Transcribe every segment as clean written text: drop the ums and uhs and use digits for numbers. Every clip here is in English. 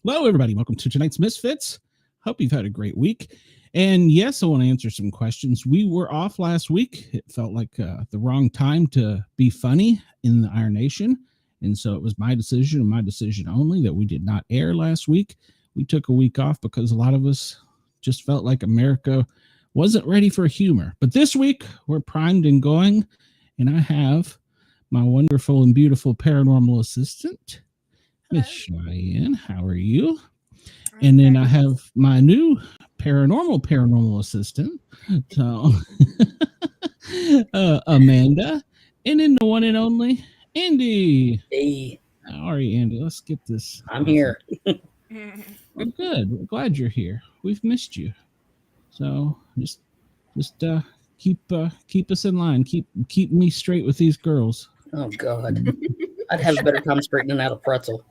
Hello, everybody. Welcome to tonight's Misfits. Hope you've had a great week. And yes, I want to answer some questions. We were off last week. It felt like the wrong time to be funny in the Iron Nation. And so it was my decision and my decision only that we did not air last week. We took a week off because a lot of us just felt like America wasn't ready for humor. But this week, we're primed and going. And I have my wonderful and beautiful paranormal assistant, Miss Cheyenne. How are you? And then I have my new paranormal assistant, so Amanda, and then the one and only Andy. Hey, how are you, Andy? Let's get this. I'm here. Well, good. We're glad you're here. We've missed you. So just keep us in line. Keep me straight with these girls. Oh God, I'd have a better time straightening out a pretzel.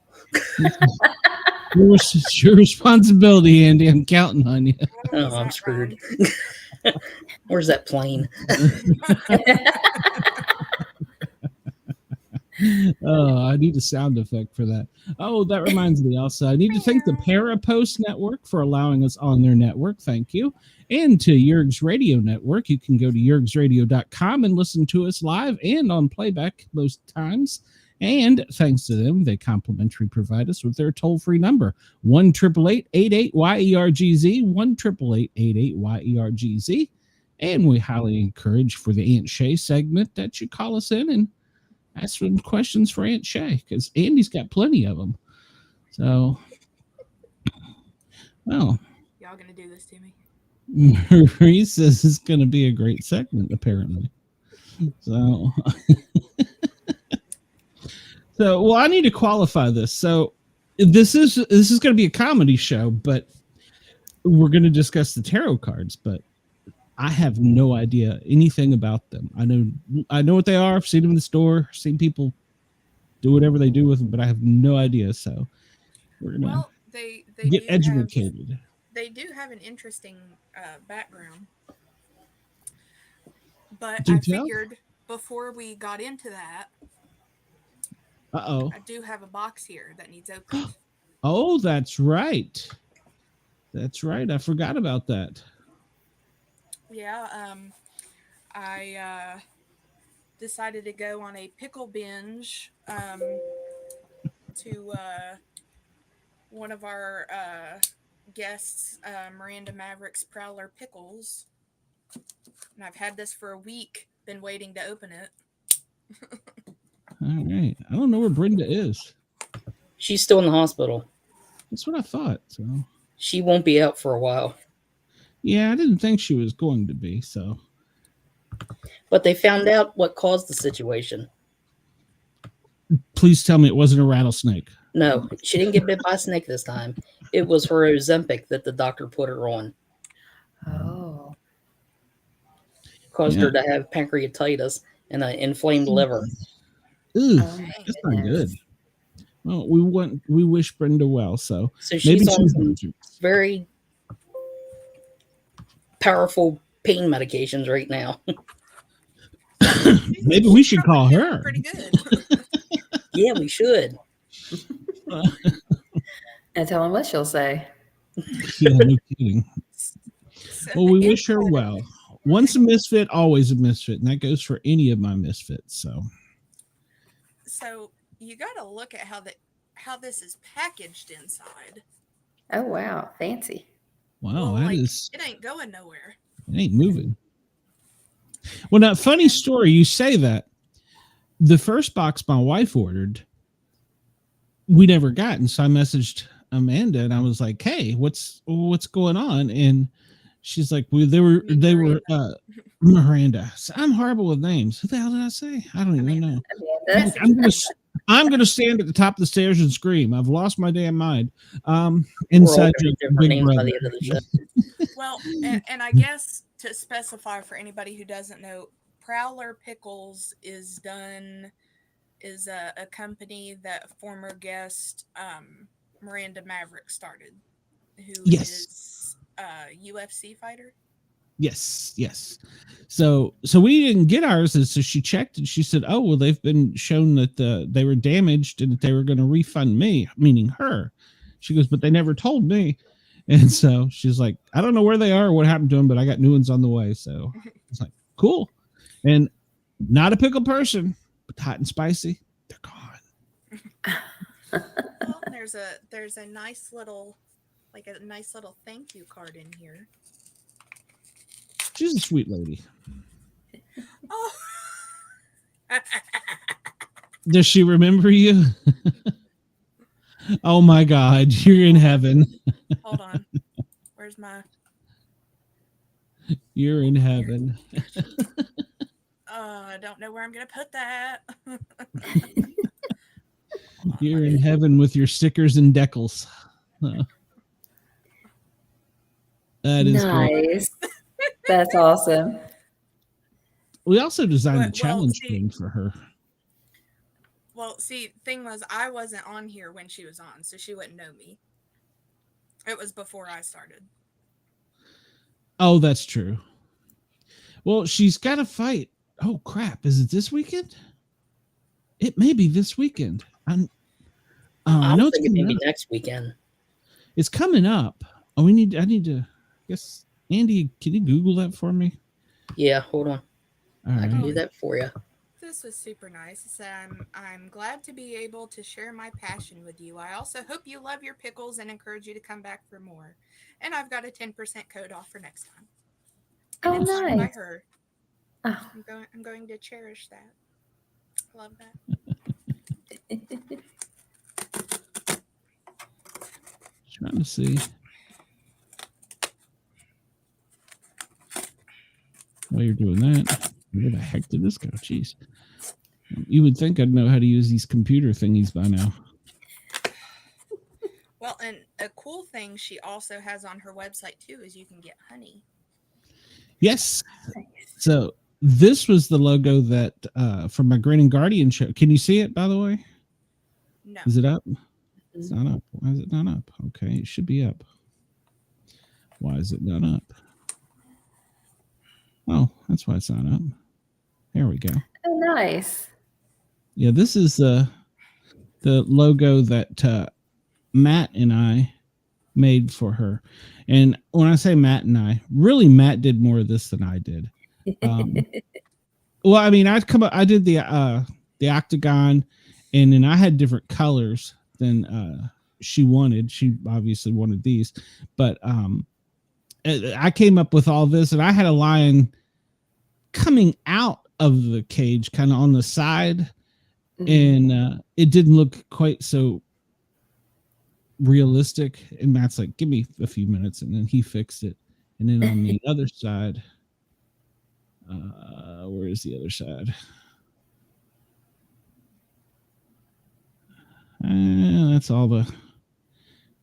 It's your responsibility, Andy. I'm counting on you. Oh, I'm screwed. Where's that plane? Oh, I need a sound effect for that. Oh, that reminds me also, I need to thank the Parapost Network for allowing us on their network. Thank you. And to Yerg's Radio Network. You can go to yergsradio.com and listen to us live and on playback most times. And thanks to them, they complimentary provide us with their toll-free number, 1-888-88-YERGZ, 1-888-88-YERGZ. And we highly encourage for the Aunt Shay segment that you call us in and ask some questions for Aunt Shay, because Andy's got plenty of them. So, well. Y'all going to do this to me? Maurice says it's going to be a great segment, apparently. So... So, well, I need to qualify this. So, this is going to be a comedy show, but we're going to discuss the tarot cards. But I have no idea anything about them. I know what they are. I've seen them in the store. Seen people do whatever they do with them, but I have no idea. So, we're going to get educated. They do have an interesting background, but I figured before we got into that. Uh-oh. I do have a box here that needs opened. Oh, that's right. That's right. I forgot about that. Yeah, I decided to go on a pickle binge to one of our guests, Miranda Maverick's Prowler Pickles. And I've had this for a week, been waiting to open it. All right. I don't know where Brenda is. She's still in the hospital. That's what I thought. So she won't be out for a while. Yeah, I didn't think she was going to be. So, but they found out what caused the situation. Please tell me it wasn't a rattlesnake. No, she didn't get bit by a snake this time. It was her Ozempic that the doctor put her on. Oh. Caused her to have pancreatitis and an inflamed liver. Ooh, that's not good. Well, we wish Brenda well. So she's maybe on some very powerful pain medications right now. Maybe we should call her. Pretty good. Yeah, we should. And tell him what she'll say. Yeah, no kidding. Well, we wish her well. Once a misfit, always a misfit, and that goes for any of my misfits. So you got to look at how this is packaged inside. Oh, wow. Fancy. Wow, Well, it ain't going nowhere. It ain't moving. Well, now, funny story. You say that. The first box my wife ordered, we never got, and so I messaged Amanda, and I was like, "Hey, what's going on?" And she's like, they were Miranda. So I'm horrible with names. Who the hell did I say? I don't even know. Amanda. I'm gonna stand at the top of the stairs and scream. I've lost my damn mind. Inside Big Brother. Well, and I guess to specify for anybody who doesn't know, Prowler Pickles is a company that a former guest Miranda Maverick started, who is a UFC fighter. Yes. So we didn't get ours, and so she checked and she said, "Oh, well, they've been shown that they were damaged and that they were going to refund me," meaning her. She goes, "But they never told me." And so she's like, "I don't know where they are or what happened to them, but I got new ones on the way." So it's like, cool. And not a pickle person, but hot and spicy, they're gone. Well, there's a nice little thank you card in here. She's a sweet lady. Oh. Does she remember you? Oh my God, you're in heaven. Hold on. Where's my... You're in heaven. I don't know where I'm going to put that. You're in heaven with your stickers and decals. That is nice. Great. That's awesome. We also designed a challenge game for her. Well, see, thing was, I wasn't on here when she was on, so she wouldn't know me. It was before I started. Oh, that's true. Well, she's got to fight. Oh, crap. Is it this weekend? It may be this weekend. I know it's maybe next weekend. It's coming up. Oh, I need to, I guess, Andy, can you Google that for me? Yeah, hold on. All right. I can do that for you. This was super nice. It said, I'm glad to be able to share my passion with you. I also hope you love your pickles and encourage you to come back for more. And I've got a 10% code off for next time. And it's signed by her. Oh. I'm going to cherish that. I love that. Trying to see. While you're doing that, where the heck did this go? Jeez. You would think I'd know how to use these computer thingies by now. Well, and a cool thing she also has on her website too is you can get honey. Yes. So this was the logo that from my Grin and Guardian show. Can you see it, by the way? No. Is it up? It's not up. Why is it not up? Okay, it should be up. Why is it not up? Oh, that's why it's not up. There we go. Oh, nice. Yeah, this is the logo that Matt and I made for her. And when I say Matt and I, really Matt did more of this than I did. Well, I mean, I did the octagon, and then I had different colors than she wanted. She obviously wanted these, but I came up with all this, and I had a lion coming out of the cage, kind of on the side, and it didn't look quite so realistic. And Matt's like, "Give me a few minutes," and then he fixed it. And then on the other side, where is the other side? That's all the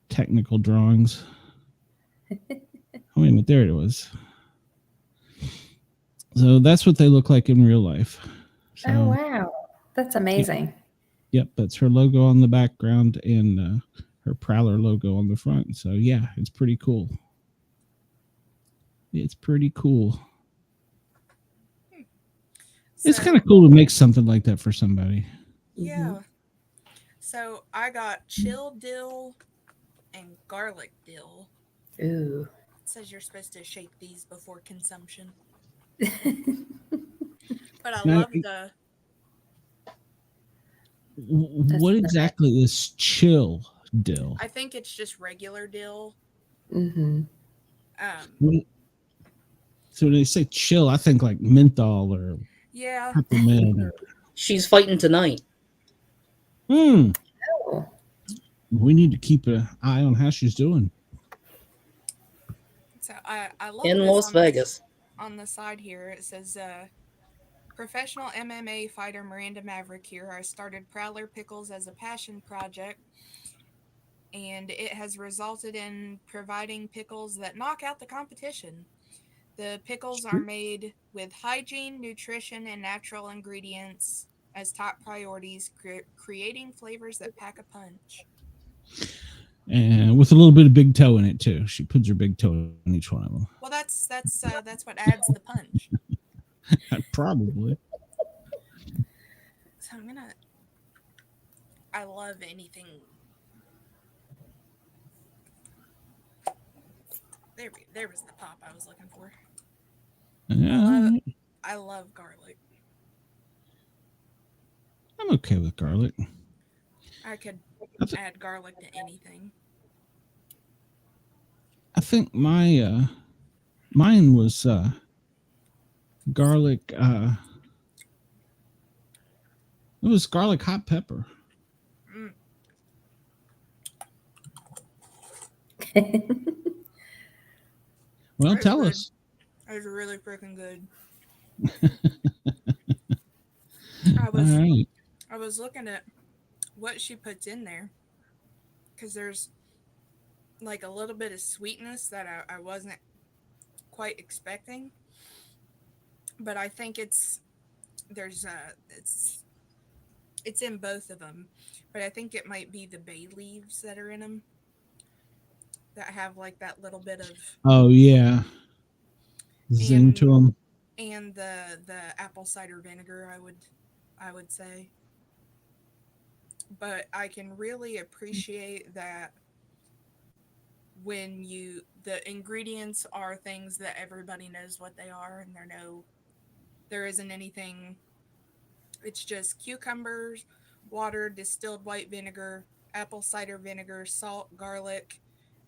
technical drawings. Oh, wait a minute, there it was. So that's what they look like in real life. So, oh, wow. That's amazing. Yep, that's her logo on the background and her Prowler logo on the front. So, yeah, it's pretty cool. It's pretty cool. So, it's kind of cool to make something like that for somebody. Yeah. Mm-hmm. So I got chill dill and garlic dill. Ooh. says you're supposed to shake these before consumption. But I Now, love the. what exactly is chill dill? I think it's just regular dill. Mm-hmm. So when they say chill, I think like menthol or Yeah. peppermint or. She's fighting tonight. Hmm. Oh. We need to keep an eye on how she's doing. So I love In this Las Vegas. On the side here. It says, professional MMA fighter Miranda Maverick here. I started Prowler Pickles as a passion project, and it has resulted in providing pickles that knock out the competition. The pickles are made with hygiene, nutrition, and natural ingredients as top priorities, creating flavors that pack a punch. And with a little bit of big toe in it too. She puts her big toe in each one of them. Well, that's what adds the punch. Probably. So I love anything. There was the pop I was looking for. Yeah, I love garlic. I'm okay with garlic. I could add garlic to anything. I think mine was garlic. It was garlic hot pepper. Well, tell us. That was really freaking good. All right. I was looking at what she puts in there, because there's like a little bit of sweetness that I wasn't quite expecting, but I think it's in both of them, but I think it might be the bay leaves that are in them that have like that little bit of zing to them, and the apple cider vinegar, I would say. But I can really appreciate that when the ingredients are things that everybody knows what they are, and there isn't anything. It's just cucumbers, water, distilled white vinegar, apple cider vinegar, salt, garlic,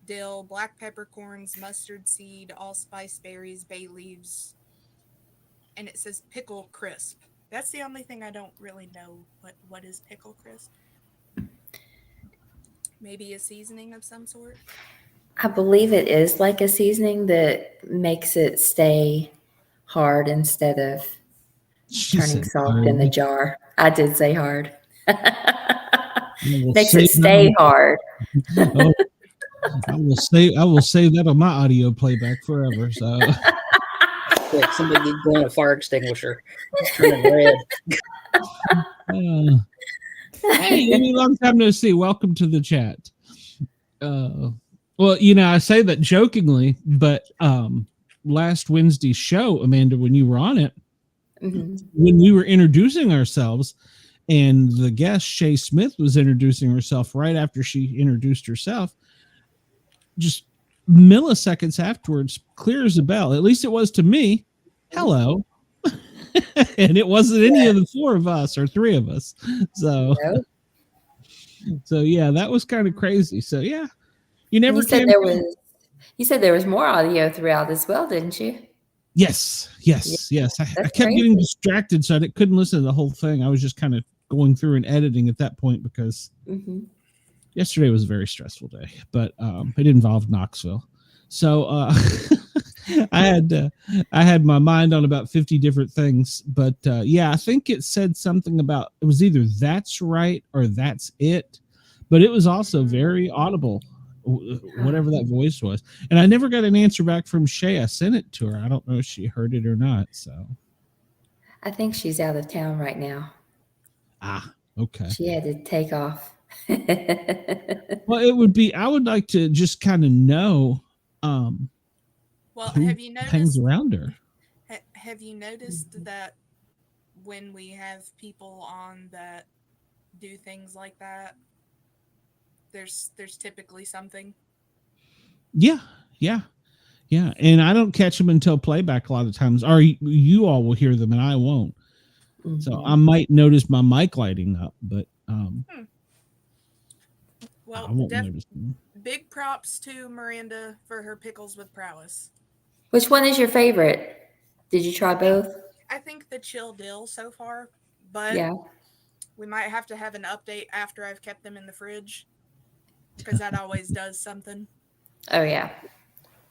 dill, black peppercorns, mustard seed, allspice berries, bay leaves, and it says pickle crisp. That's the only thing I don't really know what is pickle crisp. Maybe a seasoning of some sort. I believe it is like a seasoning that makes it stay hard instead of turning soft in the jar. I did say hard. Makes it stay hard. Oh, I will save that on my audio playback forever. So Like somebody going a fire extinguisher. It's turning red. Hey, Amy, long time no see. Welcome to the chat. Well, I say that jokingly, but last Wednesday's show, Amanda, when you were on it, when we were introducing ourselves, and the guest, Shay Smith, was introducing herself right after she introduced herself, just milliseconds afterwards, clear as a bell, at least it was to me, hello. And it wasn't any of the four of us or three of us. So yeah, that was kind of crazy. So yeah, you said there was more audio throughout as well, didn't you? Yes. I kept getting distracted, so I couldn't listen to the whole thing. I was just kind of going through and editing at that point because yesterday was a very stressful day, but it involved Knoxville. So I had my mind on about 50 different things, but yeah, I think it said something about, it was either that's right or that's it, but it was also very audible, whatever that voice was. And I never got an answer back from Shay. I sent it to her. I don't know if she heard it or not. So I think she's out of town right now. Okay. She had to take off. Well, I would like to just kind of know well, have you noticed hangs around her? Have you noticed that when we have people on that do things like that, there's typically something? Yeah. Yeah, and I don't catch them until playback a lot of times. Or you all will hear them and I won't. So I might notice my mic lighting up, but Well, I won't notice them. big props to Miranda for her pickles with prowess. Which one is your favorite? Did you try both? I think the chill dill so far, but Yeah. we might have to have an update after I've kept them in the fridge, because that always does something. Oh, yeah.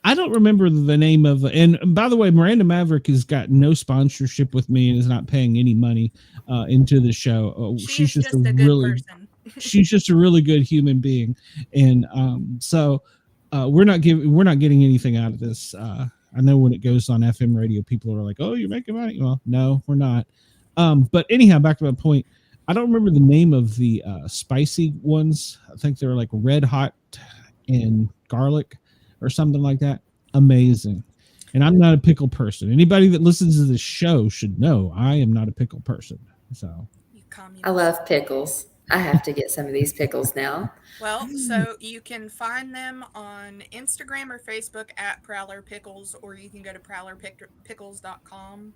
I don't remember the name of, and by the way, Miranda Maverick has got no sponsorship with me and is not paying any money into the show. She's just a good person. She's just a really good human being, and so we're not getting anything out of this. I know when it goes on FM radio, people are like, "Oh, you're making money." Well, no, we're not. But anyhow, back to my point. I don't remember the name of the spicy ones. I think they were like red hot and garlic or something like that. Amazing. And I'm not a pickle person. Anybody that listens to this show should know I am not a pickle person. So I love pickles. I have to get some of these pickles now. Well, so you can find them on Instagram or Facebook at Prowler Pickles, or you can go to prowlerpickles.com,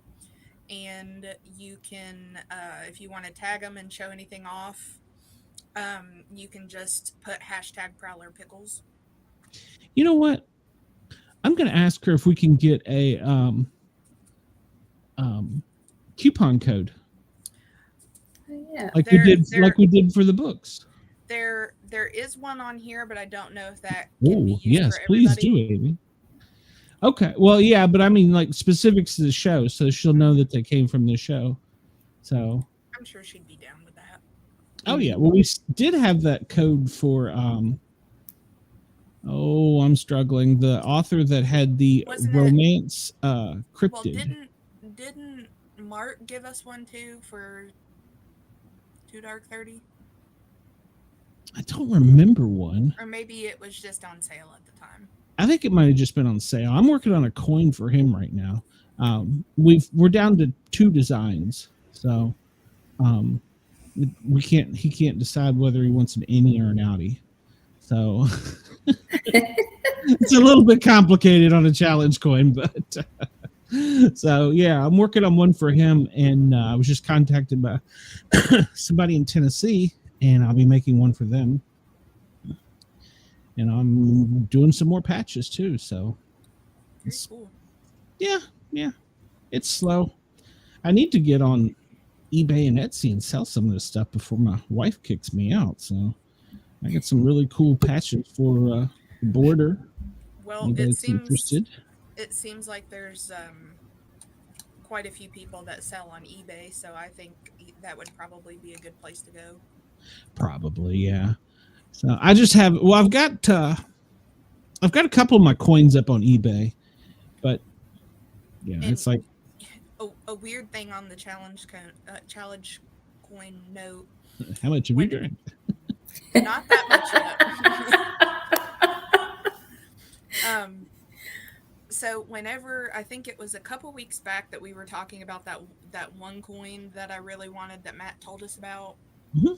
and you can, if you want to tag them and show anything off, you can just put hashtag Prowler Pickles. You know what? I'm going to ask her if we can get a coupon code. Yeah. Like we did for the books. There is one on here, but I don't know if that can be used yes, for please everybody. do, Amy. Okay. Well, yeah, but I mean like specifics to the show, so she'll know that they came from the show. So I'm sure she'd be down with that. Oh yeah. Well, we did have that code for I'm struggling. The author that had the romance cryptid. Well, didn't Mark give us one too for Too Dark 30? I don't remember one. Or maybe it was just on sale at the time. I think it might have just been on sale. I'm working on a coin for him right now. We're down to 2 designs, so he can't decide whether he wants an innie or an outie. So it's a little bit complicated on a challenge coin, but so yeah, I'm working on one for him, and I was just contacted by somebody in Tennessee, and I'll be making one for them. And I'm doing some more patches too, so very cool. Yeah, it's slow. I need to get on eBay and Etsy and sell some of this stuff before my wife kicks me out. So I got some really cool patches for the border. Well, it seems like there's quite a few people that sell on eBay, so I think that would probably be a good place to go. Probably, yeah. So I just have, I've got a couple of my coins up on eBay, but yeah, and it's like a weird thing on the challenge coin note. How much have you drank? Not that much yet. So whenever, I think it was a couple weeks back that we were talking about that one coin that I really wanted that Matt told us about. Mm-hmm.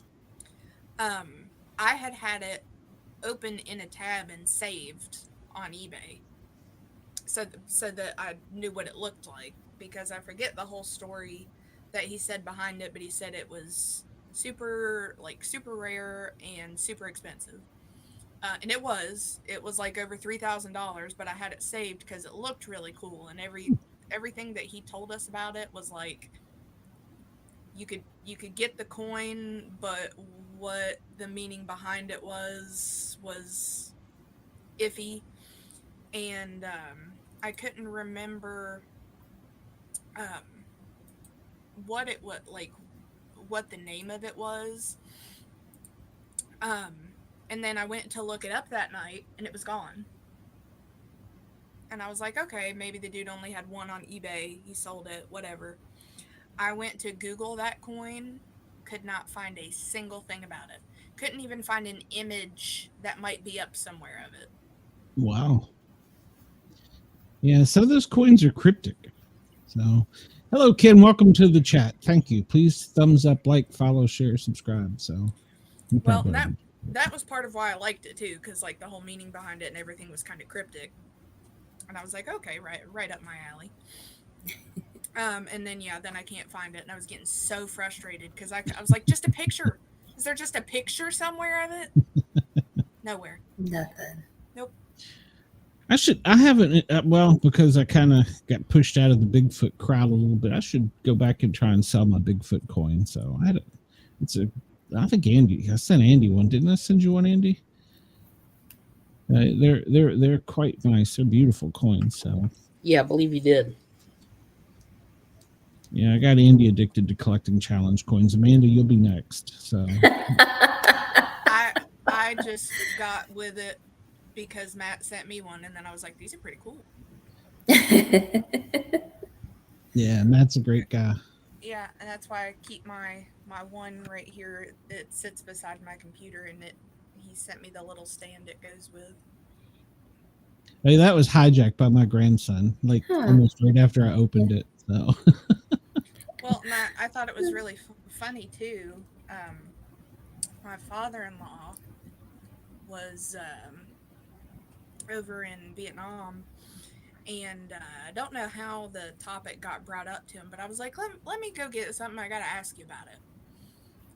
I had it open in a tab and saved on eBay, so that I knew what it looked like, because I forget the whole story that he said behind it, but he said it was super rare and super expensive, and it was like over $3,000, but I had it saved because it looked really cool, and everything that he told us about it was like you could get the coin, but what the meaning behind it was iffy, and I couldn't remember what the name of it was, and then I went to look it up that night and it was gone, and I was like, okay, maybe the dude only had one on eBay, he sold it, whatever. I went to Google that coin, could not find a single thing about it. Couldn't even find an image that might be up somewhere of it. Wow. Yeah, some of those coins are cryptic. So, hello, Ken. Welcome to the chat. Thank you. Please thumbs up, like, follow, share, subscribe. So, well, that was part of why I liked it too, because like the whole meaning behind it and everything was kind of cryptic. And I was like, okay, right up my alley. And then then I can't find it, and I was getting so frustrated because I was like, just a picture. Is there just a picture somewhere of it? Nowhere. Nothing. Nope. I haven't, well, because I kind of got pushed out of the Bigfoot crowd a little bit. I should go back and try and sell my Bigfoot coin. So I think I sent Andy one. Didn't I send you one, Andy? They're quite nice. They're beautiful coins. So Yeah, I believe you did. yeah, I got Andy addicted to collecting challenge coins. Amanda, you'll be next. So I just got with it because Matt sent me one, and then I was like, these are pretty cool. yeah, Matt's a great guy. Yeah, and that's why I keep my one right here. It sits beside my computer, and he sent me the little stand it goes with. Hey, that was hijacked by my grandson, like almost right after I opened it. So well, I thought it was really funny too. My father-in-law was over in Vietnam, and I don't know how the topic got brought up to him, but I was like, let me go get something. I got to ask you about it.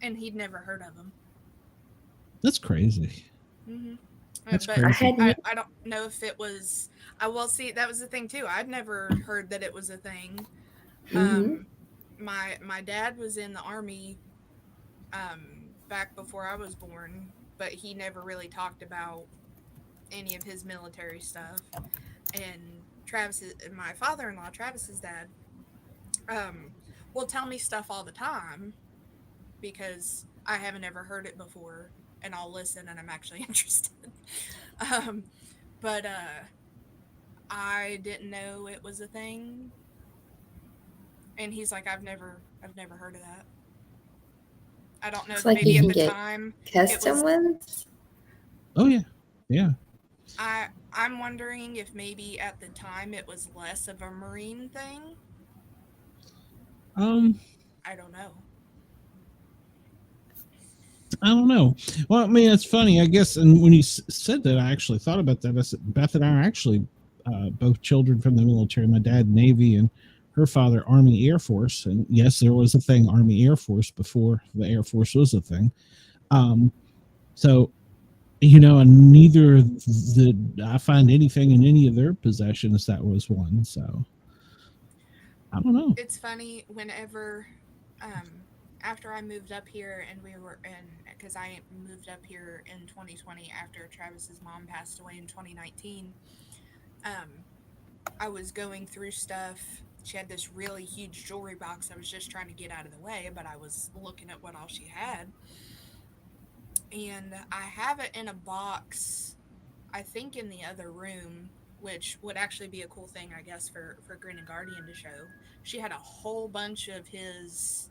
And he'd never heard of him. That's crazy. Mm-hmm. That's but crazy. I don't know if it was. See, that was the thing too. I'd never heard that it was a thing. Mm-hmm. My dad was in the Army back before I was born, but he never really talked about any of his military stuff. And my father-in-law, Travis's dad, will tell me stuff all the time because I haven't ever heard it before, and I'll listen, and I'm actually interested. But I didn't know it was a thing, and he's like, I've never heard of that. I don't know if like maybe at the time custom ones. Oh yeah. I'm wondering if maybe at the time it was less of a Marine thing. I don't know. Well, I mean, it's funny, I guess. And when you said that, I actually thought about that. I said, Beth and I are actually both children from the military. My dad, Navy, and her father, Army Air Force. And yes, there was a thing, Army Air Force, before the Air Force was a thing. So, and neither did I find anything in any of their possessions that was one. So, I don't know. It's funny whenever, after I moved up here, and because I moved up here in 2020 after Travis's mom passed away in 2019, I was going through stuff. She had this really huge jewelry box. I was just trying to get out of the way, but I was looking at what all she had. And I have it in a box, I think in the other room, which would actually be a cool thing, I guess, for Green and Guardian to show. She had a whole bunch of his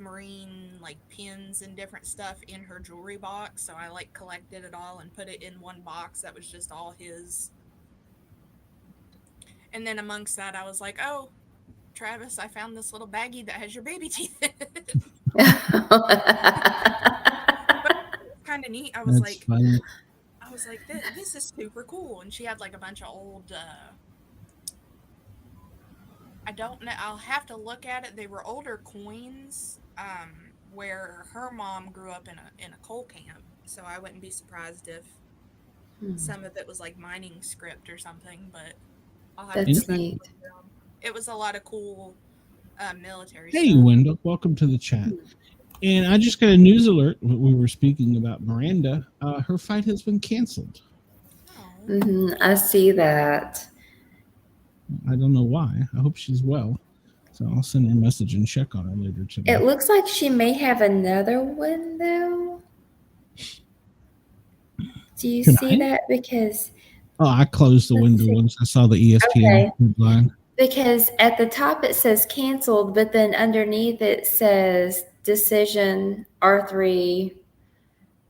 Marine like pins and different stuff in her jewelry box. So I like collected it all and put it in one box that was just all his. And then amongst that, I was like, oh, Travis, I found this little baggie that has your baby teeth in it. Kind of neat. I was like, this is super cool. And she had like a bunch of old, I don't know, I'll have to look at it. They were older coins, where her mom grew up in a coal camp. So I wouldn't be surprised if some of it was like mining script or something, but I'll have to go back. It was a lot of cool military stuff. Hey, Wendell, welcome to the chat. And I just got a news alert. We were speaking about Miranda. Her fight has been canceled. I see that. I don't know why. I hope she's well. So I'll send her a message and check on her later today. It looks like she may have another one, though. Do you see that? Because... Oh, I closed the window once I saw the ESPN line. Because at the top it says canceled, but then underneath it says decision R3,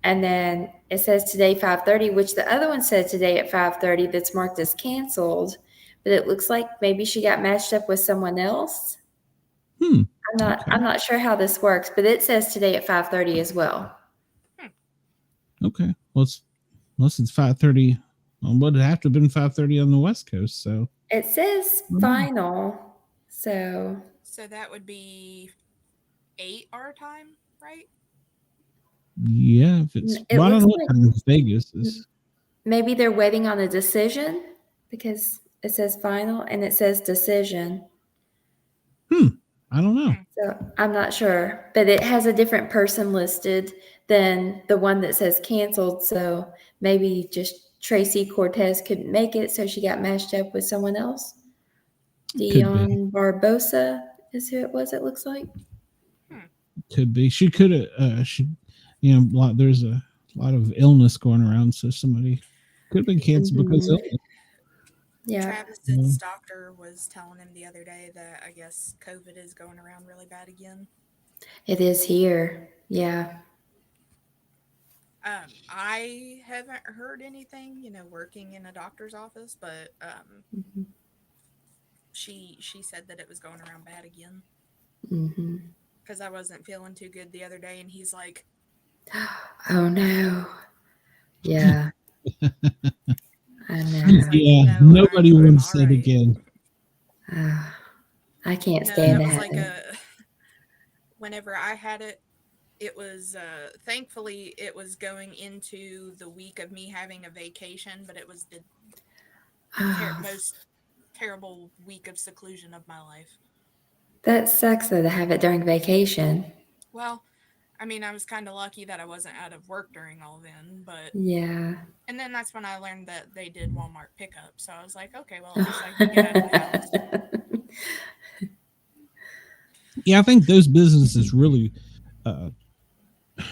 and then it says today 5:30, which the other one said today at 5:30 that's marked as canceled, but it looks like maybe she got matched up with someone else. I'm not sure how this works, but it says today at 5:30 as well. Okay. Well, unless it's 5:30 Well, would it have to have been 5:30 on the West Coast? So It says final. So So that would be 8 our time, right? yeah, if it's It well, I don't looks know what like- time Vegas is. maybe they're waiting on a decision because it says final and it says decision. I don't know. So I'm not sure, but it has a different person listed than the one that says canceled. So maybe just Tracy Cortez couldn't make it, so she got matched up with someone else. Dion Barbosa is who it was. It looks like. Could be. She could have. She, there's a lot of illness going around, so somebody could have been canceled because of illness. Yeah. Travis's doctor was telling him the other day that I guess COVID is going around really bad again. It is here. Yeah. I haven't heard anything, working in a doctor's office, but she said that it was going around bad again. Because I wasn't feeling too good the other day, and he's like, "Oh no, yeah, I know. Yeah, No, nobody I'm wants that alright." again. I can't No, stand that that. was like whenever I had it, it was thankfully it was going into the week of me having a vacation, but it was the most terrible week of seclusion of my life. That sucks though to have it during vacation. Well, I mean, I was kind of lucky that I wasn't out of work during all then, but Yeah. and then that's when I learned that they did Walmart pickup. So I was like, okay, well, at least I can get out of the house. Yeah, I think those businesses really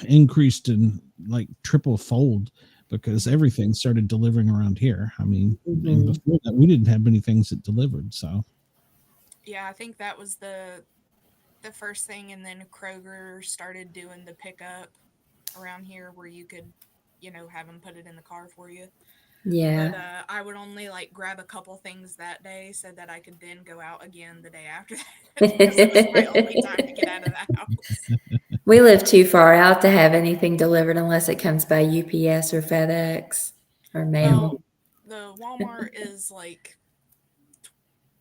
increased in like triple fold because everything started delivering around here. I mean, and before that, we didn't have many things that delivered. So Yeah, I think that was the first thing, and then Kroger started doing the pickup around here where you could, have them put it in the car for you. Yeah. But I would only like grab a couple things that day so that I could then go out again the day after that because it was my only time to get out of the house. We live too far out to have anything delivered unless it comes by UPS or FedEx or mail. Well, the Walmart is like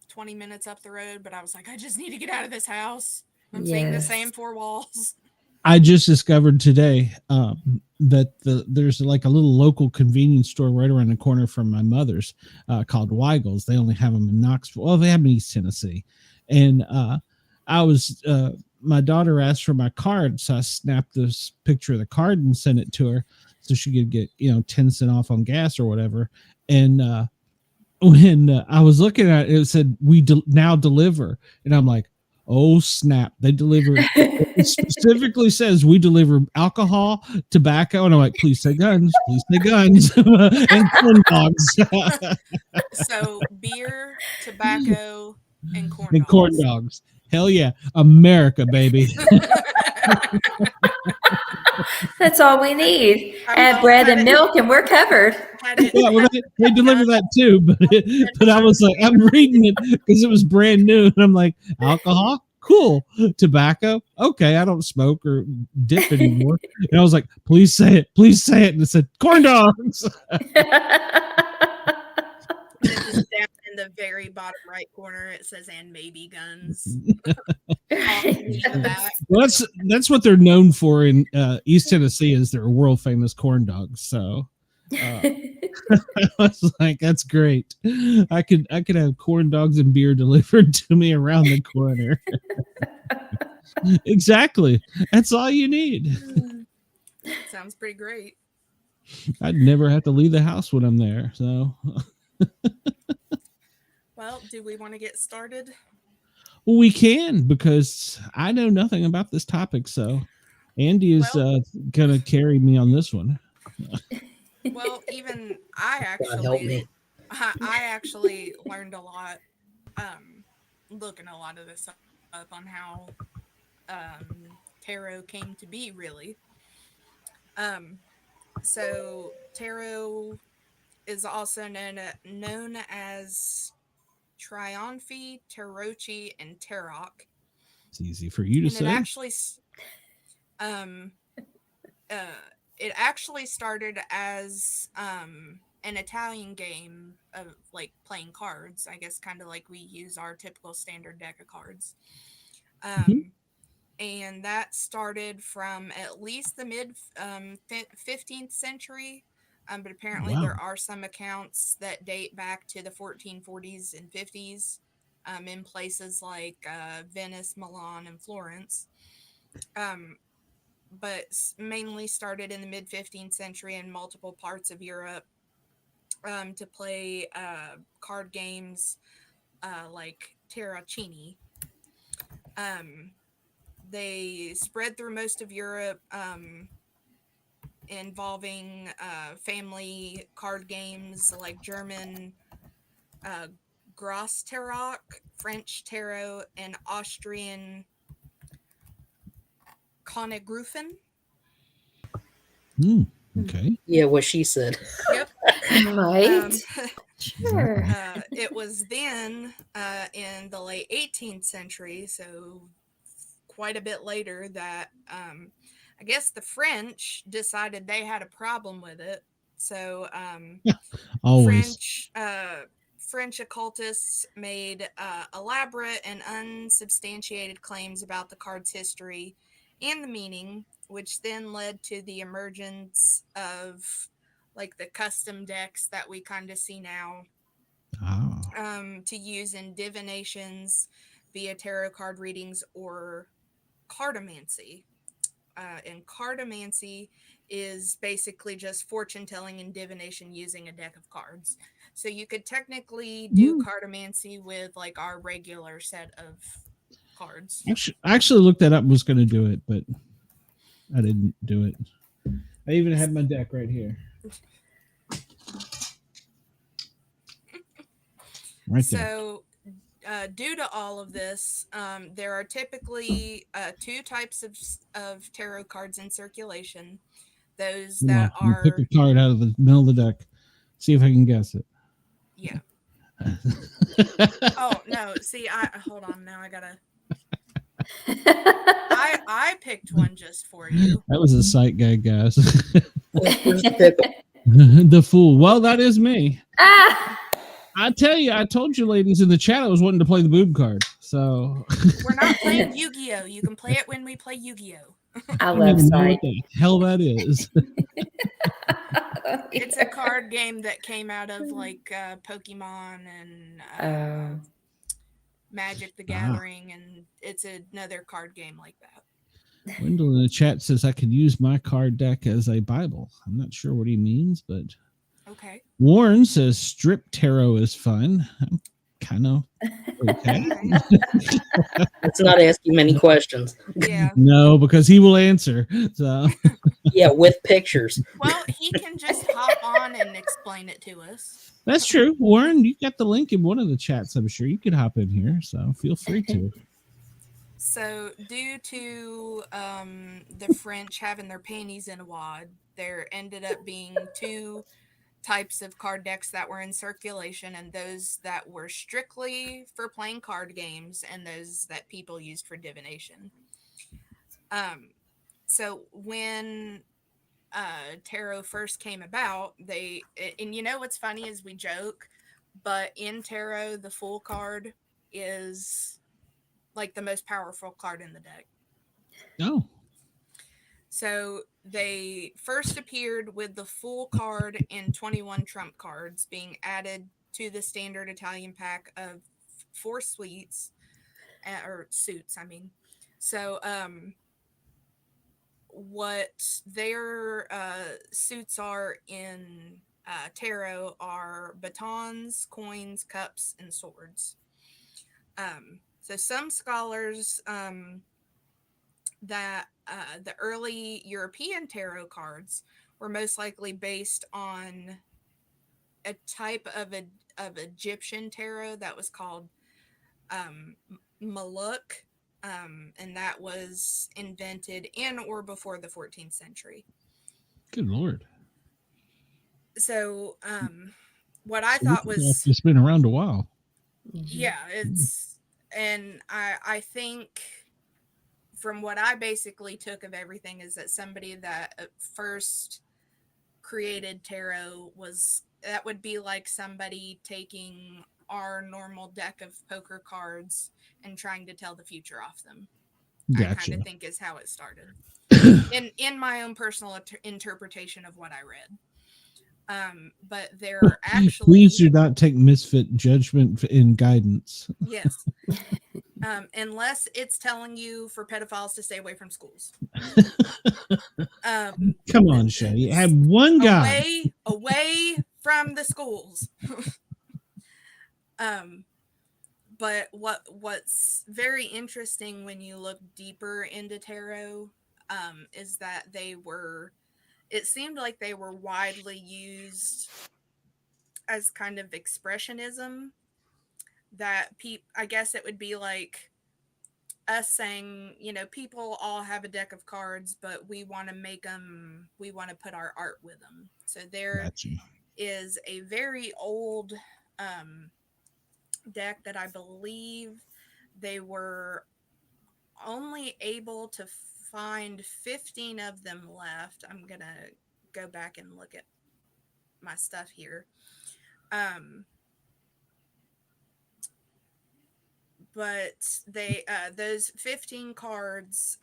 20 minutes up the road, but I was like, I just need to get out of this house. I'm seeing the same four walls. I just discovered today that there's like a little local convenience store right around the corner from my mother's called Weigel's. They only have them in Knoxville. Well, they have them in East Tennessee. And my daughter asked for my card, so I snapped this picture of the card and sent it to her so she could get 10 cents off on gas or whatever. And when I was looking at it, it said we now deliver, and I'm like, oh snap! They deliver. It specifically says we deliver alcohol, tobacco, and I'm like, please say guns, and corn dogs. So beer, tobacco, and corn and dogs. Corn dogs. Hell yeah, America, baby. That's all we need. I Add will bread cut and it. milk, and we're covered. Yeah, well, they deliver that too, but I was like, I'm reading it because it was brand new, and I'm like, alcohol, cool, tobacco, okay, I don't smoke or dip anymore, and I was like, please say it, and it said corn dogs. And then just down in the very bottom right corner, it says "and maybe guns." Well, that's what they're known for in East Tennessee is their world famous corn dogs. So I was like, that's great. I could have corn dogs and beer delivered to me around the corner. Exactly. That's all you need. Sounds pretty great. I'd never have to leave the house when I'm there. So well, do we want to get started? Well, we can, because I know nothing about this topic. So Andy is going to carry me on this one. Well, even I actually learned a lot looking a lot of this up on how tarot came to be, really. So tarot is also known as Triumphi, Tarocchi, and Tarot. It's easy for you to say. It actually started as an Italian game of like playing cards, I guess, kind of like we use our typical standard deck of cards. And that started from at least the mid 15th century. But apparently Wow. there are some accounts that date back to the 1440s and 50s in places like Venice, Milan, and Florence. But mainly started in the mid 15th century in multiple parts of Europe to play card games like Terracini. They spread through most of Europe, involving family card games like German Gros Tarot, French Tarot, and Austrian Konigrufen. Okay. Yeah, what she said. Yep. Right. Sure. It was then in the late 18th century, so quite a bit later, that I guess the French decided they had a problem with it. So Always. French occultists made elaborate and unsubstantiated claims about the card's history and the meaning, which then led to the emergence of like the custom decks that we kind of see now, to use in divinations via tarot card readings or cartomancy. And cartomancy is basically just fortune telling and divination using a deck of cards. So you could technically do cartomancy with like our regular set of cards. I actually looked that up and was going to do it, but I didn't do it. I even have my deck right here. Right there. So due to all of this, there are typically two types of tarot cards in circulation. Those that are pick a card out of the middle of the deck. See if I can guess it. Yeah. Oh no! See, hold on. Now I gotta. I picked one just for you. That was a sight gag, guys. Where's the pickle? The fool. Well, that is me. Ah! I tell you, I told you, ladies in the chat, I was wanting to play the boob card. So We're not playing Yu-Gi-Oh. You can play it when we play Yu-Gi-Oh. I don't love even know sight. what the hell that is. It's a card game that came out of like Pokemon and Magic the Gathering, and it's another card game like that. Wendell in the chat says I could use my card deck as a Bible. I'm not sure what he means, but okay. Warren says strip tarot is fun. I'm kind of okay. Let's not ask you many questions. Yeah. No, because he will answer. So Yeah, with pictures. Well, he can just hop on and explain it to us. that's true. Warren, you got the link in one of the chats. I'm sure you could hop in here. So feel free to. So, due to the French having their panties in a wad, there ended up being two types of card decks that were in circulation, and those that were strictly for playing card games and those that people used for divination. So when tarot first came about, and you know what's funny is we joke, but in tarot the Fool card is like the most powerful card in the deck. Oh. So they first appeared with the Fool card and 21 trump cards being added to the standard Italian pack of 4 suites, or suits, I mean. So what their suits are in tarot are batons, coins, cups, and swords. So some scholars that the early European tarot cards were most likely based on a type of Egyptian tarot that was called Maluk, and that was invented in or before the 14th century. Good Lord. So what I thought was... It's been around a while. Yeah, it's... And I think... from what I basically took of everything is that somebody that first created tarot that would be like somebody taking our normal deck of poker cards and trying to tell the future off them. I Gotcha. kind of think is how it started. in my own personal interpretation of what I read. But they're actually... Please do not take Misfit judgment in guidance. Yes. Unless it's telling you for pedophiles to stay away from schools. Come on, Shay. You had one guy. Away from the schools. But what's very interesting when you look deeper into tarot is that it seemed like they were widely used as kind of expressionism, that I guess it would be like us saying, people all have a deck of cards, but we want to put our art with them. So there is a very old deck that I believe they were only able to find 15 of them left. I'm gonna go back and look at my stuff here. But they those 15 cards,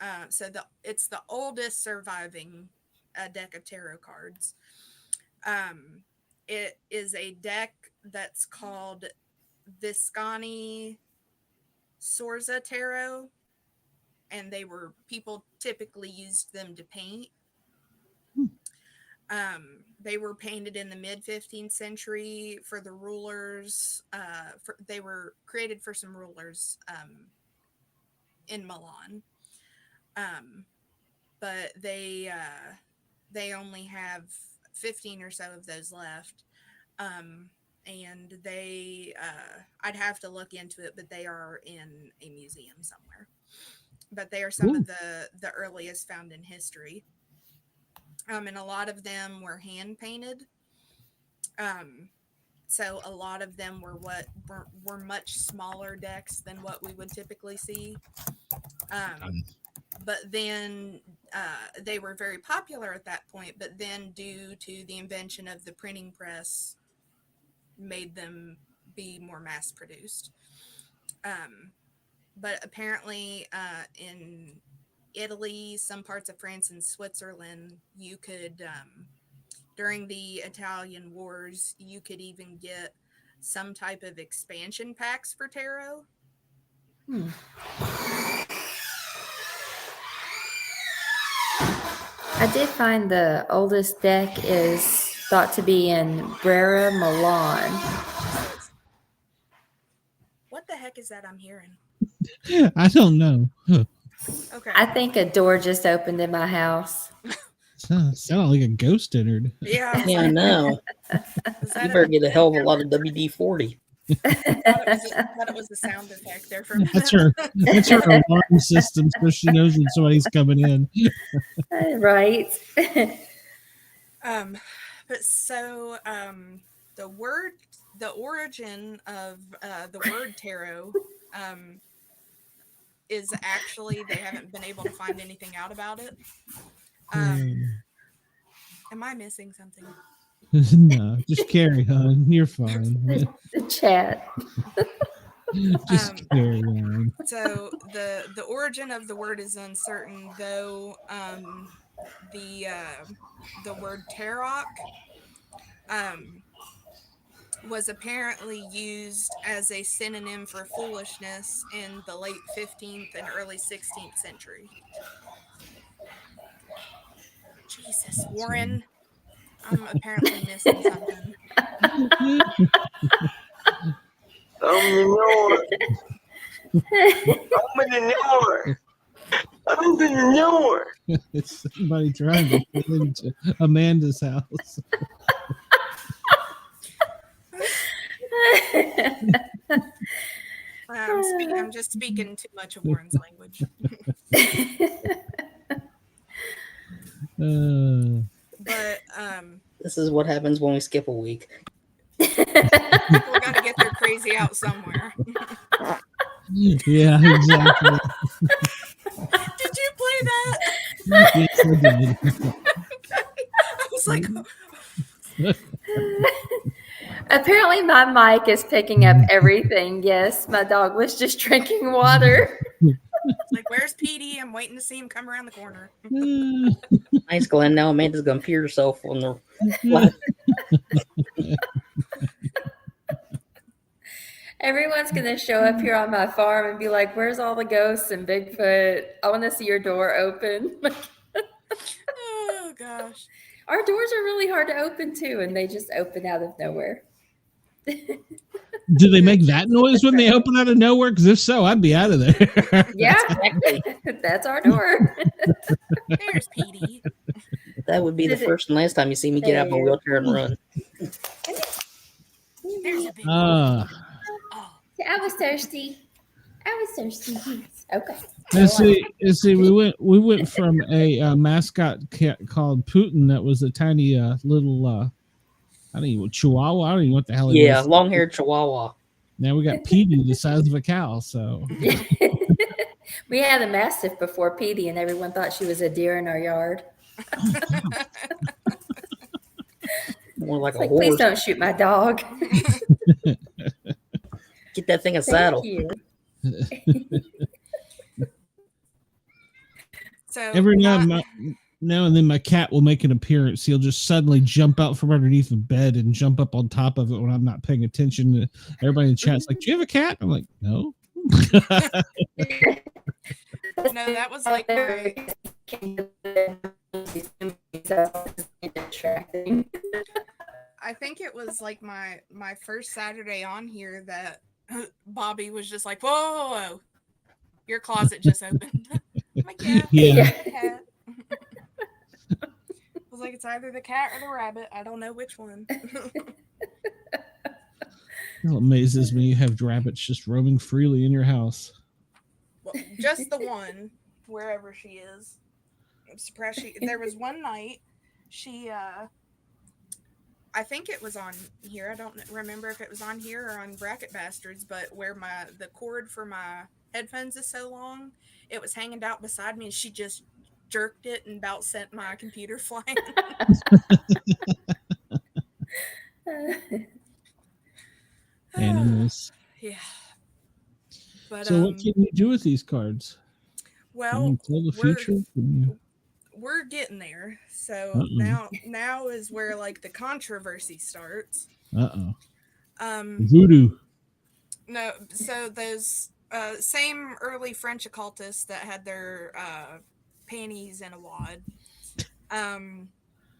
it's the oldest surviving deck of tarot cards. It is a deck that's called Viscani Sorza Tarot, and people typically used them to paint. They were painted in the mid 15th century for the rulers. They were created for some rulers in Milan, but they only have 15 or so of those left. And they, I'd have to look into it, but they are in a museum somewhere. But they are some of the earliest found in history. And a lot of them were hand painted. So a lot of them were much smaller decks than what we would typically see. But then they were very popular at that point. But then due to the invention of the printing press, made them be more mass produced. But apparently in Italy, some parts of France and Switzerland, you could, during the Italian wars, you could even get some type of expansion packs for tarot. I did find the oldest deck is thought to be in Brera, Milan. What the heck is that I'm hearing? I don't know. Okay. I think a door just opened in my house. Sounded like a ghost entered. Yeah. Yeah, I know. You better get a hell of a lot of WD-40. I thought it was a sound effect there for a minute. That's her alarm system, so she knows when somebody's coming in. Right. But so the origin of the word tarot is actually, they haven't been able to find anything out about it. Am I missing something? No, just carry on. You're fine. The chat. Just carry on. So the origin of the word is uncertain, though. The word tarot was apparently used as a synonym for foolishness in the late 15th and early 16th century. Jesus, Warren, I'm apparently missing something. Open the door. It's somebody trying to get into Amanda's house. I'm just speaking too much of Warren's language. But This is what happens when we skip a week. people got to get their crazy out somewhere. Yeah, exactly. Did you play that? Yes, I did. I was like, Apparently, my mic is picking up everything. Yes, my dog was just drinking water. It's like, where's PD? I'm waiting to see him come around the corner. Nice, Glenn. Now Amanda's going to pee herself on the live. Everyone's going to show up here on my farm and be like, where's all the ghosts and Bigfoot? I want to see your door open. Oh, gosh. Our doors are really hard to open, too, and they just open out of nowhere. Do they make that noise when they open out of nowhere? Because if so, I'd be out of there. Yeah, Exactly. that's our door. There's PD. That would be the first and last time you see me get out of my wheelchair and run. There's a big Ah. Oh, I was thirsty. Okay. Let's see. We went from a mascot cat called Putin that was a tiny little I don't even Chihuahua. I don't even know what the hell. Yeah, was. long-haired Chihuahua. Now we got Petey the size of a cow. So We had a Mastiff before Petey, and everyone thought she was a deer in our yard. More like a Like, horse. please don't shoot my dog. Get that thing a Thank saddle. you. so every now and then my cat will make an appearance. He'll just suddenly jump out from underneath the bed and jump up on top of it when I'm not paying attention. Everybody in the chat's like, "Do you have a cat?" I'm like, "No." no, that was like I think it was like my first Saturday on here that Bobby was just like, whoa, your closet just opened. I'm like, Yeah. Cat. I was like, it's either the cat or the rabbit. I don't know which one. It amazes me you have rabbits just roaming freely in your house. Well, just the one, wherever she is. I'm surprised there was one night she I think it was on here. I don't remember if it was on here or on Bracket Bastards, but where the cord for my headphones is so long, it was hanging out beside me, and she just jerked it and about sent my computer flying. Animals. Yeah. But so what can you do with these cards? Well, can you tell the future? We're getting there. So Uh-oh. now is where like the controversy starts. Voodoo. No, so those same early French occultists that had their panties in a wad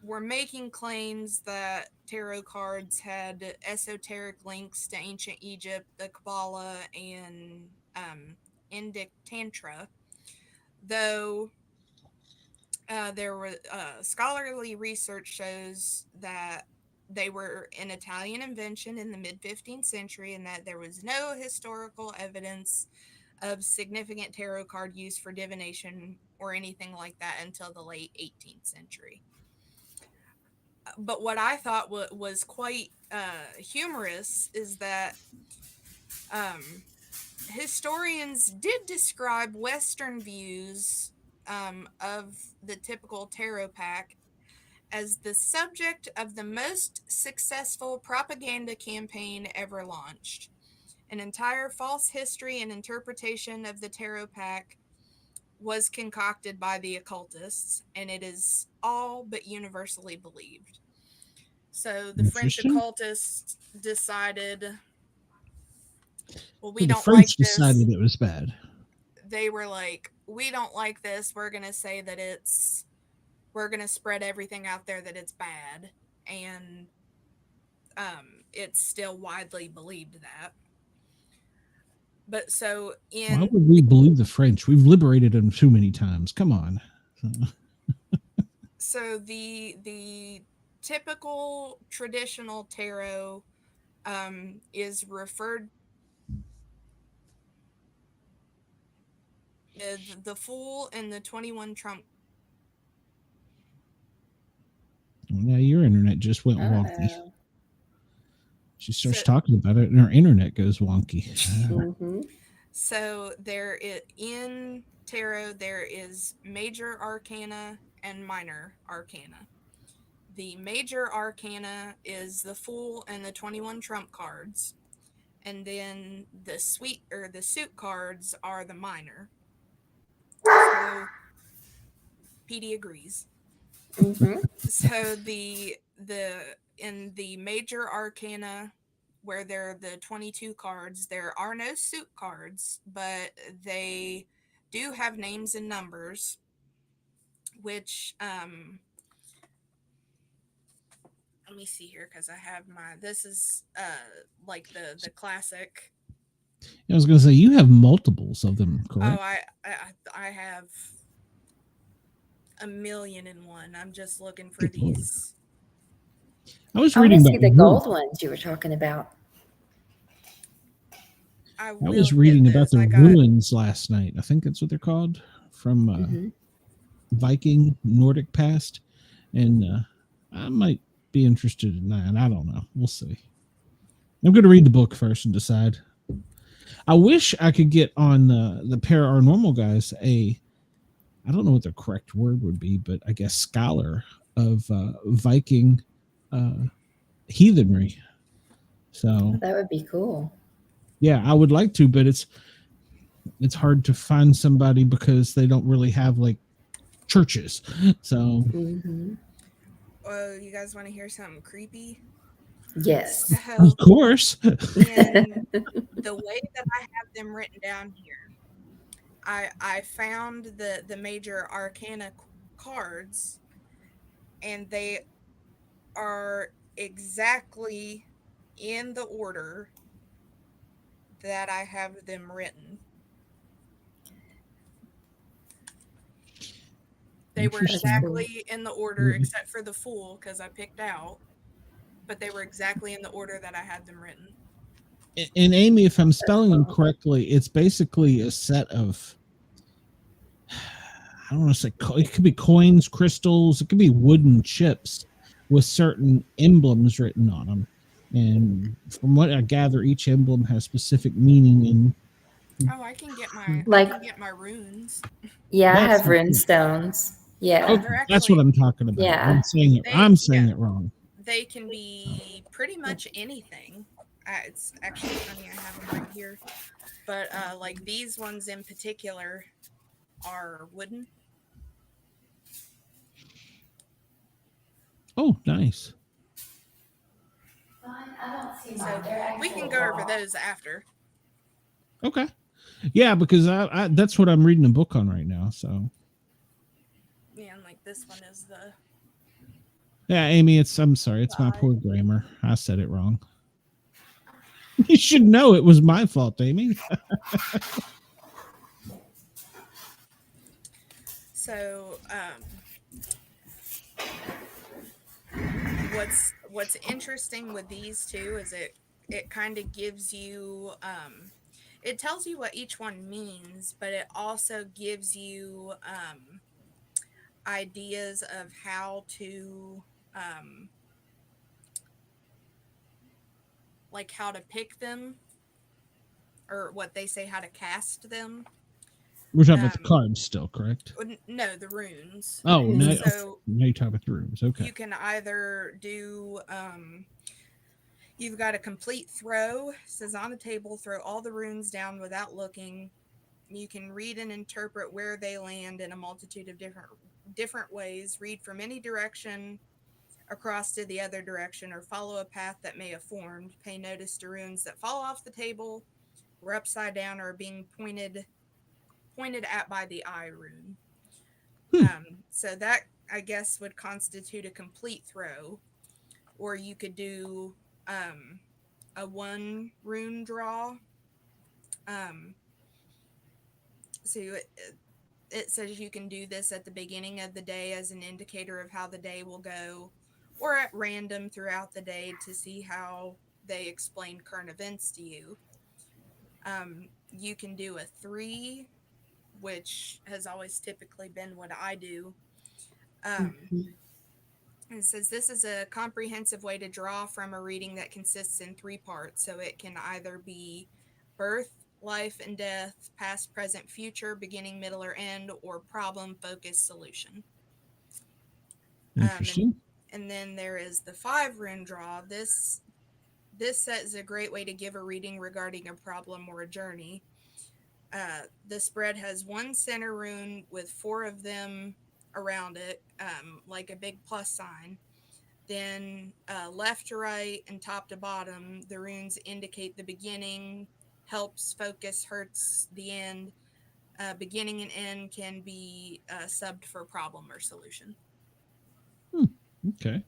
were making claims that tarot cards had esoteric links to ancient Egypt, the Kabbalah, and Indic Tantra, though there were scholarly research shows that they were an Italian invention in the mid-15th century and that there was no historical evidence of significant tarot card use for divination or anything like that until the late 18th century. But what I thought was quite humorous is that historians did describe Western views of the typical tarot pack as the subject of the most successful propaganda campaign ever launched. An entire false history and interpretation of the tarot pack was concocted by the occultists, and it is all but universally believed. So the French occultists decided, well, we don't like this. Decided it was bad. They were like, we don't like this. We're going to say that we're going to spread everything out there that it's bad. And it's still widely believed that. But so why would we believe the French? We've liberated them too many times. Come on. So the typical traditional tarot is referred the Fool and the 21 Trump. Well, now your internet just went wonky. She starts talking about it and her internet goes wonky. Mm-hmm. So in tarot, there is major arcana and minor arcana. the major arcana is the Fool and the 21 trump cards. And then the suit cards are the minor. So PD agrees. Mm-hmm. So in the major arcana, where there are the 22 cards, there are no suit cards, but they do have names and numbers, which let me see here, because I have this is like the classic. I was going to say, you have multiples of them, correct? Oh, I have a million and one. I'm just looking for these. I was I want reading to see about the gold ones you were talking about. I was reading about the ruins last night. I think that's what they're called, from Viking Nordic past, and I might be interested in that. I don't know. We'll see. I'm going to read the book first and decide. I wish I could get on the paranormal guys I don't know what the correct word would be, but I guess scholar of Viking heathenry. So That would be cool. Yeah, I would like to, but it's hard to find somebody because they don't really have like churches. So Oh, you guys want to hear something creepy? Yes. So, of course. in the way that I have them written down here, I found the major arcana cards, and they are exactly in the order that I have them written. They were exactly in the order, except for the Fool, because I picked out, but they were exactly in the order that I had them written. And Amy, if I'm spelling them correctly, it's basically a set of, I don't want to say, it could be coins, crystals, it could be wooden chips with certain emblems written on them. And from what I gather, each emblem has specific meaning. And oh, I can get my runes. Yeah, I have rune stones. Yeah. Oh, that's what I'm talking about. Yeah. I'm saying it wrong. They can be pretty much anything. It's actually funny, I have them right here. But like these ones in particular are wooden. Oh, nice. So we can go over those after. Okay. Yeah, because I that's what I'm reading a book on right now. So Yeah, and like this one is the. Yeah, Amy, I'm sorry, it's my poor grammar. I said it wrong. You should know it was my fault, Amy. So, what's interesting with these two is it kind of gives you it tells you what each one means, but it also gives you ideas of how to like how to pick them, or what they say, how to cast them. We're talking about the cards still, correct? No, the runes. Oh, no. So now you're talking about the runes. Okay. You can either do you've got a complete throw. It says on the table, throw all the runes down without looking. You can read and interpret where they land in a multitude of different ways. Read from any direction across to the other direction, or follow a path that may have formed. Pay notice to runes that fall off the table, or upside down, or being pointed at by the eye rune. So that, I guess, would constitute a complete throw. Or you could do a one rune draw. So it says you can do this at the beginning of the day as an indicator of how the day will go, or at random throughout the day to see how they explain current events to you. You can do a 3, which has always typically been what I do. It says this is a comprehensive way to draw from a reading that consists in 3 parts. So it can either be birth, life and death, past, present, future, beginning, middle, or end, or problem, focus, solution. Interesting. And then there is the 5 rune draw. This set is a great way to give a reading regarding a problem or a journey. The spread has 1 center rune with 4 of them around it, like a big plus sign. Then left to right and top to bottom, the runes indicate the beginning, helps, focus, hurts, the end. Beginning and end can be subbed for problem or solution. Okay.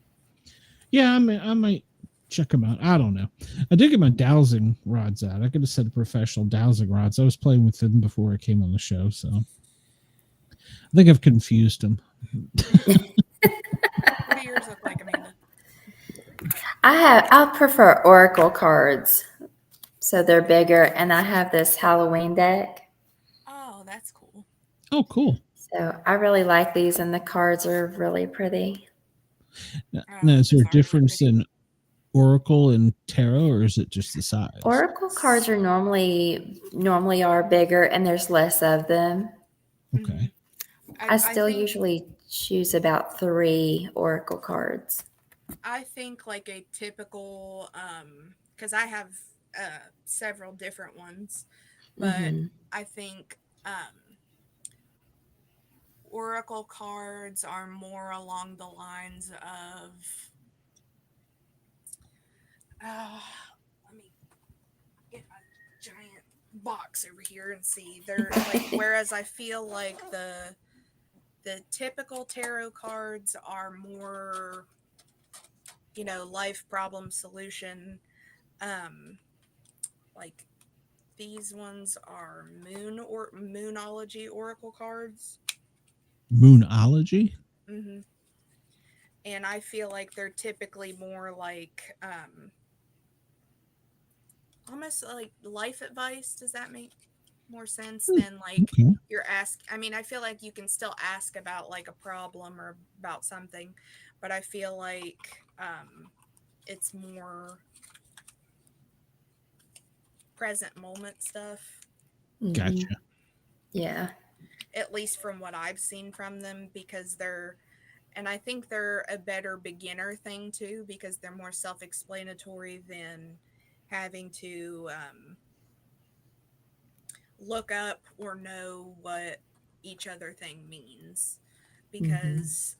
Yeah, I might check them out. I don't know. I did get my dowsing rods out. I could have said professional dowsing rods. I was playing with them before I came on the show, so I think I've confused them. What do yours look like, Amanda? I prefer oracle cards, so they're bigger, and I have this Halloween deck. Oh, that's cool. Oh, cool. So I really like these, and the cards are really pretty. Now, is there a difference in oracle and tarot, or is it just the size? Oracle cards are normally are bigger, and there's less of them. Okay. I still usually choose about 3 oracle cards. I think like a typical, because I have several different ones, but I think oracle cards are more along the lines of, let me get a giant box over here and see. They're like, whereas I feel like the typical tarot cards are more, you know, life problem solution. Like these ones are moonology oracle cards. Moonology? And I feel like they're typically more like almost like life advice. Does that make more sense than like you're asked? I mean, I feel like you can still ask about like a problem or about something, but I feel like it's more present moment stuff. Gotcha. Yeah. At least from what I've seen from them, because they're, and I think they're a better beginner thing too, because they're more self-explanatory than having to look up or know what each other thing means. Because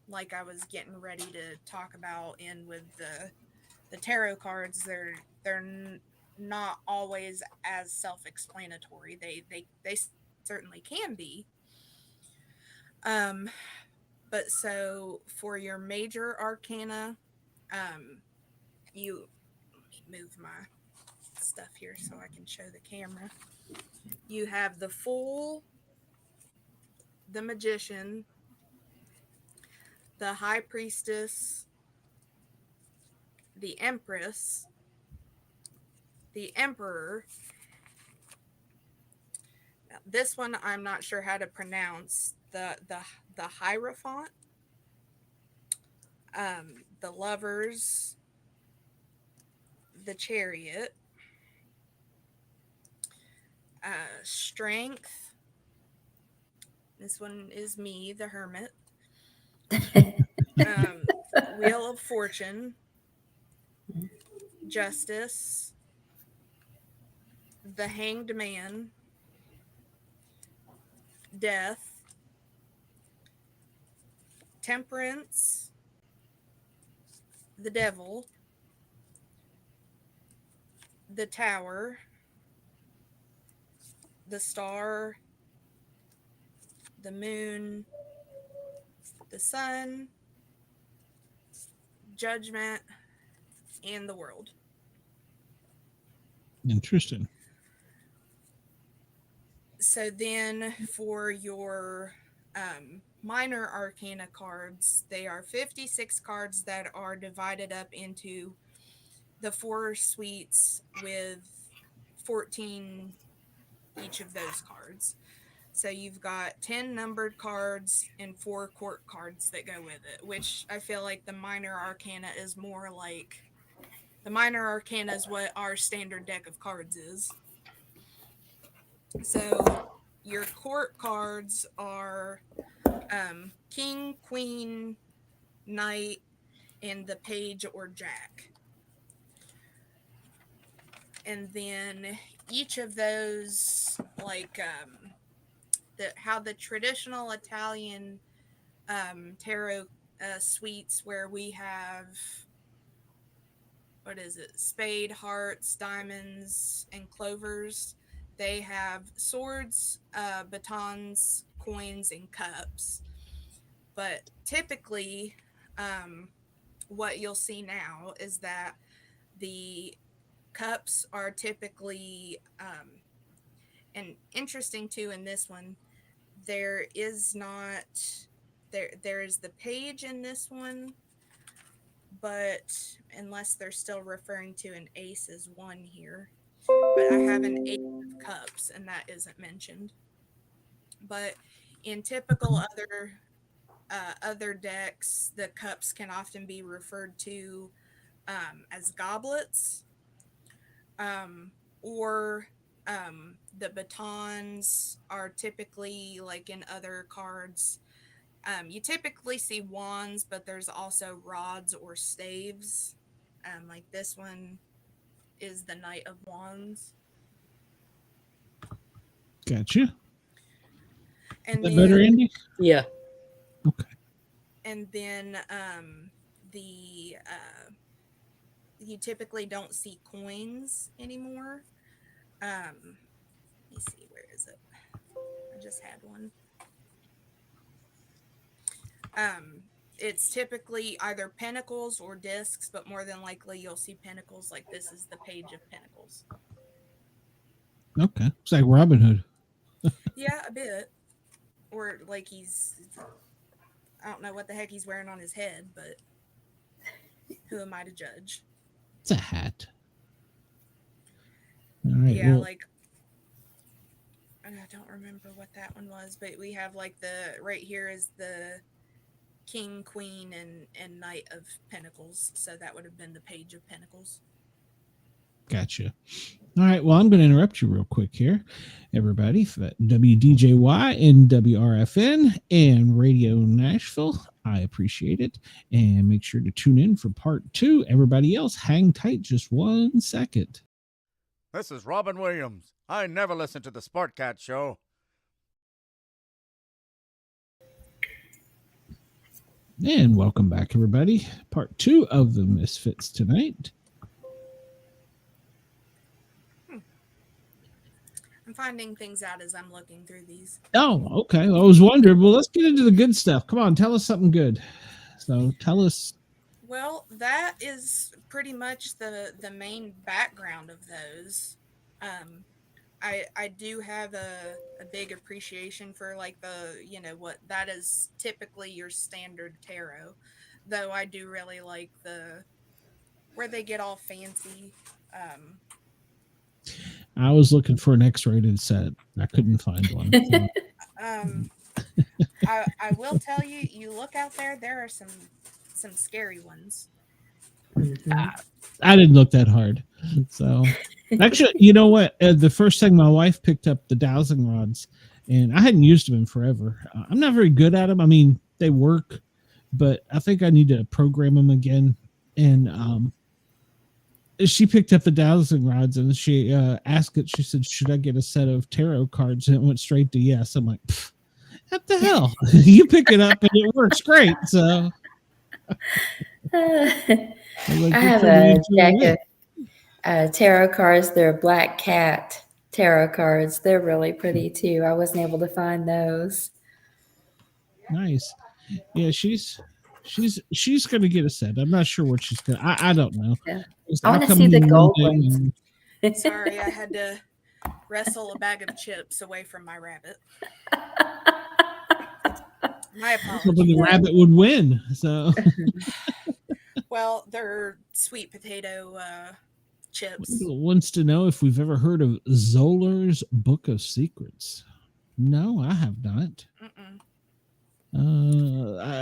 like I was getting ready to talk about in with the tarot cards, they're not always as self-explanatory. They certainly can be. But so for your major arcana, you, let me move my stuff here so I can show the camera. You have the Fool, the Magician, the High Priestess, the Empress, the Emperor. Now, this one I'm not sure how to pronounce. The Hierophant, the Lovers, the Chariot, Strength. This one is me, the Hermit. Wheel of Fortune, Justice, the Hanged Man, Death, Temperance, the Devil, the Tower, the Star, the Moon, the Sun, Judgment, and the World. Interesting. So then for your minor arcana cards, they are 56 cards that are divided up into the 4 suites with 14 each of those cards. So you've got 10 numbered cards and 4 court cards that go with it, which I feel like the minor arcana is more like, the minor arcana is what our standard deck of cards is. So your court cards are King, Queen, knight, and the page or jack. And then each of those, like how the traditional Italian tarot suites, where we have, what is it, spade, hearts, diamonds, and clovers. They have swords, batons, coins, and cups. But typically, what you'll see now is that the cups are typically, and interesting too in this one, there is not, there is the page in this one, but unless they're still referring to an ace as one here, but I have an ace of cups and that isn't mentioned. But in typical other decks, the cups can often be referred to as goblets, or the batons are typically, like in other cards, you typically see wands, but there's also rods or staves. Like this one is the Knight of Wands. Gotcha. And Is that better, Andy? Yeah. Okay. And then you typically don't see coins anymore. Let me see, where is it? I just had one. It's typically either pentacles or discs, but more than likely you'll see pentacles. Like this is the Page of Pentacles. Okay. It's like Robin Hood. Yeah, a bit. Or like I don't know what the heck he's wearing on his head, but who am I to judge? It's a hat. All right. Yeah, Well, like I don't remember what that one was, but we have like right here is the King, Queen, and Knight of Pentacles. So that would have been the Page of Pentacles. gotcha. All right. Well, I'm going to interrupt you real quick here, everybody. For WDJY and WRFN and Radio Nashville, I appreciate it. And make sure to tune in for part 2. Everybody else, hang tight just 1 second. This is Robin Williams. I never listen to the Sportcat show. And welcome back, everybody. Part 2 of the Misfits tonight. I'm finding things out as I'm looking through these. Oh, okay. I was wondering. Well, let's get into the good stuff. Come on, tell us something good. So tell us. Well, that is pretty much the main background of those. I do have a big appreciation for like what that is typically your standard tarot, though I do really like where they get all fancy. I was looking for an X-rated set. I couldn't find one. I will tell you, you look out there are some scary ones. I didn't look that hard. So actually, you know what? The first thing my wife picked up the dowsing rods, and I hadn't used them in forever. I'm not very good at them. I mean, they work, but I think I need to program them again. And she picked up the dowsing rods and she asked it. She said, "Should I get a set of tarot cards?" And it went straight to yes. I'm like, what the hell? You pick it up and it works great. So I have a deck of tarot cards. They're Black Cat tarot cards. They're really pretty too. I wasn't able to find those. Nice. Yeah, she's gonna get a set. I'm not sure what she's gonna. I don't know. Yeah. I want to see the gold ones. Sorry, I had to wrestle a bag of chips away from my rabbit. My apologies. The rabbit would win. So, well, they're sweet potato chips. Wants to know if we've ever heard of Zoller's Book of Secrets. No, I have not.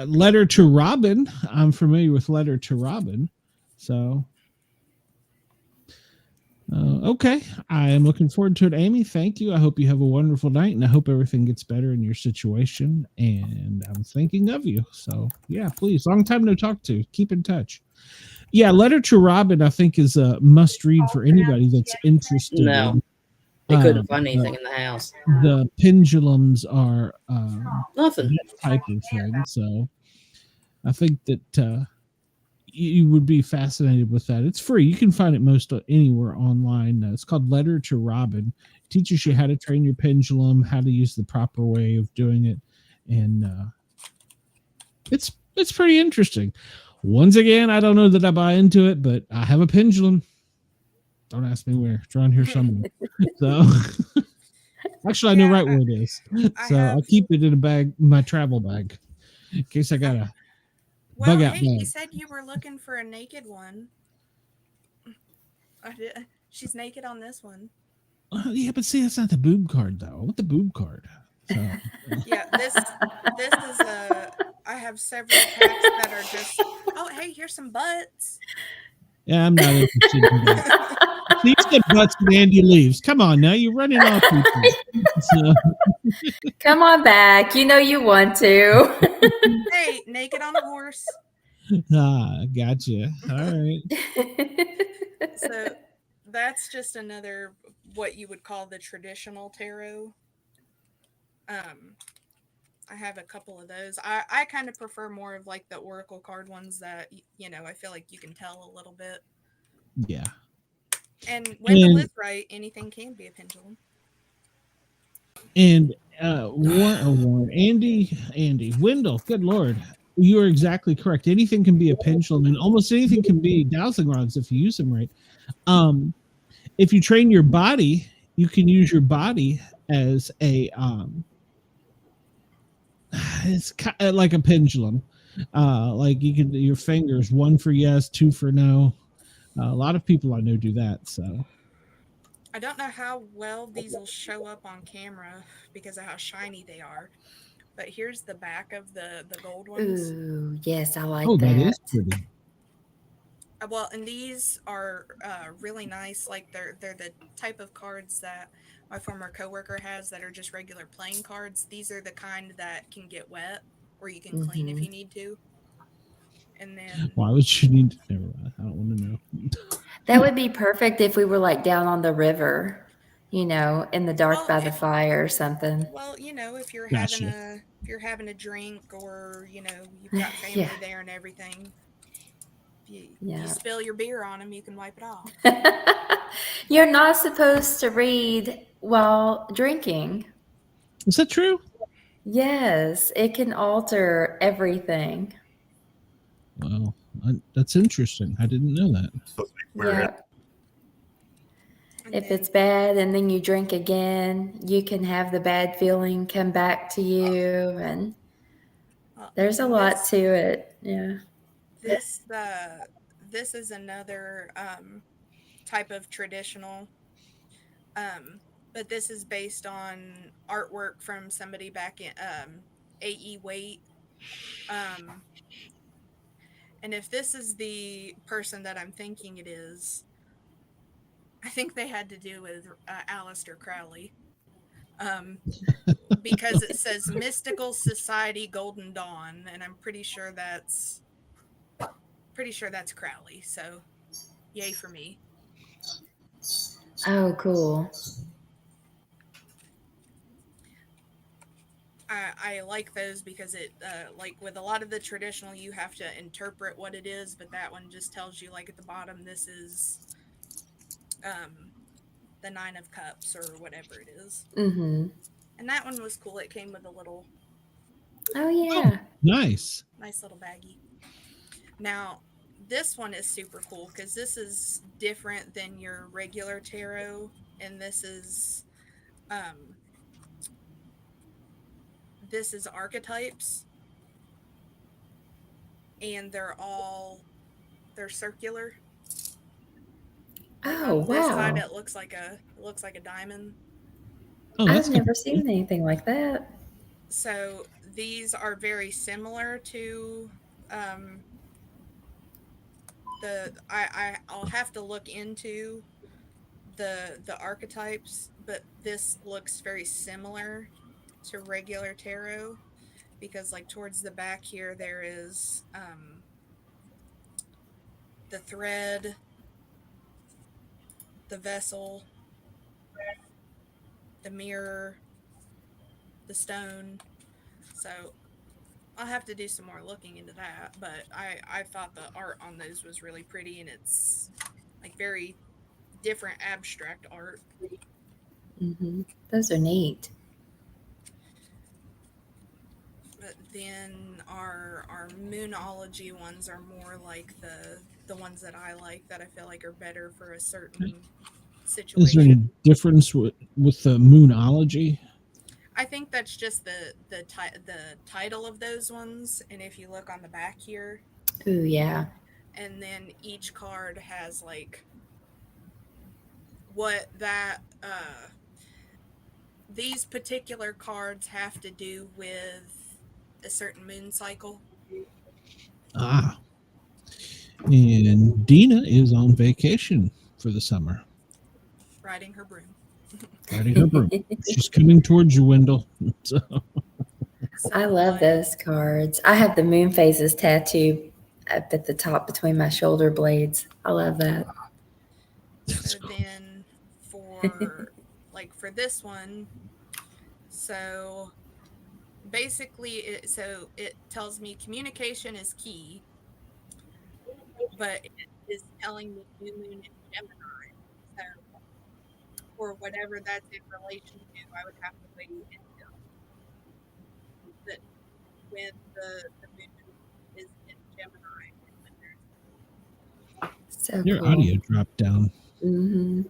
Letter to Robin. I'm familiar with Letter to Robin. So, Okay, I am looking forward to it, Amy. Thank you. I hope you have a wonderful night, and I hope everything gets better in your situation. And I'm thinking of you. So yeah, please, long time no talk to. Keep in touch. Yeah, Letter to Robin, I think, is a must read for anybody that's interested No, in. they couldn't find The, anything in the house. the pendulums are Nothing. that type of thing. So I think that you would be fascinated with that. It's free. You can find it most anywhere online. It's called Letter to Robin. It teaches you how to train your pendulum, how to use the proper way of doing it, and it's pretty interesting. Once again, I don't know that I buy into it, but I have a pendulum. Don't ask me where. It's around here somewhere. So actually, I know right where it is. So I keep it in a bag, my travel bag, in case I gotta. Well, bug out hey, you bag. said you were looking for a naked one. She's naked on this one. Yeah, but see, that's not the boob card though. I want the boob card. So. Yeah, this is a. I have several packs that are just. Oh, hey, here's some butts. Yeah, I'm not interested in that. Please get butts when Andy leaves. Come on now, you're running off people. So. Come on back. You know you want to. Hey, naked on a horse. Gotcha. All right. So that's just another what you would call the traditional tarot. I have a couple of those. I kind of prefer more of like the oracle card ones that I feel like you can tell a little bit. Yeah. And Wendell is right. Anything can be a pendulum. And Andy, Wendell, good Lord. You are exactly correct. Anything can be a pendulum, and almost anything can be dowsing rods if you use them right. If you train your body, you can use your body as a it's kind of like a pendulum. Like you can your fingers, one for yes, two for no. A lot of people I know do that. So I don't know how well these will show up on camera because of how shiny they are. But here's the back of the gold ones. Ooh, yes, I like that. that. That is pretty. Well, and these are really nice. Like they're the type of cards that my former coworker has that are just regular playing cards. These are the kind that can get wet or you can clean if you need to. And then why would you need to? Never mind. I don't want to know. That would be perfect if we were like down on the river, in the dark by the fire or something. Well, if you're having a drink or you've got family there and everything. If you spill your beer on them, you can wipe it off. You're not supposed to read while drinking. Is that true? Yes, it can alter everything. Well, that's interesting. I didn't know that. Yeah. If it's bad and then you drink again, you can have the bad feeling come back to you, and there's a lot to it. Yeah. This is another type of traditional, but this is based on artwork from somebody back in A.E. Waite. And if this is the person that I'm thinking it is, I think they had to do with Aleister Crowley. Because it says Mystical Society Golden Dawn, and I'm pretty sure that's Crowley. So, yay for me. Oh, cool. I like those because it, like with a lot of the traditional, you have to interpret what it is, but that one just tells you, like at the bottom, this is the Nine of Cups or whatever it is. Mm-hmm. And that one was cool. It came with a little. Oh yeah. Nice. Nice little baggie. Now, this one is super cool because this is different than your regular tarot, and this is archetypes, and they're circular. Like oh on this side, wow! it looks like a diamond. Oh, I've never seen anything like that. So these are very similar to I'll have to look into the archetypes, but this looks very similar to regular tarot because like towards the back here there is the thread, the vessel, the mirror, the stone. So I'll have to do some more looking into that, but I thought the art on those was really pretty, and it's like very different abstract art. Those are neat. But then our moonology ones are more like the ones that I like, that I feel like are better for a certain situation. Is there any difference with the moonology? I think that's just the title of those ones, and if you look on the back here, Ooh, yeah. and then each card has like what that these particular cards have to do with a certain moon cycle. Ah. And Dina is on vacation for the summer. Riding her broom. Riding her broom. She's coming towards you, Wendell. So. I love those cards. I have the moon phases tattoo up at the top between my shoulder blades. I love that. So then for like for this one, so basically it tells me communication is key, but it is telling me new moon in Gemini. So for whatever that's in relation to, I would have to wait until that when the moon is in Gemini. So Your cool. audio dropped down. Mm-hmm.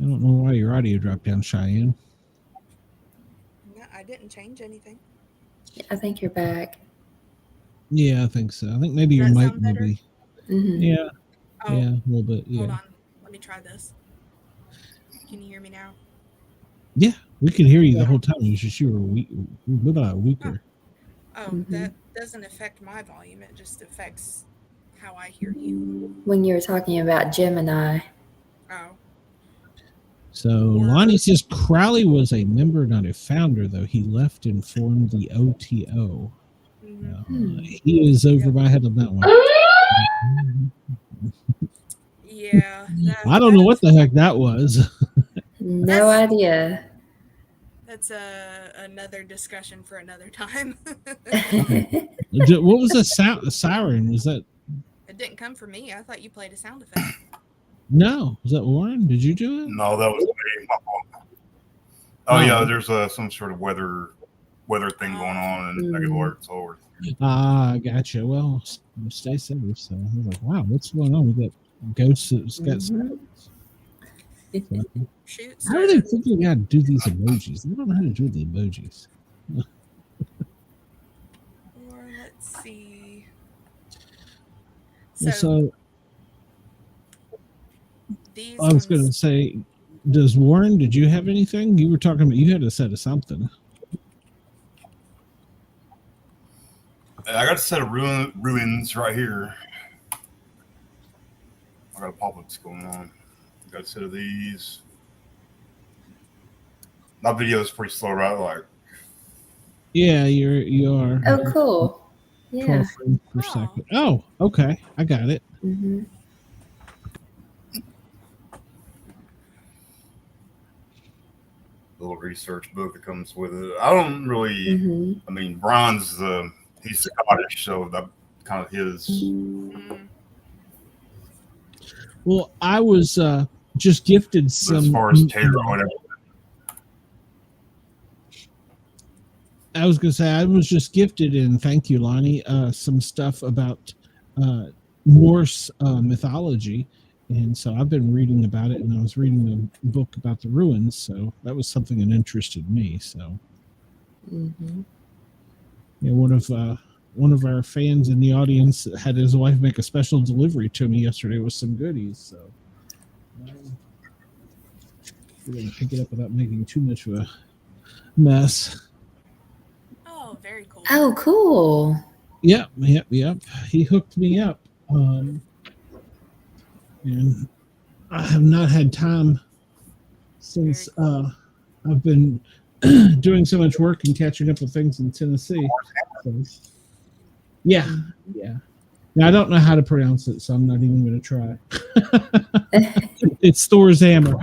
I don't know why your audio dropped down, Cheyenne. No, I didn't change anything. I think you're back. Yeah, I think so. I think maybe your Does that mic sound better? maybe. Mm-hmm. Yeah, Oh, yeah, a little bit. Yeah. hold on. Let me try this. Can you hear me now? Yeah, we could hear you the Yeah. whole time. It's just you were weaker. Oh, Mhm. that doesn't affect my volume. It just affects how I hear you. When you were talking about Gemini. Oh, So Lonnie says Crowley was a member, not a founder, though. He left and formed the OTO. mhm. He is over my head on that one. Yeah. I don't know what the heck that was. No idea. That's another discussion for another time. What was the siren? Was that? It didn't come from me. I thought you played a sound effect. No. Was that Warren? Did you do it? No, that was me. My fault. Oh yeah, there's some sort of weather thing going on, and negative alerts over. Ah, gotcha. Well, stay safe. So I was like, wow, what's going on with that ghost that's got sirens? Shoot. How are they figuring out how to do these emojis? I don't know how to do the emojis. Or let's see. So these I was going to say, did you have anything? You were talking about, you had a set of something. I got a set of ruins right here. I got a pop that's going on. I got a set of these. My video is pretty slow, right? Like, yeah, you are. Oh, cool. Yeah. 12 frames per second. Oh, okay. I got it. Mm-hmm. little research book that comes with it. I don't really. Mm-hmm. I mean, Ron's he's Scottish, so that kind of his. Well, I was just gifted some. As far as tarot and everything. I was going to say, I was just gifted, and thank you, Lonnie, some stuff about Norse mythology. And so I've been reading about it, and I was reading a book about the ruins. So that was something that interested me. So, yeah, one of our fans in the audience had his wife make a special delivery to me yesterday with some goodies. So we're going to pick it up without making too much of a mess. Oh, very cool. Oh, cool. Yep. He hooked me up. And I have not had time since I've been doing so much work and catching up with things in Tennessee. So, yeah. Now I don't know how to pronounce it, so I'm not even going to try. It's Thor's hammer.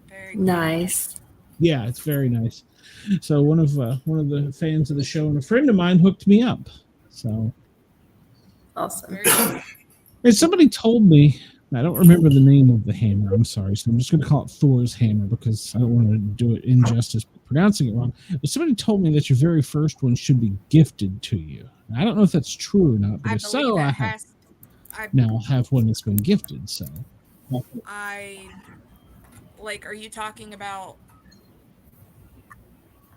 Very Nice. Yeah, it's very nice. So one of the fans of the show and a friend of mine hooked me up. So Awesome. Very cool. and somebody told me, I don't remember the name of the hammer. I'm sorry, so I'm just going to call it Thor's hammer because I don't want to do it injustice by pronouncing it wrong. But somebody told me that your very first one should be gifted to you. And I don't know if that's true or not, but I if believe so, that I has. now have one that's been gifted. So Like, are you talking about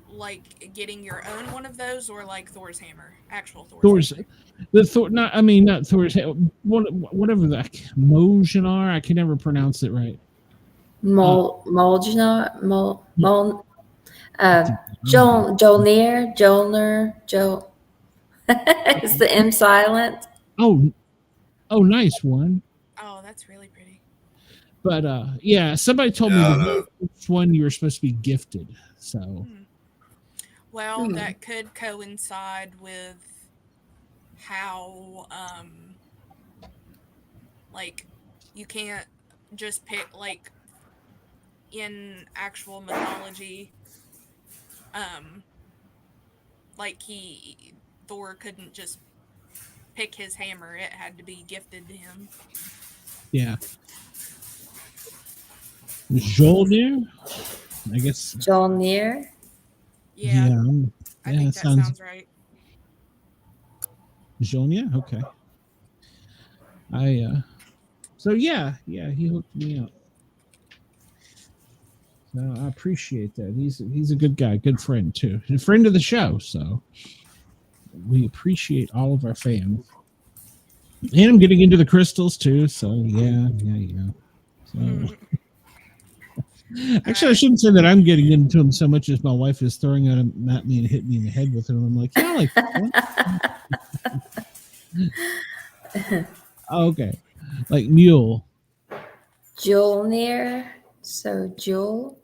like getting your own one of those, or like Thor's hammer, actual Thor's hammer? The Thor, not Thor's, whatever the Mojnar, I can never pronounce it right. Jolnir, is the M silent? Oh, nice one. Oh, that's really pretty. But yeah, somebody told me the first one you were supposed to be gifted. So Well, that could coincide with how like you can't just pick, like in actual mythology, like Thor couldn't just pick his hammer, it had to be gifted to him. yeah. Jolnir, I guess. Jolnir. Yeah, I think that sounds right. Jolnir, okay. So yeah, he hooked me up. So I appreciate that. He's a good guy, good friend too. He's a friend of the show, so we appreciate all of our fans. And I'm getting into the crystals too, so yeah. So actually, I shouldn't say that I'm getting into them so much as my wife is throwing them at me and hitting me in the head with them. I'm like, yeah, like what? Okay, like mule. Jolnir. So Jolnir.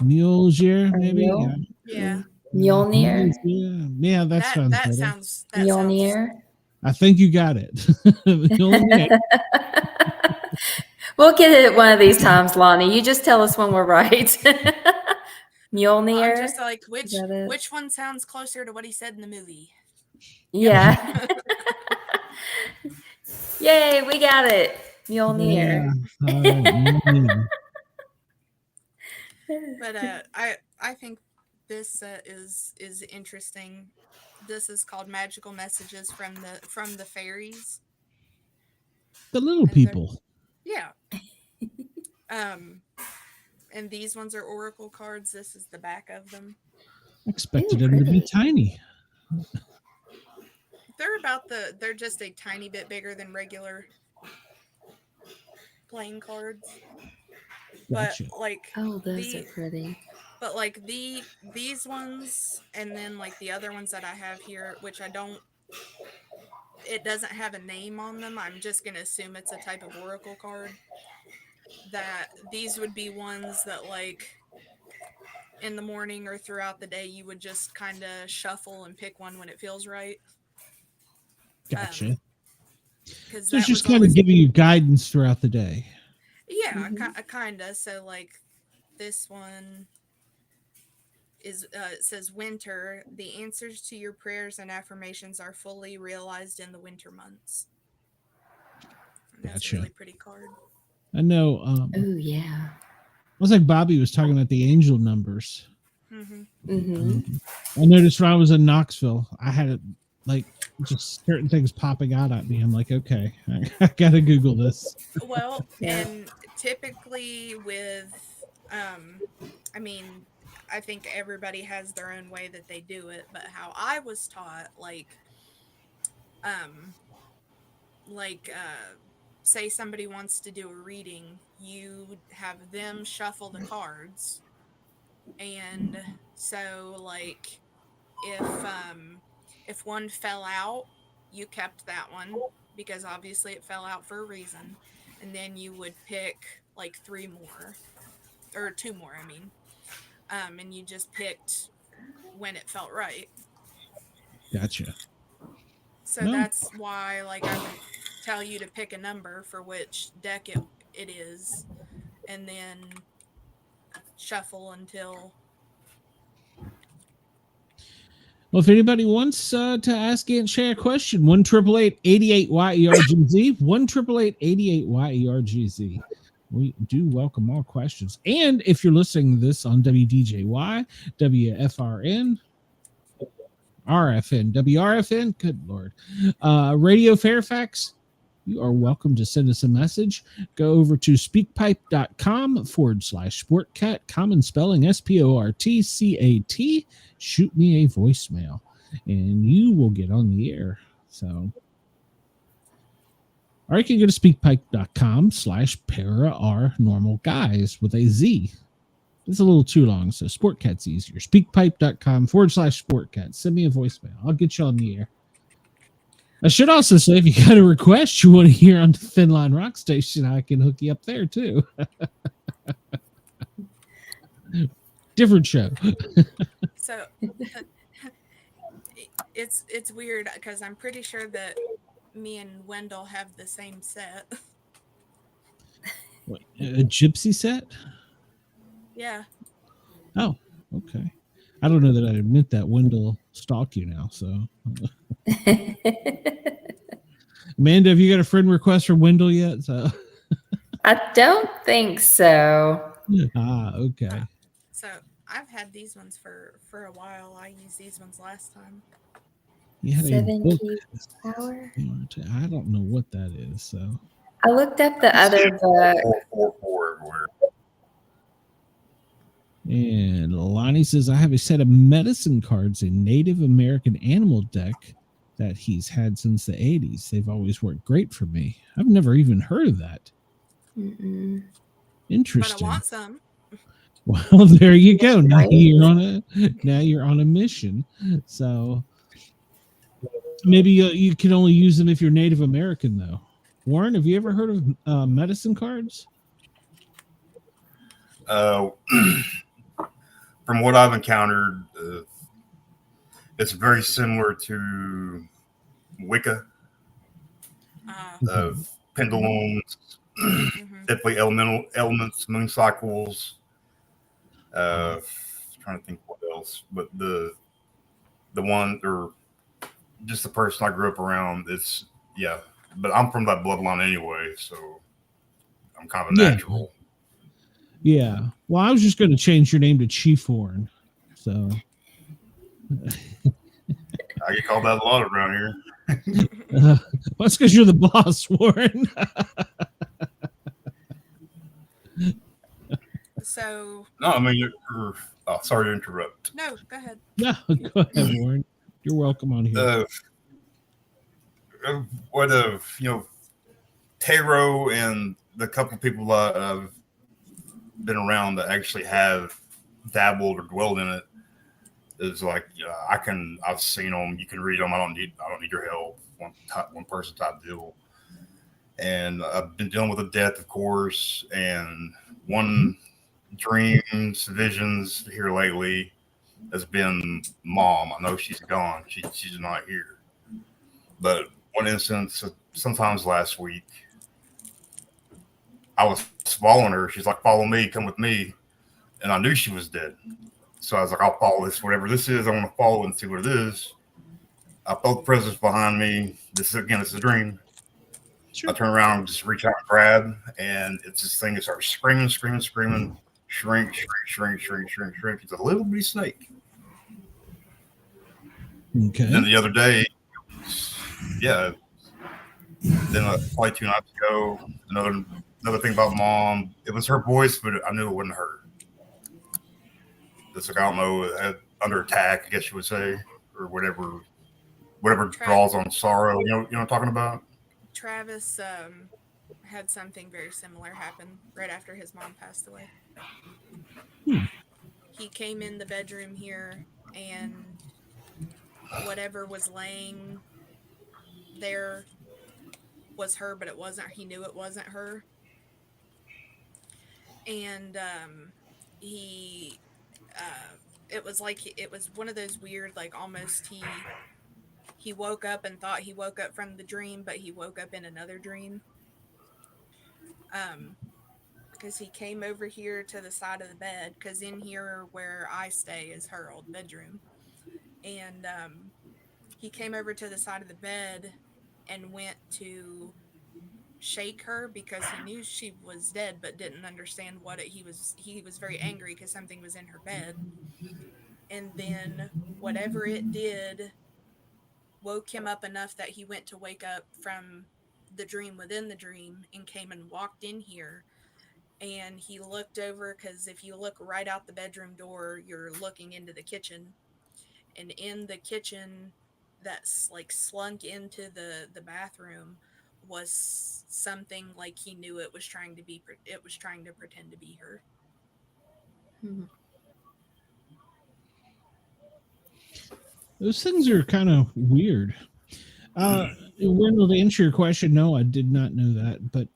Mjolnir, maybe. Yeah. Mjolnir. Yeah, that sounds that better. sounds Mjolnir. I think you got it. Mjolnir. We'll get it one of these times, Lonnie. You just tell us when we're right. Mjolnir. I'm just like, which one sounds closer to what he said in the movie? Yeah. Yay, we got it. Mjolnir. Yeah. But I think this is interesting. This is called Magical Messages from the Fairies. The little people. Yeah. And these ones are oracle cards. This is the back of them. I expected them to be tiny. They're just a tiny bit bigger than regular playing cards. Gotcha. But like, oh, those are pretty. But like these ones, and then like the other ones that I have here, which it doesn't have a name on them. I'm just gonna assume it's a type of oracle card. That these would be ones that, like, in the morning or throughout the day, you would just kind of shuffle and pick one when it feels right. Gotcha. Because so it's just kind of giving you guidance throughout the day. Yeah, kind of. So like this one is it says winter. The answers to your prayers and affirmations are fully realized in the winter months. And that's Gotcha. a really pretty card. I know. Oh yeah. It was like Bobby was talking about the angel numbers. Mm-hmm. I noticed when I was in Knoxville, I had it like just certain things popping out at me. I'm like, okay, I gotta Google this. Well, and typically with, I mean, I think everybody has their own way that they do it, but how I was taught, say somebody wants to do a reading, you have them shuffle the cards, and so like if one fell out, you kept that one because obviously it fell out for a reason. And then you would pick like 3 more or 2 more, I mean. And you just picked when it felt right. Gotcha. So No. that's why, like, I would tell you to pick a number for which deck it is, and then shuffle until. Well, if anybody wants to ask and share a question, 1-888-88-YERGZ, 1-888-88-YERGZ. We do welcome all questions. And if you're listening to this on WDJY, WFRN, RFN, WRFN, good Lord, Radio Fairfax, you are welcome to send us a message. Go over to speakpipe.com/Sportcat, common spelling SPORTCAT. Shoot me a voicemail and you will get on the air. So, or you can go to speakpipe.com/para-r-normal-guys with a Z. It's a little too long, so Sportcat's easier. Speakpipe.com/Sportcat. Send me a voicemail. I'll get you on the air. I should also say, if you got a request you want to hear on the Thin Line Rock Station, I can hook you up there too. Different show. So it's weird because I'm pretty sure that me and Wendell have the same set. Wait, a gypsy set? Yeah. Oh, okay. I don't know that I'd admit that Wendell stalk you now. So, Amanda, have you got a friend request from Wendell yet? So, I don't think so. Okay. So I've had these ones for a while. I used these ones last time. You had 7 book. keys power. I don't know what that is. So I looked up the other book. 4 everywhere. And Lonnie says, I have a set of medicine cards, a Native American animal deck that he's had since the 80s. They've always worked great for me. I've never even heard of that. Mm-mm. Interesting. But I want some. Well, there you go. Now Right. you're on a mission. So maybe you can only use them if you're Native American, though. Warren, have you ever heard of medicine cards? From what I've encountered, it's very similar to Wicca, of pendulums, typically elements, moon cycles. Trying to think what else, but the one or just the person I grew up around, it's but I'm from that bloodline anyway, so I'm kind of a natural. Yeah. Well, I was just going to change your name to Chief Warren. So I get called that a lot around here. well, that's because you're the boss, Warren. So No, I mean, sorry to interrupt. no, go ahead. No, go ahead, Warren. You're welcome on here. Taro and the couple people I've been around that actually have dabbled or dwelled in it is like, I've seen them. You can read them. I don't need your help. One person type deal. And I've been dealing with a death, of course, and one dreams, visions here lately has been Mom. I know she's gone. She's not here. But one instance, sometimes last week, I was following her. She's like, follow me, come with me. And I knew she was dead. So I was like, I'll follow this, whatever this is. I want to follow it and see what it is. I felt the presence behind me. It's a dream. Sure. I turn around and just reach out and grab. And it's this thing that starts screaming, shrink. It's a little bitty snake. Okay. And then the other day, then probably 2 nights ago, another thing about Mom, it was her voice, but I knew it wasn't her. It's like, I don't know, under attack, I guess you would say, or whatever draws on sorrow. You know what I'm talking about? Travis had something very similar happen right after his mom passed away. He came in the bedroom here, and whatever was laying there was her, but it wasn't. He knew it wasn't her. And he, it was like, it was one of those weird, like almost he woke up and thought he woke up from the dream, but he woke up in another dream. Because he came over here to the side of the bed, because in here where I stay is her old bedroom. And he came over to the side of the bed and went to shake her because he knew she was dead but didn't understand what he was very angry because something was in her bed. And then whatever it did woke him up enough that he went to wake up from the dream within the dream and came and walked in here. And he looked over, because if you look right out the bedroom door, you're looking into the kitchen. And in the kitchen that's like slunk into the bathroom was something like he knew it was trying to pretend to be her. Those things are kind of weird. Wendell, to answer your question, no, I did not know that, but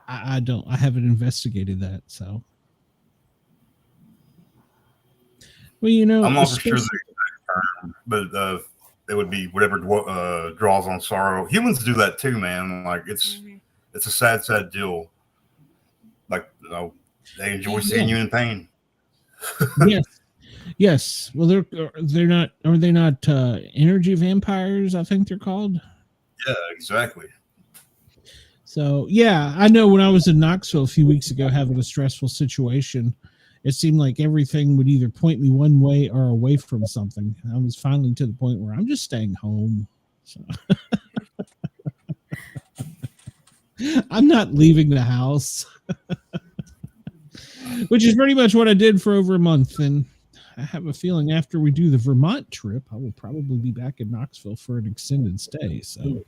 I haven't investigated that, so. Well, you know, I'm not for sure the exact term, but it would be whatever draws on sorrow. Humans do that too, man. Like it's a sad deal. Like, you know, they enjoy seeing you in pain. Yes. Well, they're not. Are they not energy vampires? I think they're called. Yeah, exactly. So yeah, I know. When I was in Knoxville a few weeks ago, having a stressful situation, it seemed like everything would either point me one way or away from something. I was finally to the point where I'm just staying home. So. I'm not leaving the house, which is pretty much what I did for over a month. And I have a feeling after we do the Vermont trip, I will probably be back in Knoxville for an extended stay. So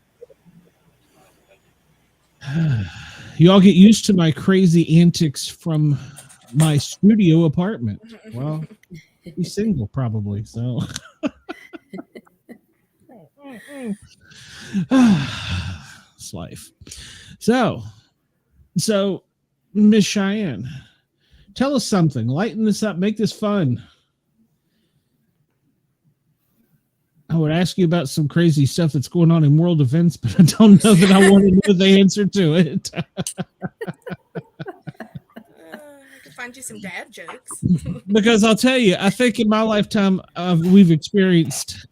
you all get used to my crazy antics from my studio apartment. Well, he's single probably. So it's life. So Miss Cheyenne, tell us something. Lighten this up. Make this fun. I would ask you about some crazy stuff that's going on in world events, but I don't know that I want to know the answer to it. I could find you some dad jokes. Because I'll tell you, I think in my lifetime, I've experienced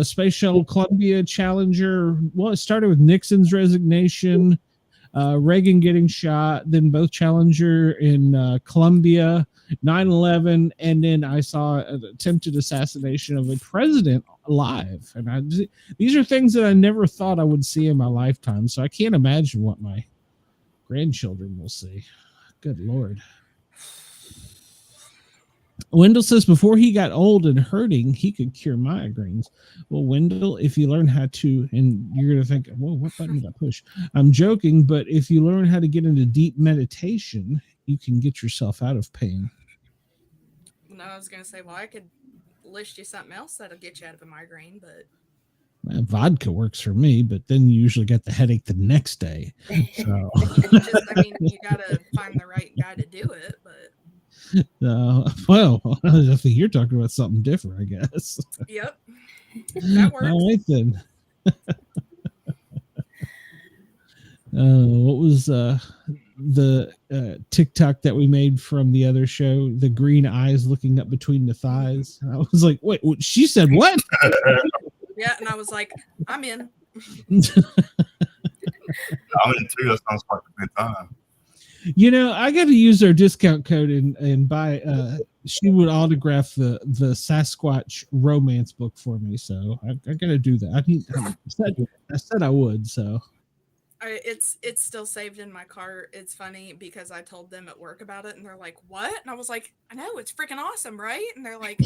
Space Shuttle Columbia Challenger. Well, it started with Nixon's resignation, Reagan getting shot, then both Challenger in Columbia, 9/11, and then I saw an attempted assassination of a president live. And these are things that I never thought I would see in my lifetime. So I can't imagine what my grandchildren will see. Good Lord. Wendell says before he got old and hurting, he could cure migraines. Well, Wendell, if you learn how to, and you're going to think, whoa, what button did I push? I'm joking, but if you learn how to get into deep meditation, you can get yourself out of pain. No, I was going to say, well, I could list you something else that'll get you out of a migraine, but vodka works for me, but then you usually get the headache the next day. So you gotta find the right guy to do it. But well, I think you're talking about something different, I guess. Yep, that works. All right then. What was the TikTok that we made from the other show? The green eyes looking up between the thighs. I was like, wait, she said what? Yeah, and I was like, I'm in. I'm in too. That sounds like a good time. You know, I got to use their discount code and buy. She would autograph the Sasquatch romance book for me, so I got to do that. I said I would. So it's still saved in my car. It's funny because I told them at work about it, and they're like, "What?" And I was like, "I know, it's freaking awesome, right?" And they're like.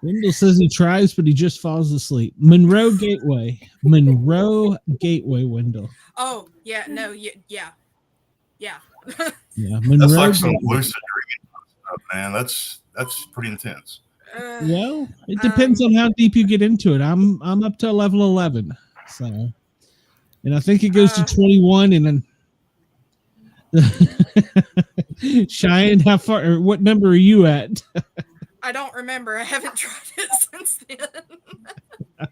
Wendell says he tries, but he just falls asleep. Monroe Gateway, Wendell. Oh yeah, no, yeah. Yeah, Monroe that's like some Gateway. lucid dreaming stuff, man. That's pretty intense. Well, it depends on how deep you get into it. I'm up to level 11, so, and I think it goes to 21, and then Cheyenne, how far or what number are you at? I don't remember. I haven't tried it since then.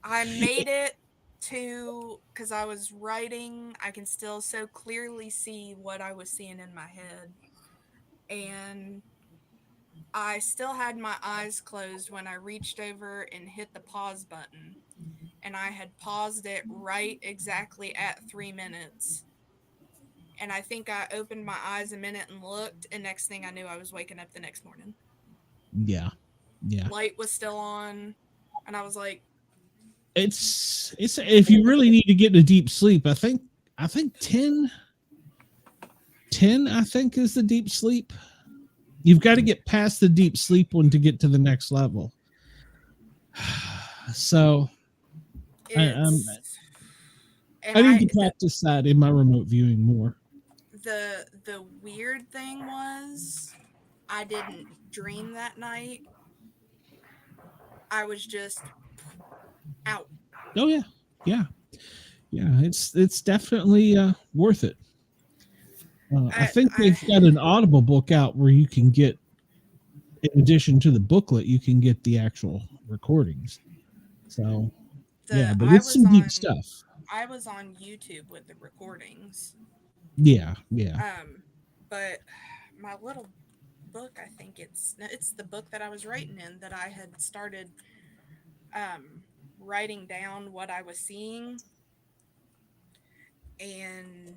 I made it to, because I was writing, I can still so clearly see what I was seeing in my head. And I still had my eyes closed when I reached over and hit the pause button. And I had paused it right exactly at 3 minutes. And I think I opened my eyes a minute and looked, and next thing I knew, I was waking up the next morning. Yeah. Light was still on, and I was like, it's if you really need to get into deep sleep, I think 10 I think is the deep sleep. You've got to get past the deep sleep one to get to the next level. So I need to practice that in my remote viewing more. The weird thing was, I didn't dream that night. I was just out. Oh yeah. It's definitely worth it. I think they've got an Audible book out where you can get, in addition to the booklet, you can get the actual recordings. So but it's some deep stuff. I was on YouTube with the recordings. Yeah. But my little book, I think it's the book that I was writing in, that I had started writing down what I was seeing. And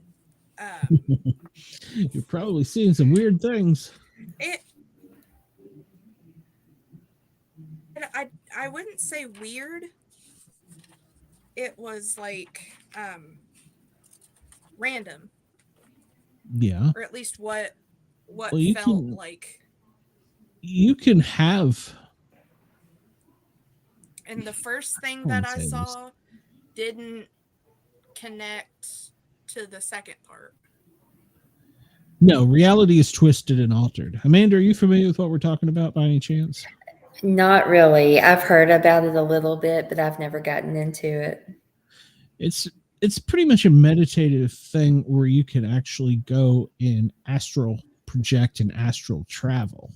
you're probably seeing some weird things. I wouldn't say weird. It was like random. Yeah. Or at least what you felt like. You can have. And the first thing that I saw didn't connect to the second part. No, reality is twisted and altered. Amanda, are you familiar with what we're talking about by any chance? Not really. I've heard about it a little bit, but I've never gotten into it. It's pretty much a meditative thing where you can actually go in astral project and astral travel.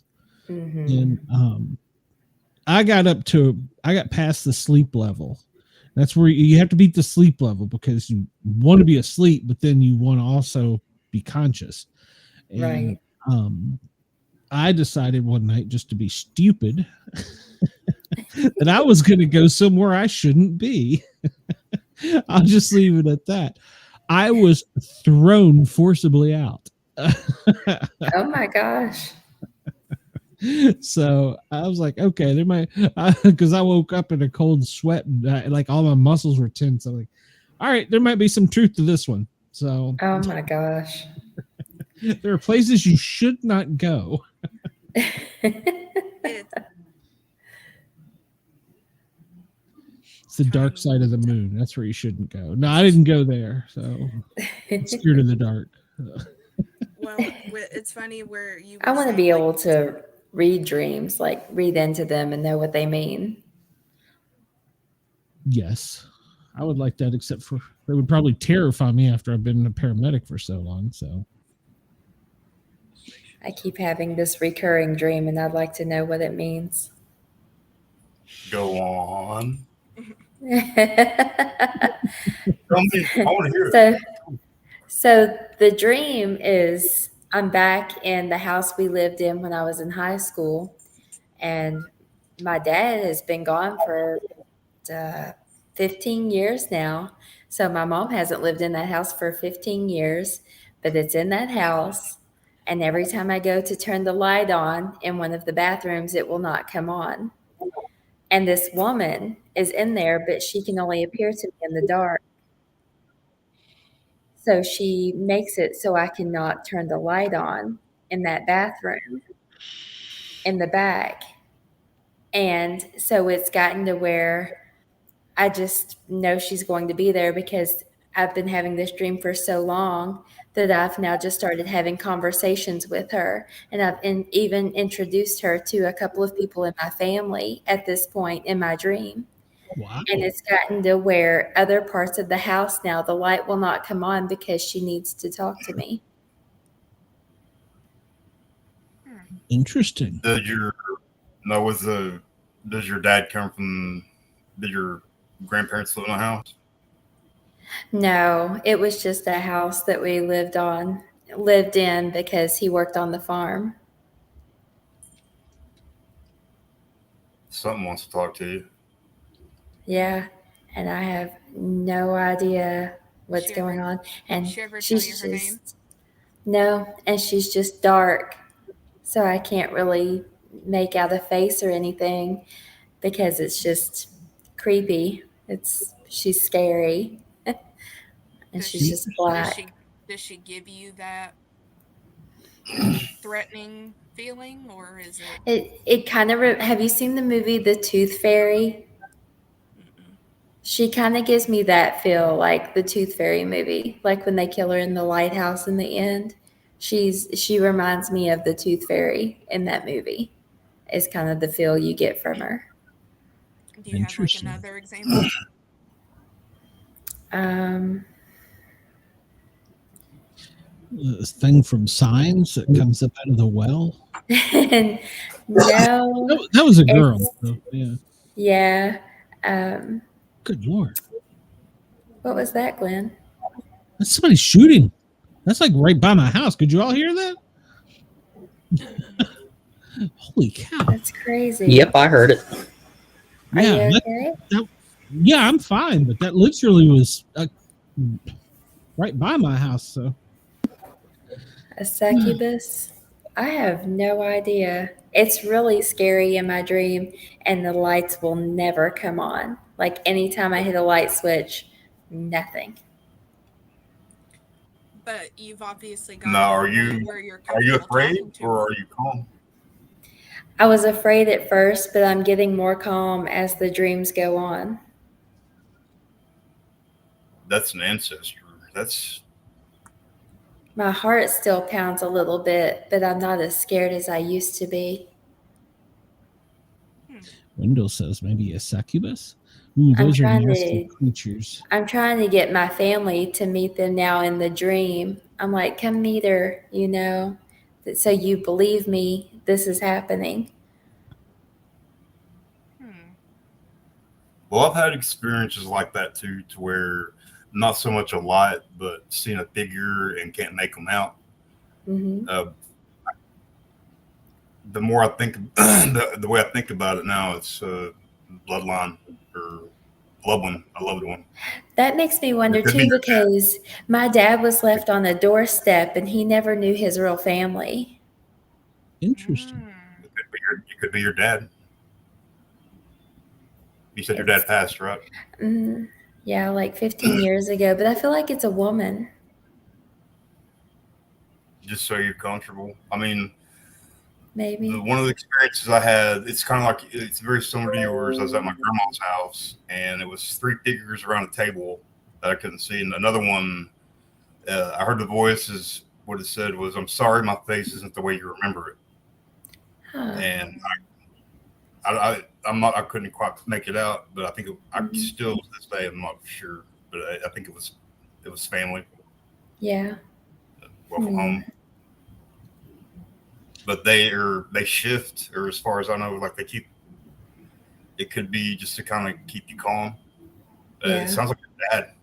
Mm-hmm. And I got past the sleep level. That's where you have to beat the sleep level, because you want to be asleep, but then you want to also be conscious. And, right. I decided one night, just to be stupid, that I was going to go somewhere I shouldn't be. I'll just leave it at that. I was thrown forcibly out. Oh my gosh. So I was like, okay, there might, because I woke up in a cold sweat and like all my muscles were tense. I'm like, all right, there might be some truth to this one. So, oh my gosh, there are places you should not go. It's the dark side of the moon. That's where you shouldn't go. No, I didn't go there. So I'm scared of the dark. Well, it's funny where you. I want to be able to read dreams, like read into them and know what they mean. Yes, I would like that, except for it would probably terrify me after I've been a paramedic for so long. So I keep having this recurring dream, and I'd like to know what it means. Go on. I want to hear it. So the dream is I'm back in the house we lived in when I was in high school, and my dad has been gone for 15 years now. So my mom hasn't lived in that house for 15 years, but it's in that house. And every time I go to turn the light on in one of the bathrooms, it will not come on. And this woman is in there, but she can only appear to me in the dark. So she makes it so I cannot turn the light on in that bathroom in the back. And so it's gotten to where I just know she's going to be there, because I've been having this dream for so long that I've now just started having conversations with her. And I've even introduced her to a couple of people in my family at this point in my dream. Wow. And it's gotten to where other parts of the house now, the light will not come on because she needs to talk to me. Interesting. Does your dad come from? Did your grandparents live in a house? No, it was just a house that we lived in because he worked on the farm. Something wants to talk to you. Yeah, and I have no idea what's She ever- going on. And she ever tell she's you her name? no, and she's just dark, so I can't really make out a face or anything because it's just creepy. She's scary, and Does she's just black. Does she give you that threatening feeling, or is it? It kind of. Have you seen the movie The Tooth Fairy? Mm-mm. She kind of gives me that feel, like the Tooth Fairy movie, like when they kill her in the lighthouse in the end. She reminds me of the Tooth Fairy in that movie. Is kind of the feel you get from her. Do you have like Interesting. another example? This thing from Signs that comes up out of the well. And no, That was a girl. So, yeah. yeah. Good Lord. What was that, Glenn? That's somebody shooting. That's like right by my house. Could you all hear that? Holy cow. That's crazy. Yep, I heard it. Are Yeah, you that- okay? yeah, I'm fine, but that literally was right by my house. So A succubus? I have no idea. It's really scary in my dream, and the lights will never come on. Like anytime I hit a light switch, nothing. But you've obviously got. Now, where you're are you comfortable afraid talking to or her. are you calm? I was afraid at first, but I'm getting more calm as the dreams go on. That's an ancestor. That's My heart still pounds a little bit, but I'm not as scared as I used to be. Wendell says maybe a succubus. Ooh, those are trying nasty to- creatures. I'm trying to get my family to meet them now in the dream. I'm like, come meet her, so you believe me, this is happening. well, I've had experiences like that too, to where not so much a light, but seeing a figure and can't make them out. Hmm. The more I think, the way I think about it now, it's bloodline or a loved one. That makes me wonder It could too, be your because my dad was left on a doorstep and he never knew his real family. Interesting. It could be your dad. You said your dad passed, right? Yeah, like 15 years ago, but I feel like it's a woman. Just so you're comfortable. I mean, Maybe. one of the experiences I had, it's kind of like, it's very similar to yours. I was at my grandma's house, and it was three figures around a table that I couldn't see. And another one, I heard the voices. What it said was, "I'm sorry, my face isn't the way you remember it." Huh. And I couldn't quite make it out, but I think I still to this day I'm not sure, but I think it was family. Yeah. Welcome home. But they shift, or as far as I know, like it could be just to kind of keep you calm. Yeah. It sounds like your dad.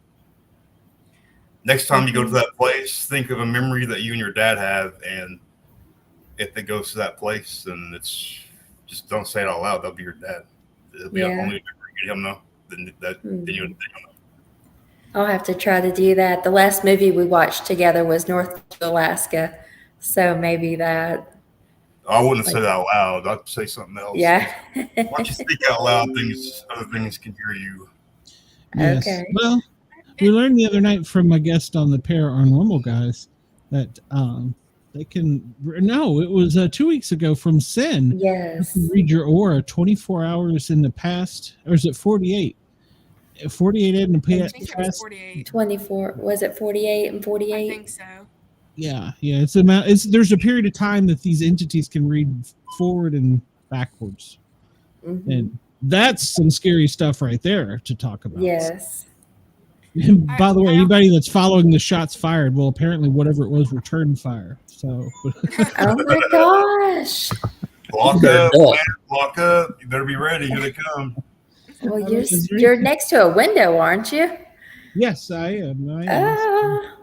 Next time you go to that place, think of a memory that you and your dad have, and if it goes to that place, then it's just don't say it out loud. That'll be your dad. It'll be only if you let him know. Then you know. I'll have to try to do that. The last movie we watched together was North Alaska, so maybe that. I wouldn't say that out loud. I'd say something else. Yeah. Once you speak out loud, other things can hear you. Yes. Okay. Well, we learned the other night from a guest on the Paranormal Guys that they can. No, it was 2 weeks ago from Sin. Yes. You can read your aura 24 hours in the past, or is it 48? 48 in the I think it was past. 48. 24. Was it 48 and I 48? think so. Yeah. It's amount. There's a period of time that these entities can read forward and backwards, Mhm. and that's some scary stuff right there to talk about. Yes. And by the way, anybody that's following the shots fired, well, apparently whatever it was returned fire. So, Oh my gosh. Block They're up, dull. man, block up. You better be ready. Here they come. Well, Is there you're next to a window, aren't you? yes, I am. I am. Ah.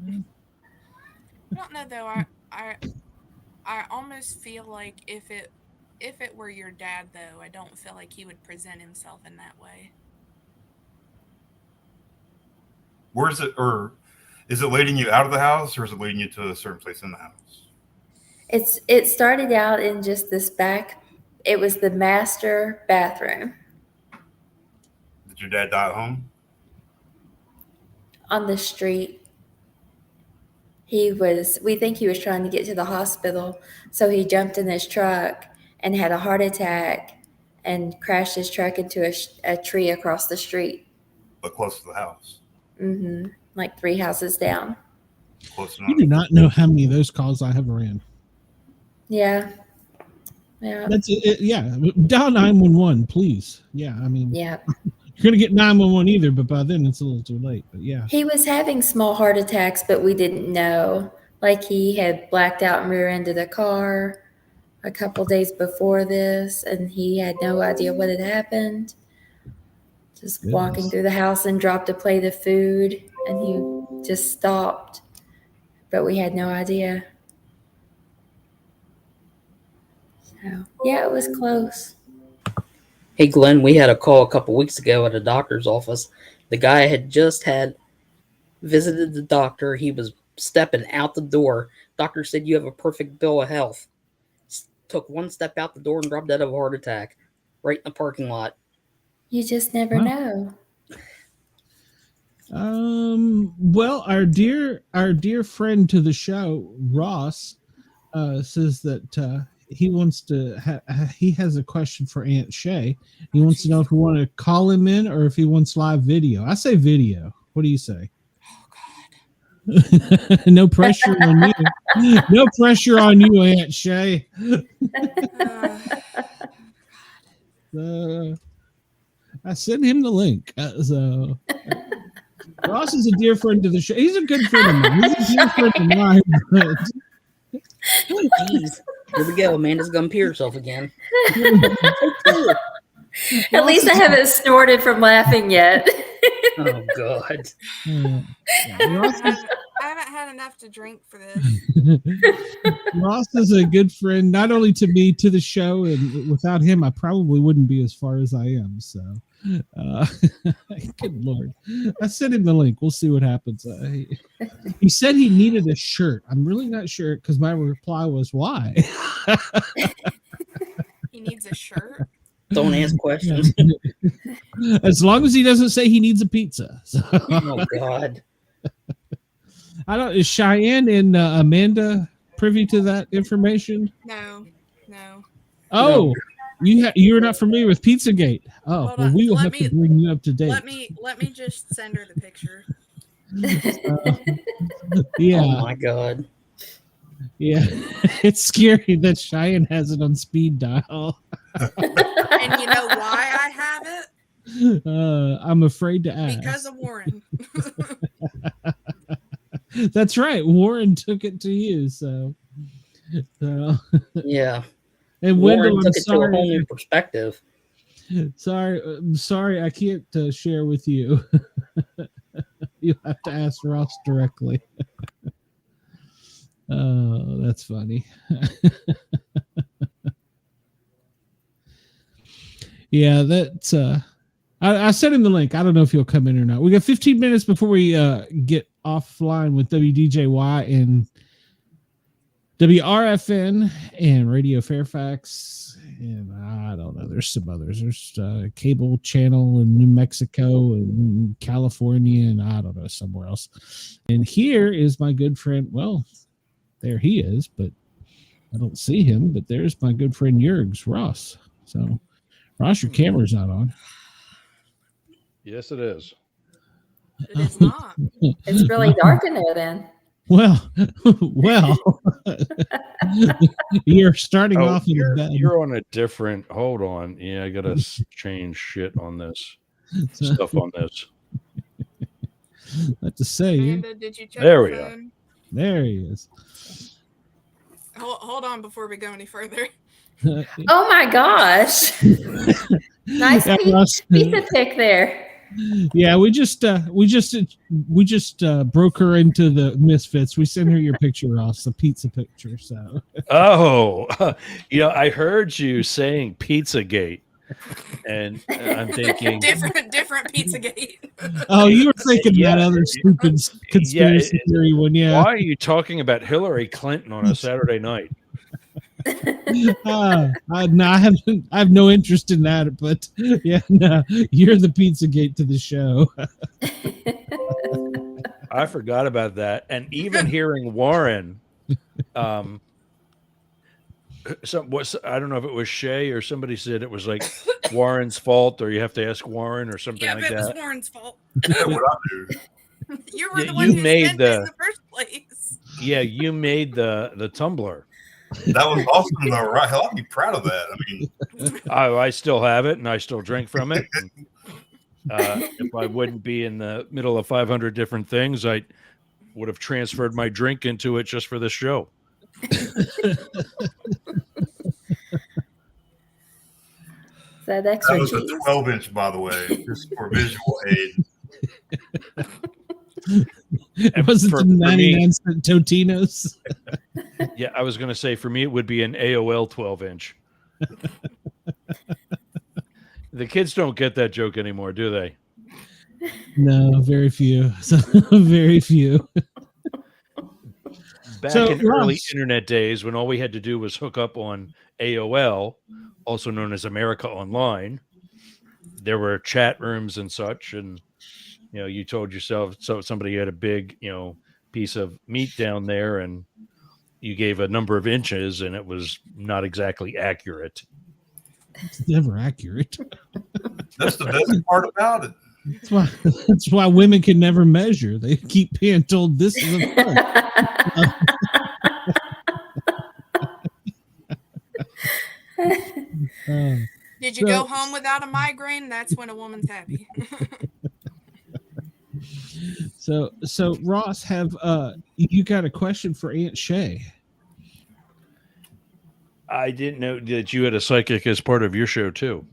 I don't know though. I almost feel like if it were your dad though, I don't feel like he would present himself in that way. Where's it, or is it leading you out of the house, or is it leading you to a certain place in the house? It started out in just this back. It was the master bathroom Did your dad die at home? on the street. We think he was trying to get to the hospital, so he jumped in his truck and had a heart attack and crashed his truck into a tree across the street. But close to the house. Mm-hmm. Like 3 houses down. Close You enough. do not know how many of those calls I have ran. Yeah. Yeah. That's it. Yeah, dial 911, please. Yeah, I mean, Yeah. you're gonna get 911 either, but by then it's a little too late. But yeah, He was having small heart attacks, but we didn't know. Like he had blacked out and rear-ended a car a couple days before this, and he had no idea what had happened. Just walking through the house and dropped a plate of food, and he just stopped. But we had no idea. So, yeah, it was close. Hey, Glenn, we had a call a couple weeks ago at a doctor's office. The guy had just visited the doctor. He was stepping out the door. Doctor said, "You have a perfect bill of health." Took one step out the door and dropped dead of a heart attack right in the parking lot. You just never know. Well, our dear friend to the show, Ross, says that he wants to. He has a question for Aunt Shay. He wants to know if we want to call him in or if he wants live video. I say video. What do you say? Oh God! No pressure on you. No pressure on you, Aunt Shay. I sent him the link. So Ross is a dear friend to the show. He's a good friend of mine. He's a dear friend of mine. Jeez. Here we go. Amanda's gonna pee herself again. At least I haven't snorted from laughing yet. Oh God. I haven't had enough to drink for this. Ross is a good friend, not only to me, to the show, and without him, I probably wouldn't be as far as I am. So, good Lord. I sent him the link. We'll see what happens. He said he needed a shirt. I'm really not sure because my reply was, why? He needs a shirt. Don't ask questions. As long as he doesn't say he needs a pizza. So. Oh God. I don't. Is Cheyenne and Amanda privy to that information? No. Oh, you're not familiar with Pizzagate. Oh, Hold well, on. we will have to bring you up to date. Let me just send her the picture. Yeah. Oh my God. Yeah, it's scary that Cheyenne has it on speed dial. And you know why I have it? I'm afraid to ask. Because of Warren. That's right. Warren took it to you, so. Yeah. And Warren Wendell, took it to a whole new perspective. Sorry, I can't share with you. You'll have to ask Ross directly. Oh, that's funny. Yeah, that's I sent him the link. I don't know if he'll come in or not. We got 15 minutes before we get offline with WDJY and WRFN and Radio Fairfax, and I don't know. There's some others. There's a cable channel in New Mexico and California, and I don't know, somewhere else. And here is my good friend. Well, there he is, but I don't see him. But there's my good friend Jurgs Ross. So, Ross, your camera's not on. Yes, it is. It is not. It's really dark in there then. Well, you're starting Oh, off in the bed. you're on a different. Hold on. Yeah, I gotta change shit on this stuff on this. What to say? Amanda, did you check There your we are. phone? There he is. Hold on before we go any further. Oh my gosh. Nice Yeah, Ross, pizza pick there. yeah, we just broke her into the Misfits. We sent her your picture, Ross, the pizza picture. So Oh, I heard you saying Pizzagate, and I'm thinking, different Pizzagate. oh, you were thinking Yeah, that other stupid conspiracy theory one, yeah. why are you talking about Hillary Clinton on a Saturday night? No, I have no interest in that, but yeah, no, you're the Pizzagate to the show. I forgot about that, and even hearing Warren, I don't know if it was Shay or somebody said it was like Warren's fault, or you have to ask Warren or something Yeah, like but it was that. Warren's fault. Yeah, what I do. You were Yeah, the one you who made sent it in the first place. Yeah, you made the Tumblr. That was awesome, though, right? Hell, I'd be proud of that. I mean, I still have it, and I still drink from it. If I wouldn't be in the middle of 500 different things, I would have transferred my drink into it just for this show. That that extra was a cheese. 12-inch, by the way, just for visual aid. It wasn't for the me- 99-cent Totinos. Yeah, I was going to say for me it would be an AOL 12-inch. The kids don't get that joke anymore, do they? No, very few. Very few. Back So, in early Ross- internet days, when all we had to do was hook up on AOL, also known as America Online, there were chat rooms and such, and you told yourself, so somebody had a big piece of meat down there, and you gave a number of inches, and it was not exactly accurate. It's never accurate. That's the best part about it. That's why women can never measure. They keep being told this is a foot. Did you go home without a migraine? That's when a woman's happy. So Ross, have you got a question for Aunt Shay? I didn't know that you had a psychic as part of your show too.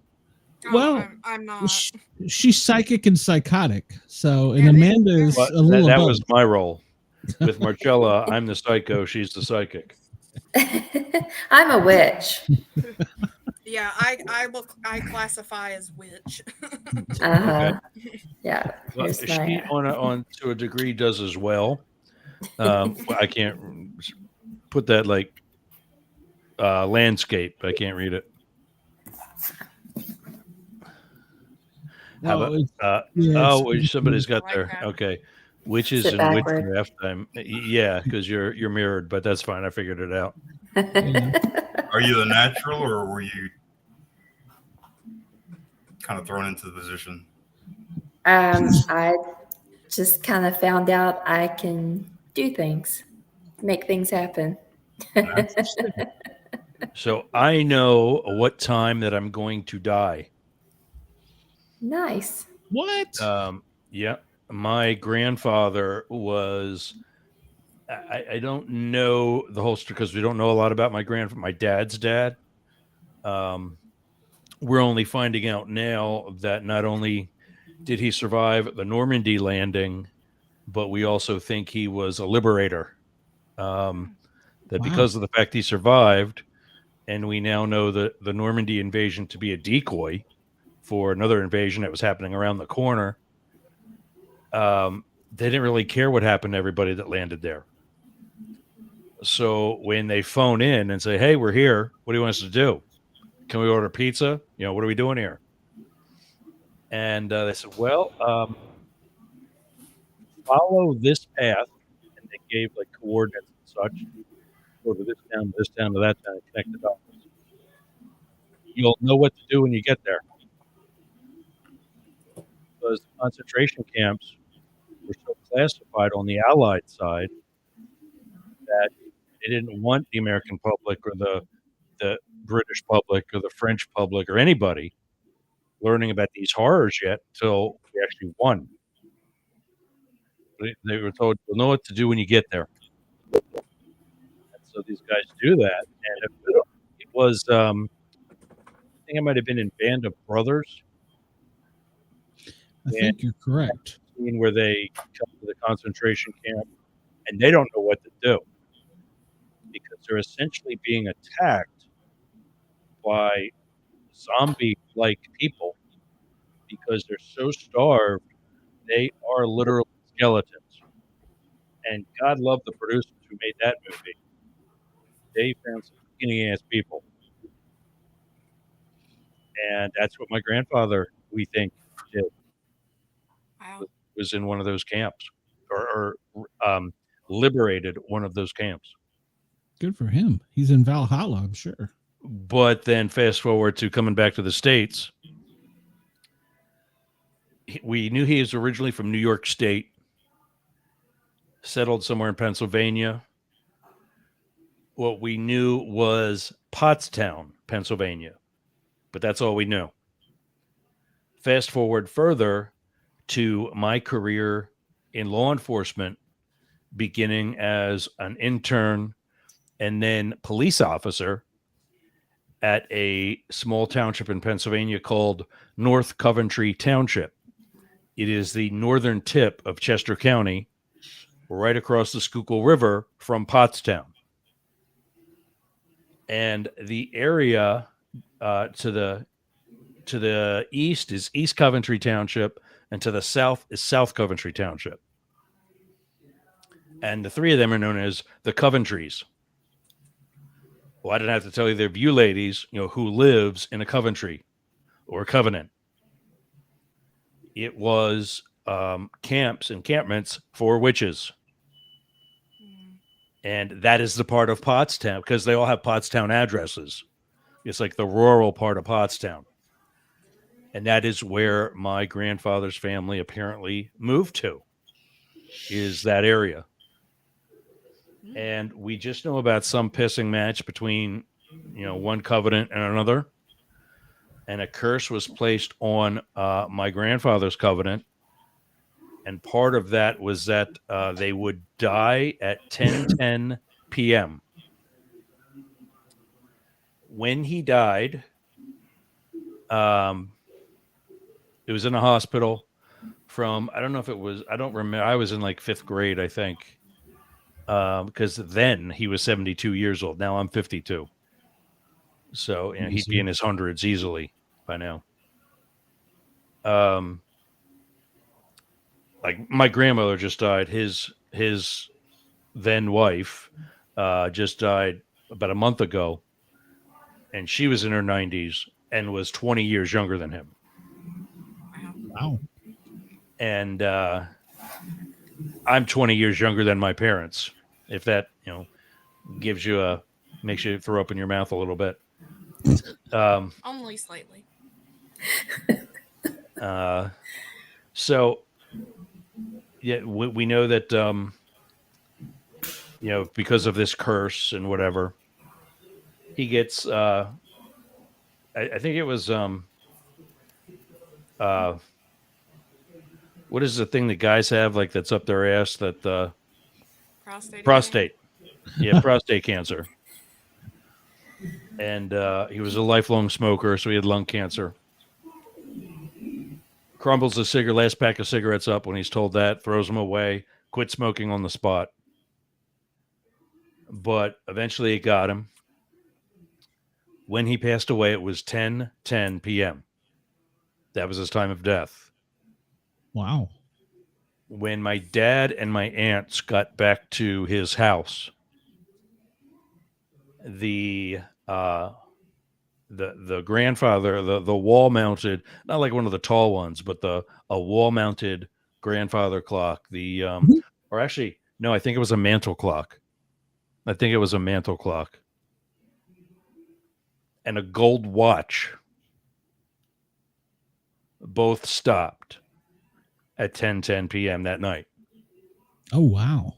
Well, I'm not. She's psychic and psychotic. So, and Yeah, Amanda is But a little that above. was my role. With Marcella, I'm the psycho, she's the psychic. I'm a witch. Yeah, I classify as witch. Uh-huh. Yeah. Well, here's she my- on to a degree does as well. I can't put that like landscape. I can't read it. How No, about, yeah, it's- somebody's got like their that. okay. Witches Sit and backward. witchcraft. Yeah, because you're mirrored, but that's fine. I figured it out. Are you the natural, or were you kind of thrown into the position? I just kind of found out I can do things, make things happen. So I know what time that I'm going to die. Nice. What? Yeah. My grandfather was, I don't know the whole story because we don't know a lot about my dad's dad. We're only finding out now that not only did he survive the Normandy landing, but we also think he was a liberator. That because of the fact he survived, and we now know the Normandy invasion to be a decoy for another invasion that was happening around the corner. They didn't really care what happened to everybody that landed there. So when they phone in and say, "Hey, we're here. What do you want us to do? Can we order pizza? What are we doing here?" And they said, "Well, follow this path." And they gave like coordinates and such. Go to this town, to that town, connect the dots. You'll know what to do when you get there. because the concentration camps were so classified on the Allied side that they didn't want the American public or the British public or the French public or anybody learning about these horrors yet until we actually won. They were told, you'll know what to do when you get there. And so these guys do that. And it was, I think it might have been in Band of Brothers. I think you're correct. Where they come to the concentration camp and they don't know what to do because they're essentially being attacked by zombie-like people because they're so starved, they are literal skeletons. And God love the producers who made that movie. They found some skinny-ass people. And that's what my grandfather, we think, did. Wow. Was in one of those camps or liberated one of those camps. Good for him. He's in Valhalla, I'm sure. But then fast forward to coming back to the States. We knew he was originally from New York State, settled somewhere in Pennsylvania. What we knew was Pottstown, Pennsylvania, but that's all we knew. Fast forward further to my career in law enforcement, beginning as an intern and then police officer at a small township in Pennsylvania called North Coventry Township. It is the northern tip of Chester County, right across the Schuylkill River from Pottstown. And the area to the east is East Coventry Township, and to the south is South Coventry Township. And the three of them are known as the Coventrys. Well, I didn't have to tell either of you ladies, who lives in a Coventry or a Covenant. It was encampments for witches. And that is the part of Pottstown, because they all have Pottstown addresses. It's like the rural part of Pottstown. And that is where my grandfather's family apparently moved to, is that area. And we just know about some pissing match between, one covenant and another. And a curse was placed on my grandfather's covenant. And part of that was that they would die at 10:10 p.m. When he died, it was in a hospital from, I don't remember. I was in like 5th grade, I think. Because then he was 72 years old. Now I'm 52. So he'd be in his hundreds easily by now. Like my grandmother just died. His then wife just died about a month ago. And she was in her 90s and was 20 years younger than him. Wow. And I'm 20 years younger than my parents. If that, makes you throw up in your mouth a little bit. Only slightly. So, yeah, we know that, because of this curse and whatever, he gets, I think it was, what is the thing that guys have, like, that's up their ass, that, prostate. Yeah, prostate cancer. And he was a lifelong smoker, so he had lung cancer. Crumbles the last pack of cigarettes up when he's told that, throws them away, quit smoking on the spot. But eventually it got him. When he passed away, it was 10:10 p.m. That was his time of death. Wow. When my dad and my aunts got back to his house, the grandfather, the wall mounted, not like one of the tall ones, but a wall mounted grandfather clock. Or actually, no, I think it was a mantle clock. And a gold watch both stopped. at 10 p.m. that night. Oh, wow.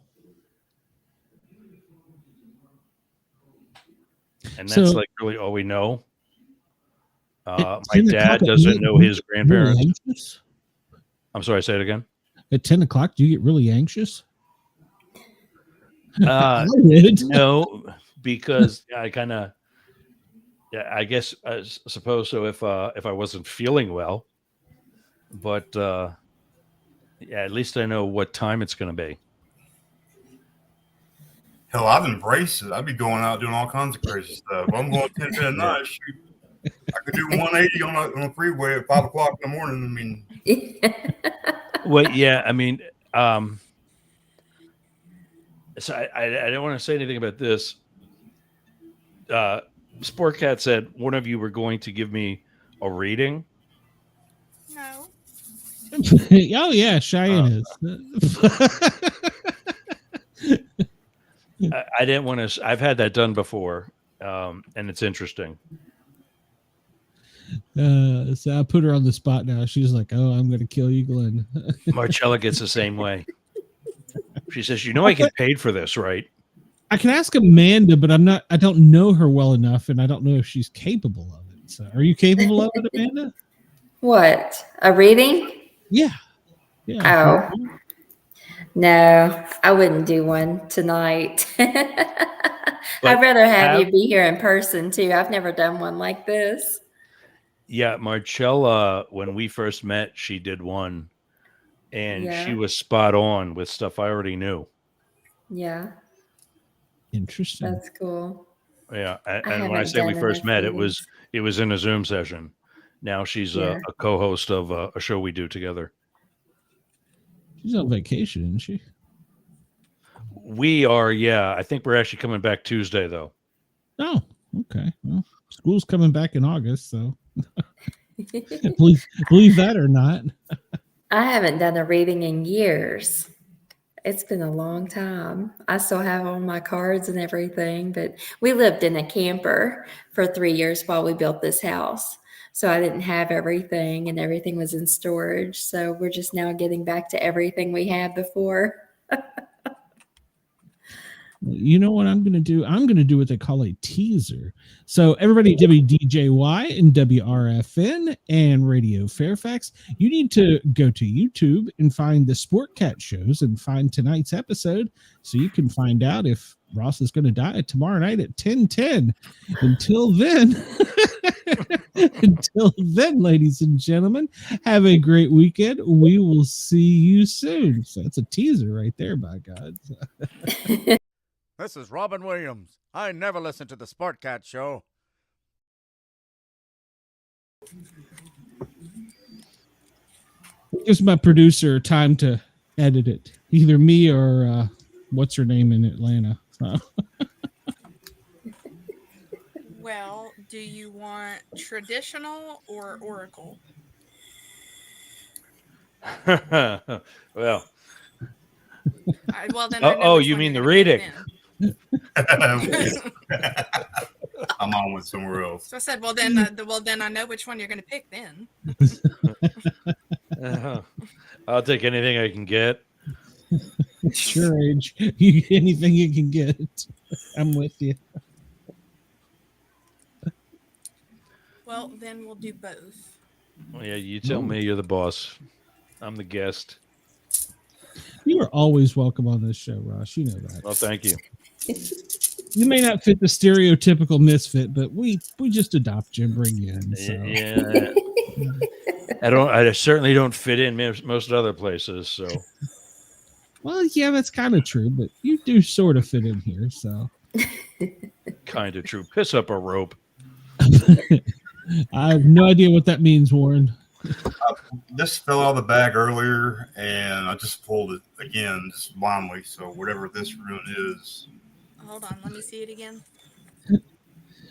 And that's So- like really all we know. At My 10 dad o'clock at doesn't night, know do you his get really grandparents. anxious? I'm sorry, say it again. At 10 o'clock, do you get really anxious? Uh, I would. No, because I kind of, I guess I suppose so. If I wasn't feeling well, but yeah, at least I know what time it's going to be. Hell, I've embraced it. I'd be going out doing all kinds of crazy stuff. I'm going 10 to night. Shoot, I could do 180 on the freeway at 5 o'clock in the morning. I mean, Well, yeah, I mean, so I don't want to say anything about this. Sportcat said one of you were going to give me a reading. No. Oh, yeah, Cheyenne is. I didn't want to. I've had that done before, and it's interesting. So I put her on the spot now. She's like, "Oh, I'm going to kill you, Glenn." Marcella gets the same way. She says, "You know, I get paid for this, right?" I can ask Amanda, but I don't know her well enough, and I don't know if she's capable of it. So, are you capable of it, Amanda? What? A reading? Yeah. Oh. No, I wouldn't do one tonight. I'd rather have you be here in person too. I've never done one like this. Yeah, Marcella, when we first met, she did one, and she was spot on with stuff I already knew. Yeah. Interesting. That's cool. Yeah, and when I say we first met, it was in a Zoom session. Now she's a co-host of a show we do together. She's on vacation, isn't she? We are, yeah. I think we're actually coming back Tuesday, though. Oh, okay. Well, school's coming back in August, so believe that or not. I haven't done a reading in years. It's been a long time. I still have all my cards and everything, but we lived in a camper for 3 years while we built this house. So I didn't have everything, and everything was in storage. So we're just now getting back to everything we had before. You know what I'm going to do? I'm going to do what they call a teaser. So everybody, WDJY and WRFN and Radio Fairfax, you need to go to YouTube and find the Sportcat shows and find tonight's episode so you can find out if Ross is going to die tomorrow night at 10:10. Until then, ladies and gentlemen, have a great weekend. We will see you soon. So that's a teaser right there, by God. This is Robin Williams. I never listen to the Sportcat show. Gives my producer time to edit it. Either me or what's her name in Atlanta. Well, do you want traditional or oracle? Well. Well, then. You mean the reading? I'm on with somewhere else. So I said, well, then I know which one you're going to pick. Then I'll take anything I can get. Sure, Age. Anything you can get. I'm with you. Well, then we'll do both. Well, yeah, you tell me. You're the boss. I'm the guest. You are always welcome on this show, Ross. You know that. Well, thank you. You may not fit the stereotypical misfit, but we just adopt you and bring you in. So. Yeah. I certainly don't fit in most other places. So. Well, yeah, that's kind of true, but you do sort of fit in here. So. Kind of true. Piss up a rope. I have no idea what that means, Warren. This fell out of the bag earlier, and I just pulled it again, just blindly. So whatever this rune is. Hold on, let me see it again. It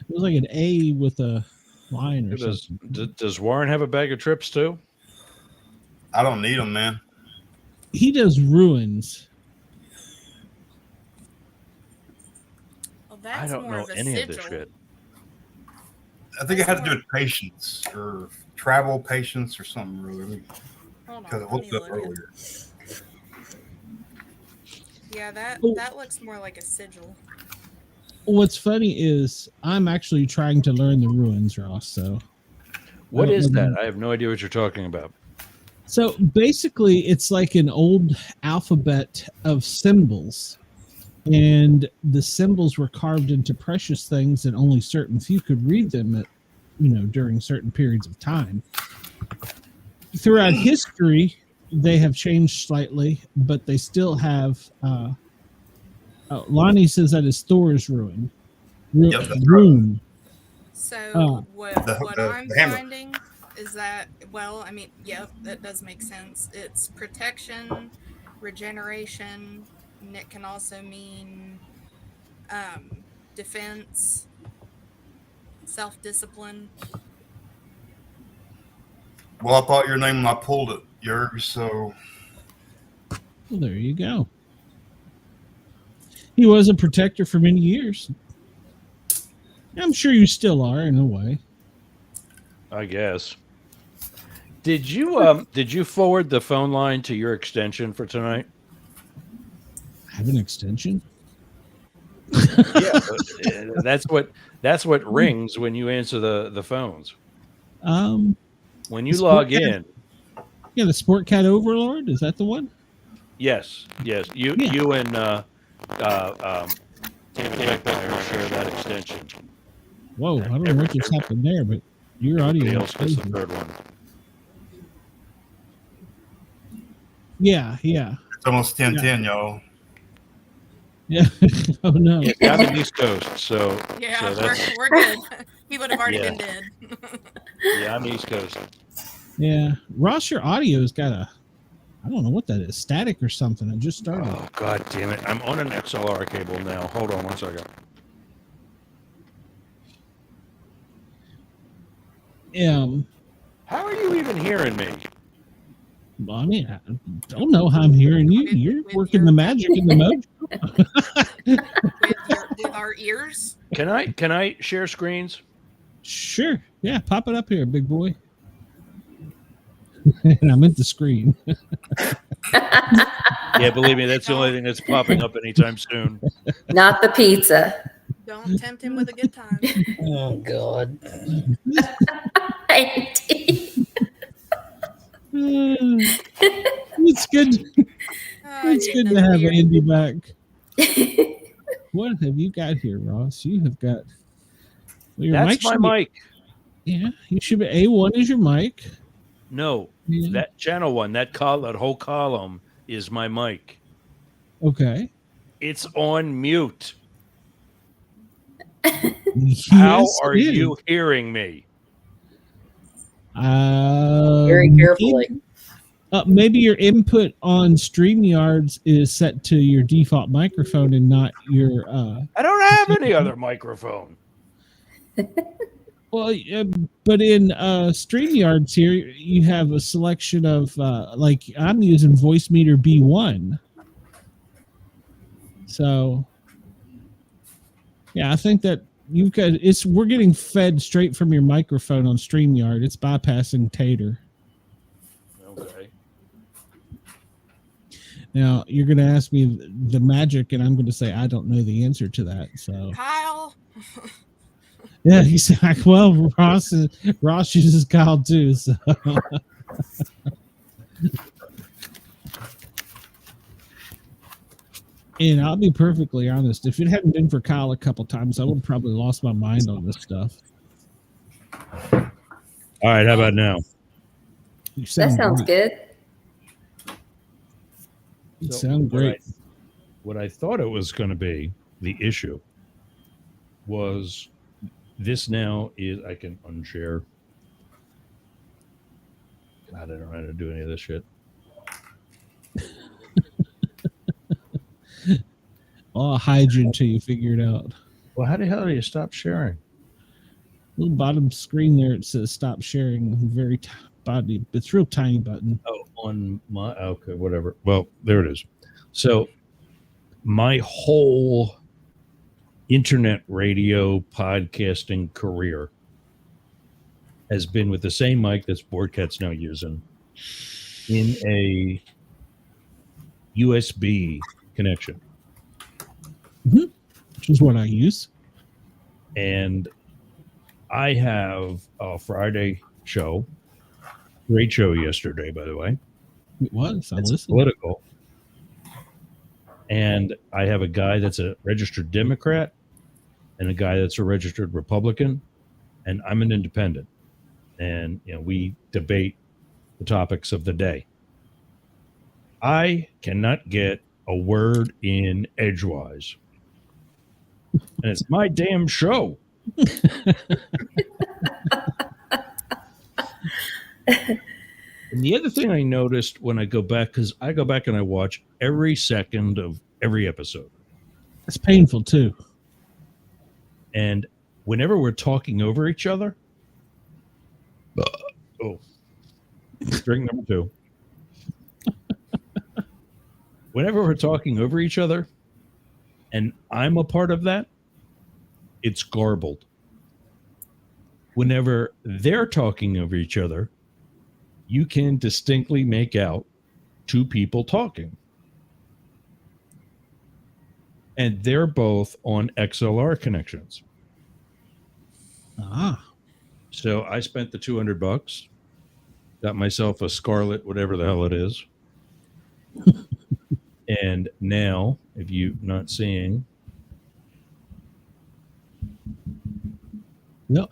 was like an A with a line or something. Does Warren have a bag of trips too? I don't need them, man. He does ruins. Well, that's I don't more know of a any sigil. of this shit. I think it had to do with patience or travel patience or something really. Hold because on, I let looked me up look earlier. Yeah, that Oh. that looks more like a sigil. What's funny is I'm actually trying to learn the ruins, Ross. So What is know. that? I have no idea what you're talking about. So basically, it's like an old alphabet of symbols, and the symbols were carved into precious things, and only certain few could read them at, during certain periods of time. Throughout history, they have changed slightly, but they still have. Lonnie says that is Thor's ruin. Yep, that's right. Rune. So what the I'm hammer. finding is that, well, I mean, yeah, that does make sense. It's protection, regeneration, and it can also mean defense, self-discipline. Well, I thought your name when I pulled it, Yerg, so Well, there you go. He was a protector for many years. I'm sure you still are in a way. I guess. Did you forward the phone line to your extension for tonight? Have an extension? Yeah, that's what rings when you answer the phones. When you log in. Yeah, the Sportcat Overlord, is that the one? Yes. You and Tim McIntyre share that extension. Whoa, I don't know what just happened there, but your audio is Guyz crazy. the third one. Yeah. it's almost 10:10, y'all. Yeah. Oh no. Yeah, I'm in the East Coast, so Yeah, so we're good. He would have already been dead. yeah, I'm East Coast. Yeah. Ross, your audio's got I don't know what that is, static or something. It just started. Oh god damn it! I'm on an XLR cable now. Hold on 1 second. How are you even hearing me? Well, I mean, I don't know how I'm hearing you. You're working the magic in the mojo. with our ears. Can I share screens? Sure. Yeah, pop it up here, big boy. And I meant the screen. Yeah, believe me, that's the only thing that's popping up anytime soon. Not the pizza. Don't tempt him with a good time. Oh God. It's good. It's good to have Andy back. What have you got here, Ross? You have got. Well, That's my mic. Yeah, you should be. A1 is your mic. No, that channel one, that whole column is my mic. Okay. It's on mute. Yes, how are you hearing me? Very carefully. Maybe your input on StreamYards is set to your default microphone and not your. I don't have any other microphone. Well, but in StreamYards here, you have a selection of like I'm using Voice Meter B1. So, yeah, I think that you've got we're getting fed straight from your microphone on StreamYard. It's bypassing Tater. Okay. Now you're going to ask me the magic, and I'm going to say I don't know the answer to that. So, Kyle. Yeah, he's like, well, Ross uses Kyle too. So. And I'll be perfectly honest, if it hadn't been for Kyle a couple times, I would have probably lost my mind on this stuff. All right, how about now? That sounds good. You sound great. What I thought it was going to be, the issue, was this now is, I can unshare. God, I don't know how to do any of this shit. I'll hide you until you figure it out. Well, how the hell do you stop sharing? Little bottom screen there, it says stop sharing. Very body. It's real tiny button. Oh, on my, okay, whatever. Well, there it is. So my whole internet radio podcasting career has been with the same mic that Sportcat's now using. in a USB connection. Which is what I use. And I have a Friday show. Great show yesterday, by the way. It was. I It's listened. political. And I have a guy that's a registered Democrat and a guy that's a registered Republican. And I'm an independent. And we debate the topics of the day. I cannot get a word in edgewise. And it's my damn show. And the other thing I noticed when I go back, because I go back and I watch every second of every episode. It's painful too. And whenever we're talking over each other, drink number 2. Whenever we're talking over each other, and I'm a part of that, it's garbled. Whenever they're talking over each other, you can distinctly make out 2 people talking. And they're both on XLR connections. So I spent the $200, got myself a Scarlet, whatever the hell it is. And now, if you're not seeing,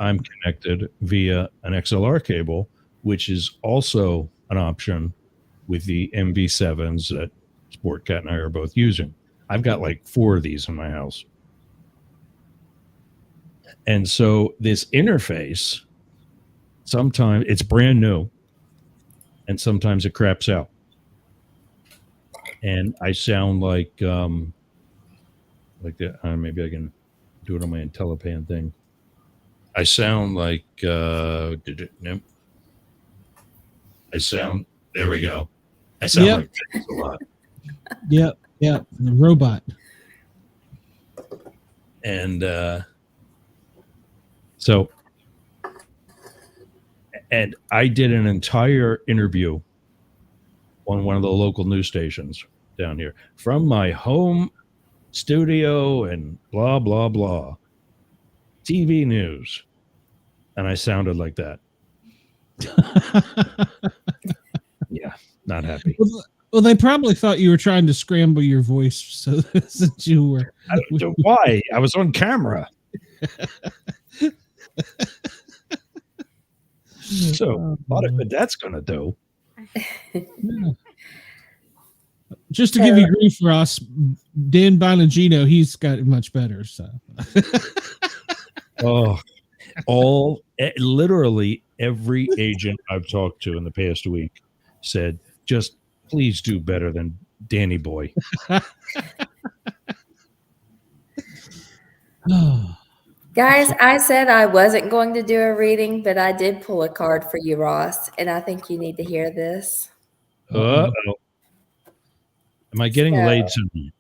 I'm connected via an XLR cable, which is also an option with the MV7s that Sportcat and I are both using. I've got like 4 of these in my house. And so this interface, sometimes it's brand new and sometimes it craps out. And I sound like that. Maybe I can do it on my IntelliPan thing. I sound like, there we go. I sound like this a lot. Yep. The robot. And and I did an entire interview on one of the local news stations down here from my home studio and blah, blah, blah. TV news. And I sounded like that. Yeah, not happy. Well, they probably thought you were trying to scramble your voice so that you were. Why? I was on camera. So, what that's going to do? Just to give you grief, Ross, Dan Bonagino, he's got it much better. So, literally every agent I've talked to in the past week said, just please do better than Danny Boy. Guys, I said I wasn't going to do a reading, but I did pull a card for you, Ross, and I think you need to hear this. Uh-oh. Am I getting laid soon?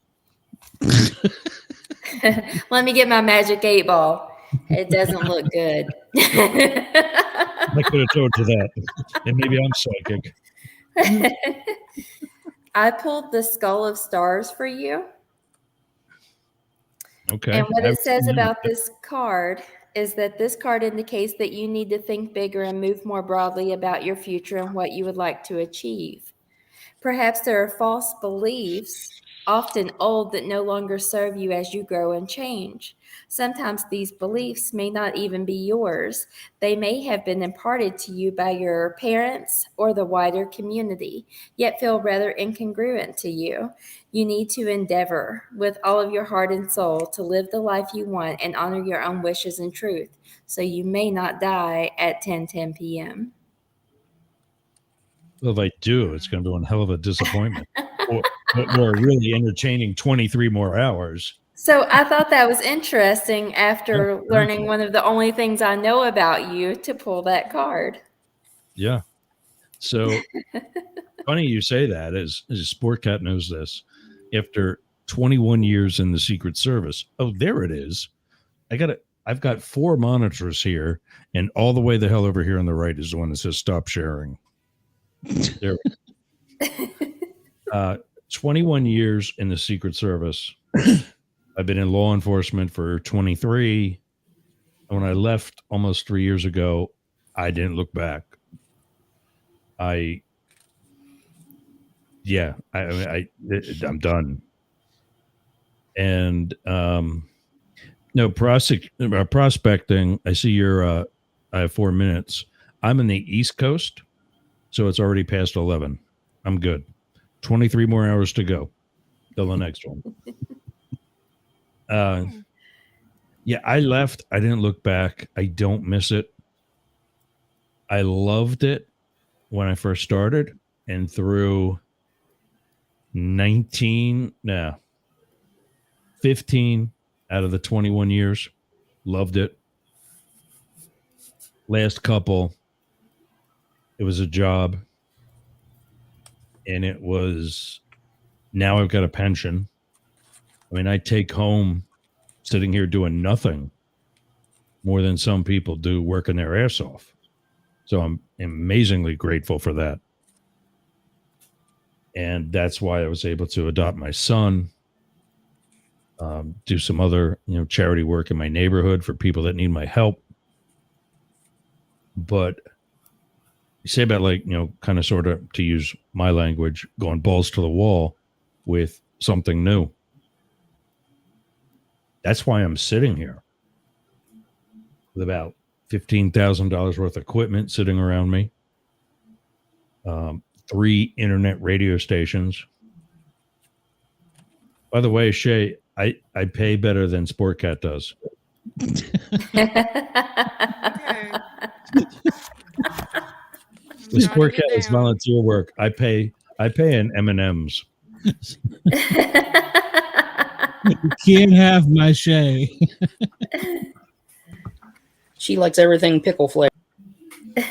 Let me get my magic 8 ball. It doesn't look good. I could have told you that. And maybe I'm psychic. I pulled the Skull of Stars for you. Okay. And what it says about this card is that this card indicates that you need to think bigger and move more broadly about your future and what you would like to achieve. Perhaps there are false beliefs, often old, that no longer serve you as you grow and change. Sometimes these beliefs may not even be yours. They may have been imparted to you by your parents or the wider community, yet feel rather incongruent to you. You need to endeavor with all of your heart and soul to live the life you want and honor your own wishes and truth, so you may not die at 10:10 p.m. Well, if I do, it's going to be one hell of a disappointment. or a really entertaining 23 more hours. So I thought that was interesting after learning one of the only things I know about you to pull that card. Yeah. So funny you say that, as Sportcat knows this. After 21 years in the Secret Service. Oh, there it is. I've got 4 monitors here, and all the way the hell over here on the right is the one that says stop sharing. There. 21 years in the Secret Service. I've been in law enforcement for 23. And when I left almost 3 years ago, I didn't look back. I'm done. And no prospecting. I see I have 4 minutes. I'm in the East Coast, so it's already past 11. I'm good. 23 more hours to go till the next one. Yeah, I left. I didn't look back. I don't miss it. I loved it when I first started, and through 15 out of the 21 years, loved it. Last couple, it was a job, and it was, now I've got a pension. I mean, I take home sitting here doing nothing more than some people do working their ass off. So I'm amazingly grateful for that. And that's why I was able to adopt my son, do some other, charity work in my neighborhood for people that need my help. But you say about kind of sort of, to use my language, going balls to the wall with something new. That's why I'm sitting here with about $15,000 worth of equipment sitting around me. 3 internet radio stations. By the way, Shay, I pay better than Sportcat does. Okay. The Sportcat is volunteer work. I pay in M&Ms. You can't have my Shay. She likes everything pickle flavor.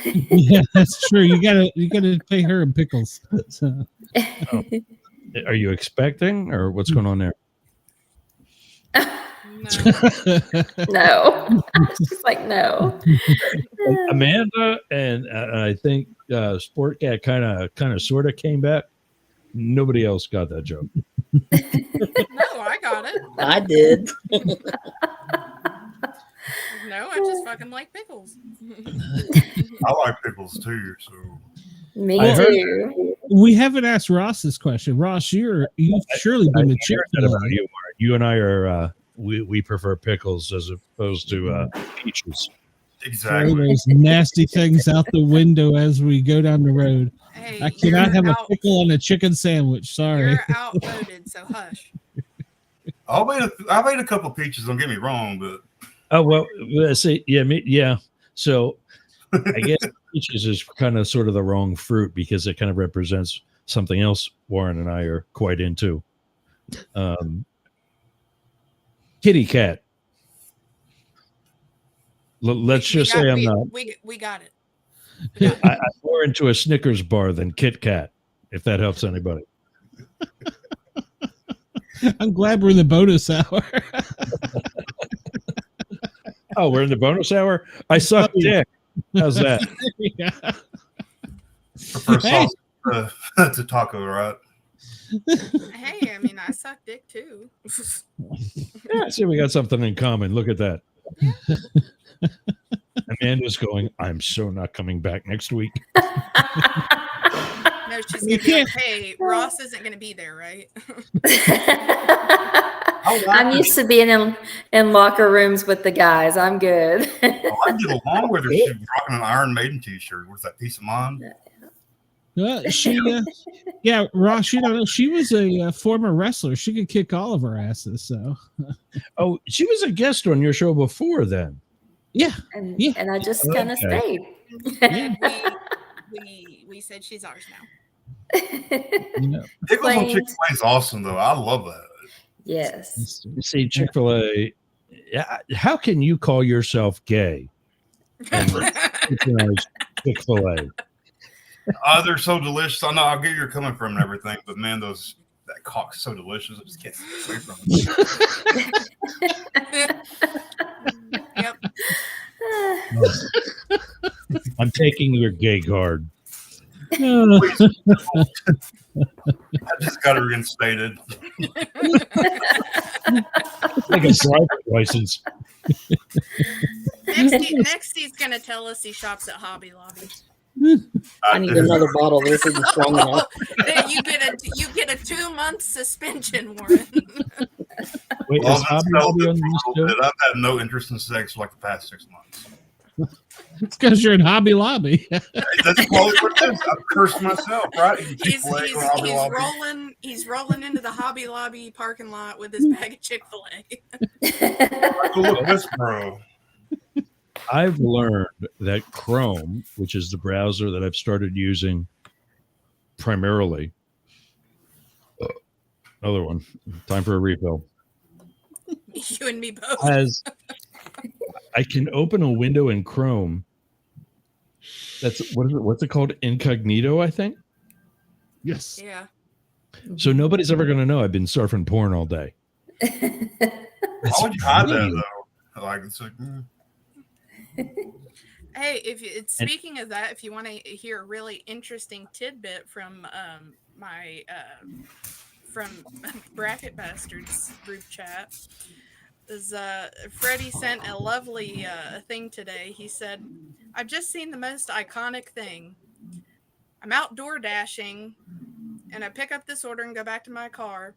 Yeah, that's true. You gotta pay her in pickles. So. Oh. Are you expecting, or what's going on there? No. She's like, no. Amanda and I think Sportcat kind of sort of came back. Nobody else got that joke. No, I got it. I did. No, I just fucking like pickles. I like pickles too. So Me I heard- too. We haven't asked Ross this question. Ross, you've surely been to I heard that about Chick-fil-A. you, Mark. You and I are we prefer pickles as opposed to peaches. Throw exactly. those nasty things out the window as we go down the road. Hey, I cannot have you're a pickle on a chicken sandwich. Sorry. You're outvoted, so hush. I've ate a couple peaches. Don't get me wrong, but Oh well, let's see. Yeah. So I guess peaches is kind of sort of the wrong fruit because it kind of represents something else Warren and I are quite into. Kitty cat. Let's just say I'm not. We got it. I'm more into a Snickers bar than Kit Kat, if that helps anybody. I'm glad we're in the bonus hour. Oh, we're in the bonus hour? I suck dick. How's that? Yeah. prefer sauce to taco, right? Hey, I mean, I suck dick too. Yeah, see, we got something in common. Look at that. Amanda's going, I'm so not coming back next week. No, she's gonna be like, hey, Ross isn't gonna be there, right? I'm used to being in locker rooms with the guys. I'm good. Oh, I get along with her. She's rocking an Iron Maiden t-shirt. What's that, Peace of Mind? Well, yeah, Ross, she was a former wrestler. She could kick all of our asses. So, Oh, she was a guest on your show before then. yeah. And I just kind of Okay. stayed. And we said she's ours now. Pickles on Plain. Chick-fil-A is awesome, though. I love that. Yes. See, Chick-fil-A, how can you call yourself gay? And patronize Chick-fil-A. They're so delicious. I know I get where you're coming from and everything, but man, that cock's so delicious. I just can't get away from it. Yep. I'm taking your gay card. Please. I just got it reinstated. Like a driver's license. Next, he's gonna tell us he shops at Hobby Lobby. I need another bottle. This isn't strong enough. Then you get a 2-month suspension, Warren. Wait, Well, is Hobby Lobby on this show? I've had no interest in sex for like the past 6 months. It's because you're in Hobby Lobby. That's probably what it is. I've cursed myself, right? He's rolling into the Hobby Lobby parking lot with his bag of Chick-fil-A. Look at this, bro. I've learned that Chrome, which is the browser that I've started using primarily, another one, time for a refill, You and me both. I can open a window in Chrome. That's what is it? What's it called? Incognito, I think. Yes. Yeah. So nobody's ever going to know I've been surfing porn all day. Why would you hide that though? Like it's like. Hey, speaking of that, if you want to hear a really interesting tidbit from from Bracket Bastards group chat, is Freddie sent a lovely thing today. He said, "I've just seen the most iconic thing. I'm outdoor dashing, and I pick up this order and go back to my car.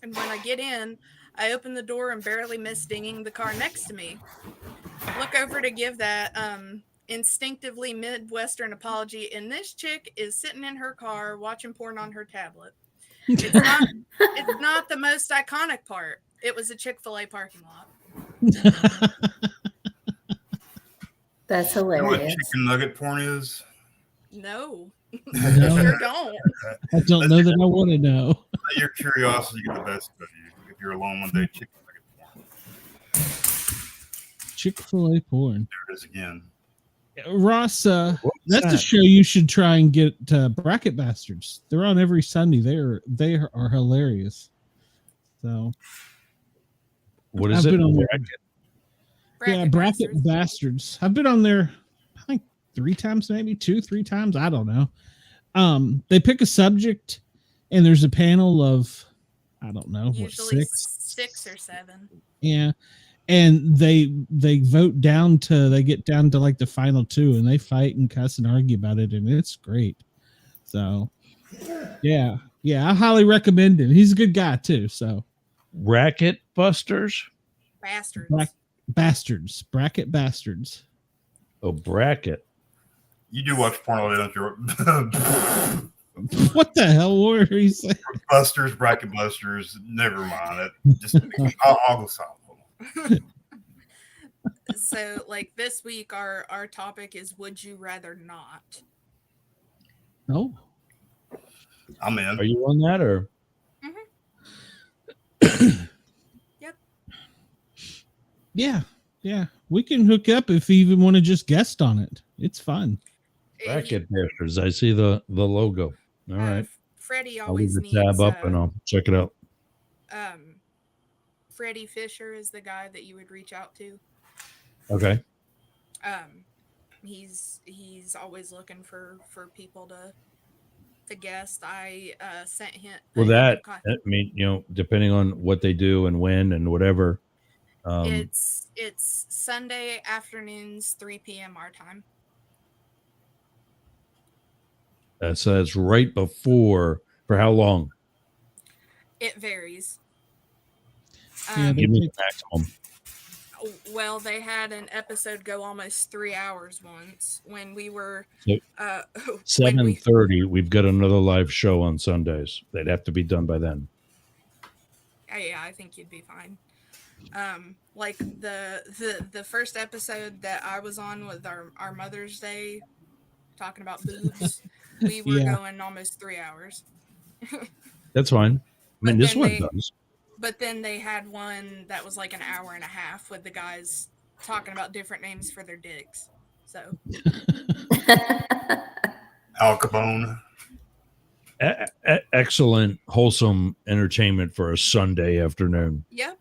And when I get in, I open the door and barely miss dinging the car next to me. Look over to give that instinctively Midwestern apology, and this chick is sitting in her car watching porn on her tablet. It's not the most iconic part. It was a Chick-fil-A parking lot." That's You know what hilarious. chicken nugget porn is? No. No. Sure don't. I don't know that I want to know. Let your curiosity get the best of you. If you're alone one day, chicken nugget porn. Chick-fil-A porn. There it is again. Ross, that's that? a show you should try and get. Bracket Bastards. They're on every Sunday. They are hilarious. So What is I've it? been on there. Bracket Bracket Bastards. I've been on there, I think 3 times, maybe 2-3 times. I don't know. They pick a subject, and there's a panel of, I don't know, Usually what, 6 or 7. Yeah. And they vote down to, they get down to like the final 2, and they fight and cuss and argue about it, and it's great. So yeah, I highly recommend him. He's a good guy too. So Racket Busters? Bastards. Bastards. Bracket Bastards. Oh, bracket. You do watch porn all day, don't you? What the hell were you saying? Busters, bracket busters. Never mind it. Just I'll go silent. So, like this week, our topic is: would you rather not? Oh, I'm in. Are you on that or? Yep. Yeah. We can hook up if you even want to just guest on it. It's fun. Bracket Busters. I see the logo. All right. Freddie I'll leave always the needs. tab up and I'll check it out. Freddie Fisher is the guy that you would reach out to. Okay. He's always looking for people to guest. I sent him. Well, that, I mean, you know, depending on what they do and when and whatever. It's Sunday afternoons, 3 p.m. our time. So that's right before. For how long? It varies. Yeah, Give me the maximum. Well, they had an episode go almost 3 hours once when we were So, 7:30. We've got another live show on Sundays. They'd have to be done by then. Yeah, I think you'd be fine. Like the first episode that I was on with our Mother's Day, talking about boobs, we were going almost 3 hours. That's fine. I mean, this one they, does. But then they had one that was like an hour and a half with the guys talking about different names for their dicks. So Al Capone. Excellent, wholesome entertainment for a Sunday afternoon. Yep.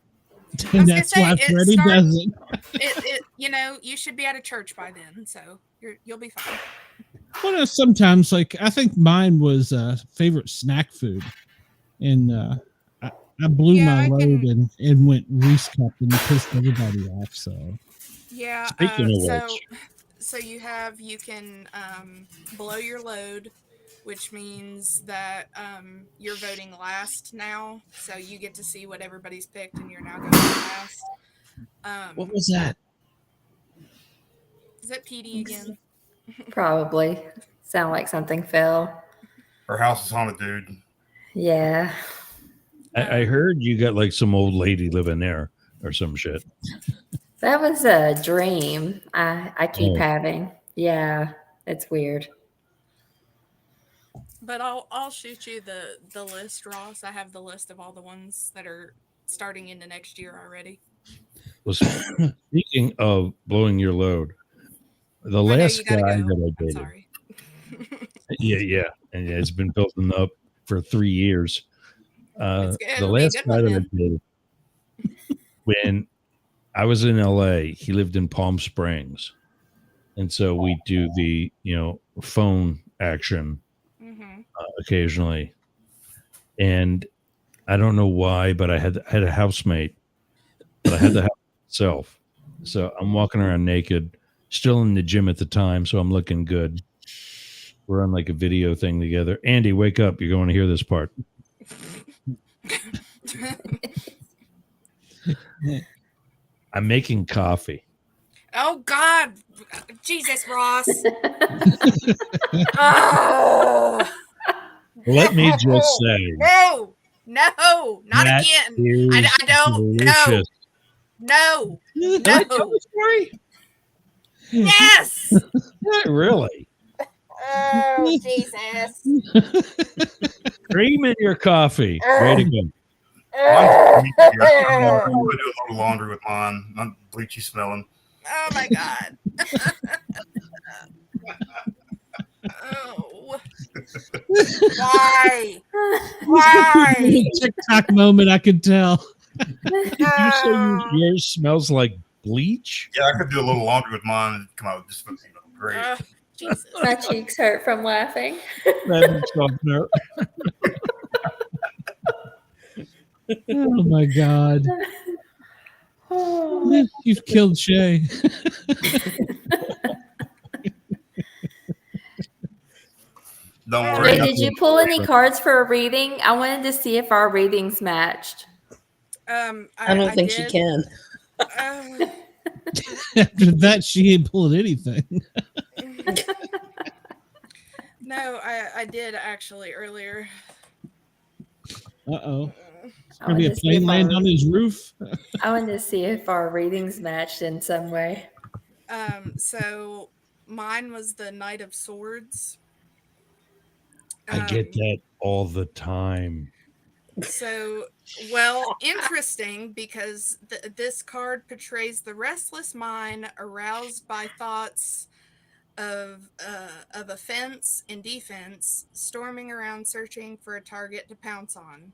And that's why Freddie does it. You know, you should be at a church by then, so you'll be fine. Well, no, sometimes, like, I think mine was favorite snack food, and I blew Yeah, my I load can. and went Reese cup and pissed everybody off. So Yeah. Speaking of So you can blow your load, which means that you're voting last now. So you get to see what everybody's picked, and you're now going last. what was that? Is that PD again? Probably. Sound like something fell. Her house is haunted, dude. Yeah. I heard you got like some old lady living there or some shit. That was a dream I keep Oh. having. Yeah. It's weird. But I'll shoot you the list, Ross. I have the list of all the ones that are starting into next year already. Well, speaking of blowing your load, the I know last you guy gotta go. that I I'm dated, sorry. yeah, and it's been building up for 3 years. The It'll be a last good guy one that then. I dated, when I was in LA, he lived in Palm Springs, and so we do the phone action Mm-hmm. occasionally, and I don't know why, but I had a housemate, but I had the house myself. So I'm walking around naked, still in the gym at the time, so I'm looking good. We're on like a video thing together. Andy, wake up. You're going to hear this part. I'm making coffee. Oh God, Jesus, Ross. Oh Let me just say, no, not that again. I is don't. delicious. No. Did I tell the story? Yes. Not really. Oh Jesus. Cream in your coffee. Way to go. I do a little laundry with mine. I'm bleachy smelling. Oh my God. Oh. Why? TikTok moment, I could tell. Did you say yours smells like bleach? Yeah, I could do a little laundry with mine and come out with just great. Jesus. My cheeks hurt from laughing. Oh my God. Oh. You've killed Shay. Don't Wait, worry. did you pull any cards for a reading? I wanted to see if our readings matched. I don't think she can. After that, she ain't pulling anything. No, I did actually earlier. Uh-oh. I Gonna be a wanted to see plane if land on his roof. I wanted to see if our readings matched in some way. So mine was the Knight of Swords. I get that all the time. So, well, interesting because this card portrays the restless mind aroused by thoughts of offense and defense, storming around searching for a target to pounce on.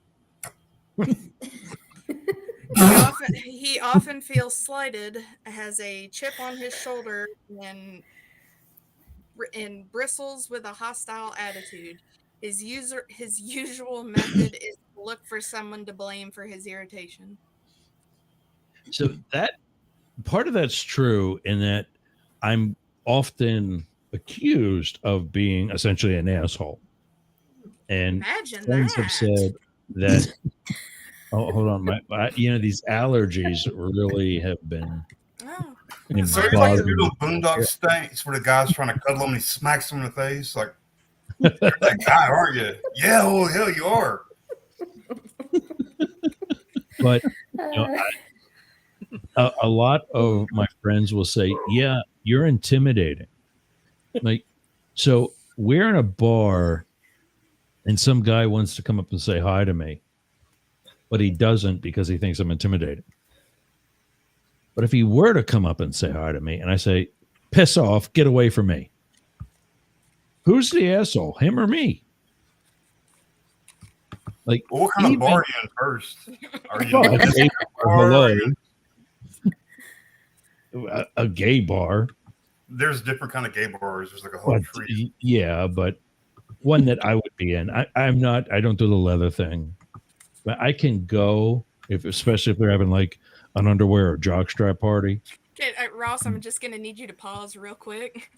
He often feels slighted, has a chip on his shoulder, and bristles with a hostile attitude. His usual method is to look for someone to blame for his irritation. So that part of that's true in that I'm often accused of being essentially an asshole. And Imagine friends that. have said that hold on, these allergies really have been So it's like the little boondock stinks where the guy's trying to cuddle him and he smacks him in the face. Like, you're that guy, aren't you? Yeah, well, hell, you are. But a lot of my friends will say, yeah, you're intimidating. Like, so we're in a bar and some guy wants to come up and say hi to me, but he doesn't because he thinks I'm intimidating. But if he were to come up and say hi to me and I say, piss off, get away from me. Who's the asshole, him or me? Like, well, what kind of bar are you in first? Are you a gay bar? There's different kind of gay bars. There's like a whole But, tree. yeah, but one that I would be in. I'm not. I don't do the leather thing, but I can go especially if they're having like an underwear or jockstrap party. Okay, Ross, I'm just gonna need you to pause real quick.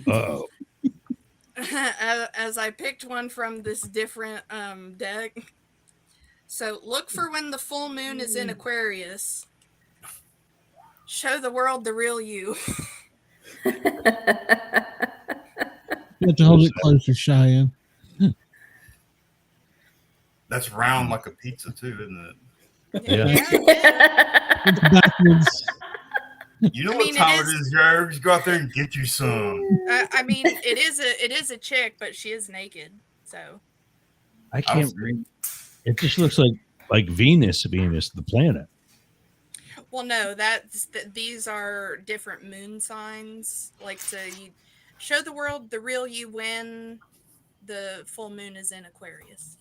Uh-oh. As I picked one from this different deck. So look for when the full moon is in Aquarius. Show the world the real you. You have to hold it closer, Cheyenne. That's round like a pizza too, isn't it? Yeah. It's backwards. You know I what mean, time it is, Jerry? Go out there and get you some. I mean, it is a chick, but she is naked. So I can't read. It just looks like Venus, the planet. well, no, these are different moon signs. Like, so you show the world the real you when the full moon is in Aquarius.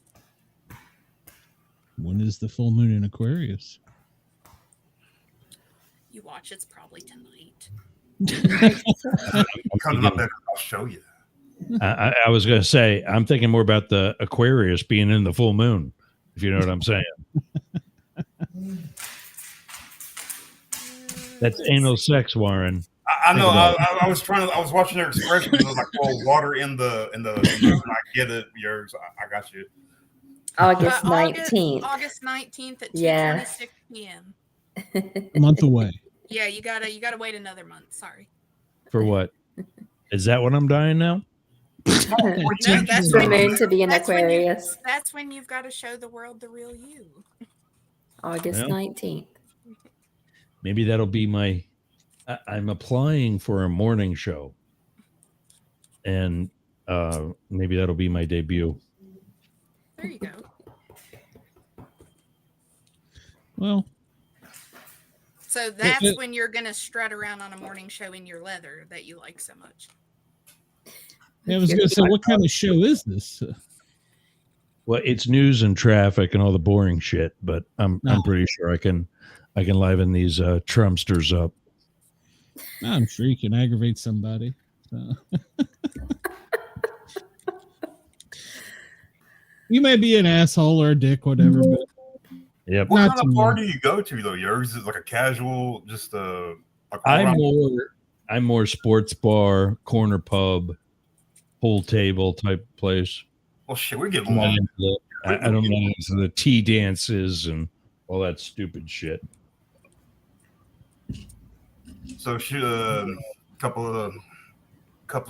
When is the full moon in Aquarius? You watch, it's probably tonight. Come up there, I'll show you. I was going to say, I'm thinking more about the Aquarius being in the full moon, if you know what I'm saying. That's anal sex, Warren. I know. I was watching their expressions. I was like, "Well, water in the." And I get it. Yours. I got you. August 19th. August 19th at 2:26 p.m. A month away. Yeah, you gotta wait another month. Sorry. For what? Is that what I'm dying now? No, that's the moon to be in Aquarius. That's when you've got to show the world the real you. August 19th. Maybe that'll be my. I'm applying for a morning show, and maybe that'll be my debut. There you go. Well, so that's when you're gonna strut around on a morning show in your leather that you like so much. I was going to say, what kind of show is this? Well, it's news and traffic and all the boring shit, but I'm pretty sure I can liven these Trumpsters up. I'm sure you can aggravate somebody. So. You may be an asshole or a dick, whatever. But yep. What kind of party do you go to though? Yours is it like a casual, just a. I'm more sports bar, corner pub, pool table type place. Well, shit, we get along. I don't know into the tea dances and all that stupid shit. So a couple of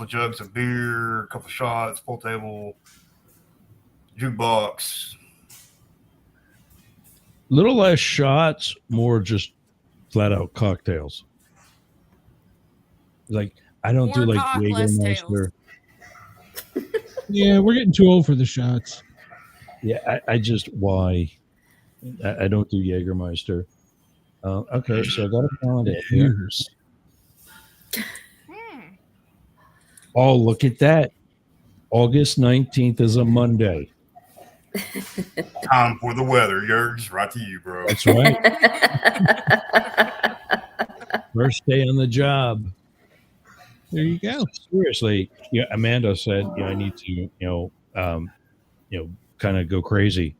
jugs of beer, a couple of shots, pool table, jukebox. Little less shots, more just flat out cocktails. Like I don't do like Jägermeister. Yeah, we're getting too old for the shots. Yeah, I just why I don't do Jägermeister. Okay, so I got to find it here. Oh, look at that! August 19th is a Monday. Time for the weather. Yours, right to you, bro. That's right. First day on the job. There you go. Seriously, Amanda said, I need to, kind of go crazy.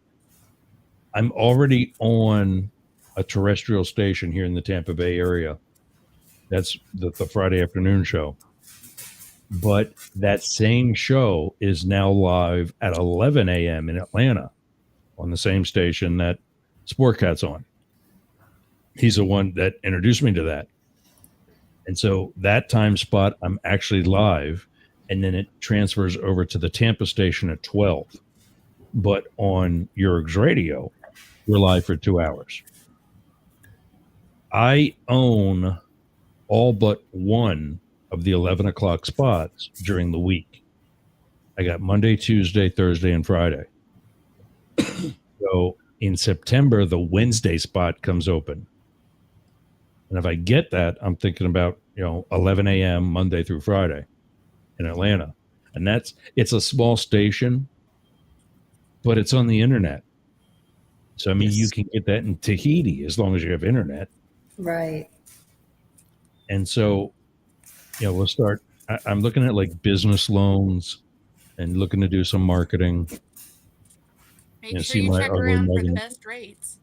I'm already on a terrestrial station here in the Tampa Bay area. That's the Friday afternoon show. But that same show is now live at 11 a.m. in Atlanta on the same station that Sportcat's on. He's the one that introduced me to that. And so that time spot, I'm actually live, and then it transfers over to the Tampa station at 12. But on Yerg's Radio, we're live for 2 hours. I own all but one of the 11 o'clock spots during the week. I got Monday, Tuesday, Thursday, and Friday. So in September, the Wednesday spot comes open. And if I get that, I'm thinking about, 11 a.m. Monday through Friday in Atlanta. And it's a small station, but it's on the internet. So, I mean, you can get that in Tahiti as long as you have internet. Right. And so Yeah, we'll start. I'm looking at like business loans and looking to do some marketing. Make sure See you my check ugly around for the mug. best rates.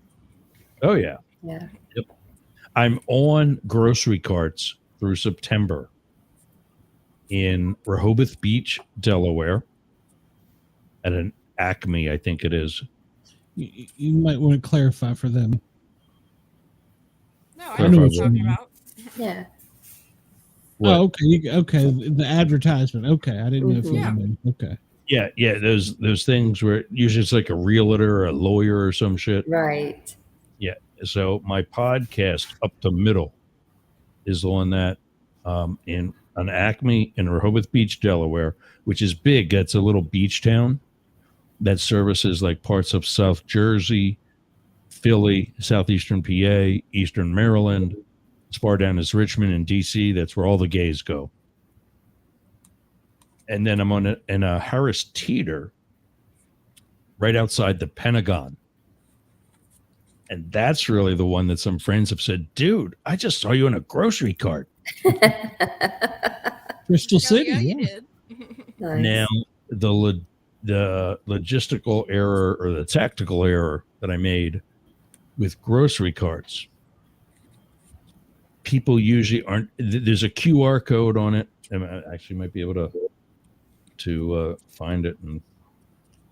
Oh yeah. Yeah. Yep. I'm on grocery carts through September in Rehoboth Beach, Delaware, at an Acme, I think it is. You might want to clarify for them. No, I Clarify know what what? you're talking about. Yeah. What? Oh, okay. Okay. The advertisement. Okay. I didn't know if you Yeah. knew. Okay. Yeah. Those things where usually it's like a realtor or a lawyer or some shit. Right. Yeah. So my podcast, Up the Middle, is the one that in an Acme in Rehoboth Beach, Delaware, which is big. That's a little beach town that services like parts of South Jersey, Philly, southeastern PA, eastern Maryland. As far down as Richmond and DC. That's where all the gays go. And then I'm on in a Harris Teeter right outside the Pentagon. And that's really the one that some friends have said, dude, I just saw you in a grocery cart. Crystal Hell City. yeah, you Yeah. did. Nice. Now, the logistical error or the tactical error that I made with grocery carts, people usually aren't. There's a QR code on it. I actually might be able to find it and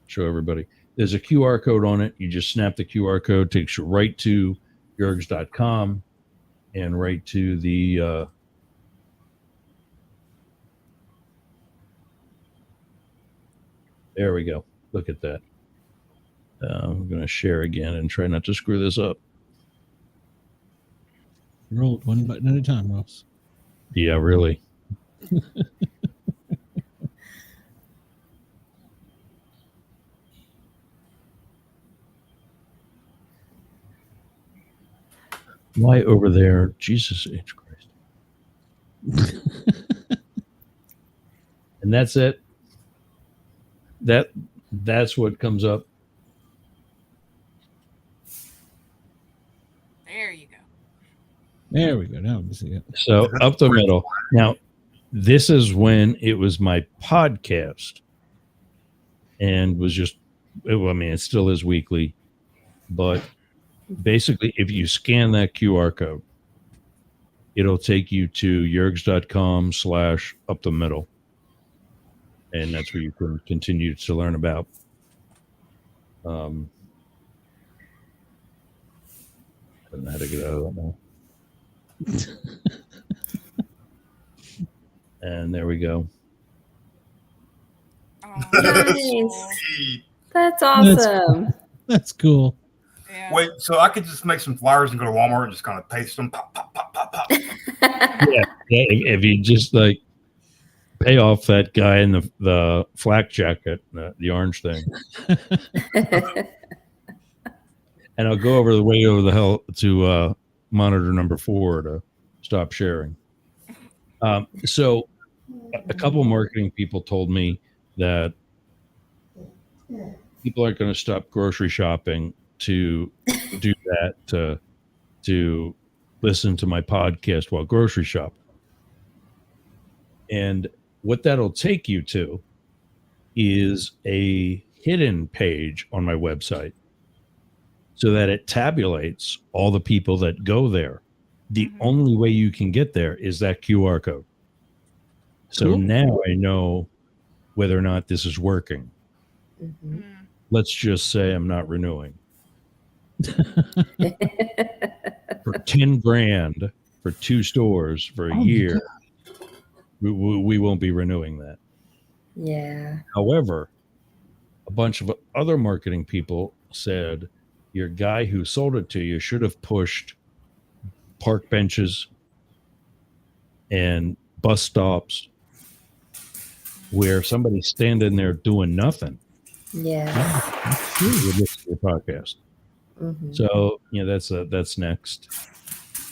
show everybody. There's a QR code on it. You just snap the QR code, takes you right to Guyz.com and right to the there we go. Look at that. I'm going to share again and try not to screw this up. Roll it one button at a time, Ross. Yeah, really. Why over there? Jesus H. Christ. And that's it. That's what comes up. There you go. There we go. Now we can see it. So up the middle. Now, this is when it was my podcast and was just, well, I mean, it still is weekly, but basically, if you scan that QR code, it'll take you to yergs.com/up the middle. And that's where you can continue to learn about. I don't know how to get out of that now. And there we go. Oh, Nice. That's awesome. That's cool. yeah. Wait, so I could just make some flyers and go to Walmart and just kind of paste them, pop, pop, pop, pop, pop. Yeah, if you just like pay off that guy in the flak jacket, the orange thing, and I'll go over the hell to monitor number 4 to stop sharing. So a couple marketing people told me that people aren't going to stop grocery shopping to do that, to listen to my podcast while grocery shopping. And what that'll take you to is a hidden page on my website so that it tabulates all the people that go there. The only way you can get there is that QR code. So Cool. now I know whether or not this is working. Mhm. Let's just say I'm not renewing. For 10 grand for 2 stores for a year, we won't be renewing that. Yeah. However, a bunch of other marketing people said your guy who sold it to you should have pushed park benches and bus stops where somebody's standing there doing nothing. Yeah. You listen to your podcast. Mhm. So, that's next.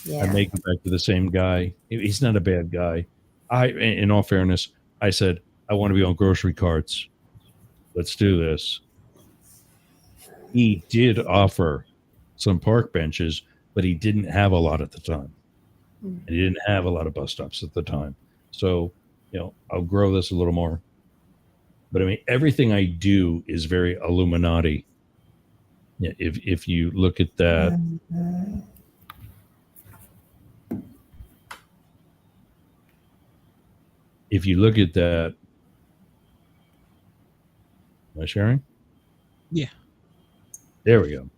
Yeah. I may go back to the same guy. He's not a bad guy. In all fairness, I said, I want to be on grocery carts. Let's do this. He did offer some park benches, but he didn't have a lot at the time. And he didn't have a lot of bus stops at the time. So, I'll grow this a little more. But I mean, everything I do is very Illuminati. Yeah, if you look at that, am I sharing? Yeah. There we go.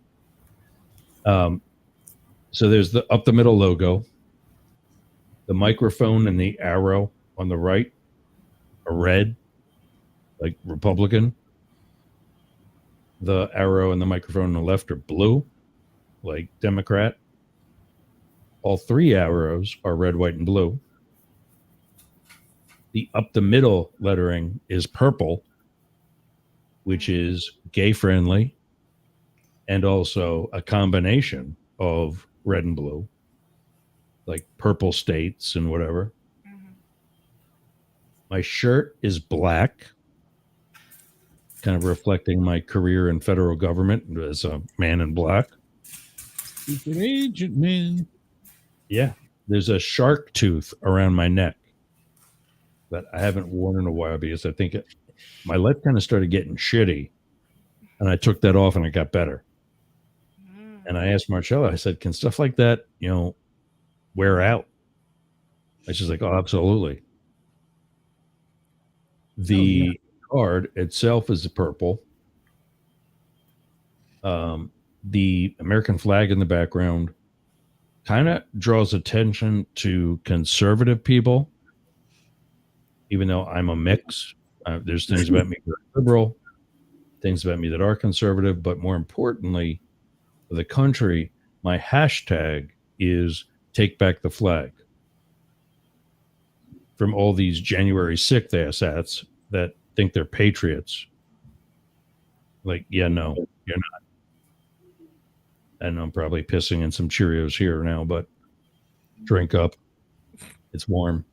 So there's the up the middle logo, the microphone and the arrow on the right are red, like Republican. The arrow and the microphone on the left are blue, like Democrat. All three arrows are red, white, and blue. The up the middle lettering is purple, which is gay friendly, and also a combination of red and blue, like purple states and whatever. My shirt is black, kind of reflecting my career in federal government as a man in black. Secret agent, man. Yeah. There's a shark tooth around my neck that I haven't worn in a while because I think my leg kind of started getting shitty. And I took that off and it got better. And I asked Marcella, I said, can stuff like that, wear out? And she's like, oh, absolutely. The card itself is purple. The American flag in the background kind of draws attention to conservative people, even though I'm a mix. There's things about me that are liberal, things about me that are conservative, but more importantly, for the country, my hashtag is Take Back the Flag. From all these January 6th asshats that think they're patriots. Like, yeah, no, you're not. And I'm probably pissing in some Cheerios here now, but drink up. It's warm.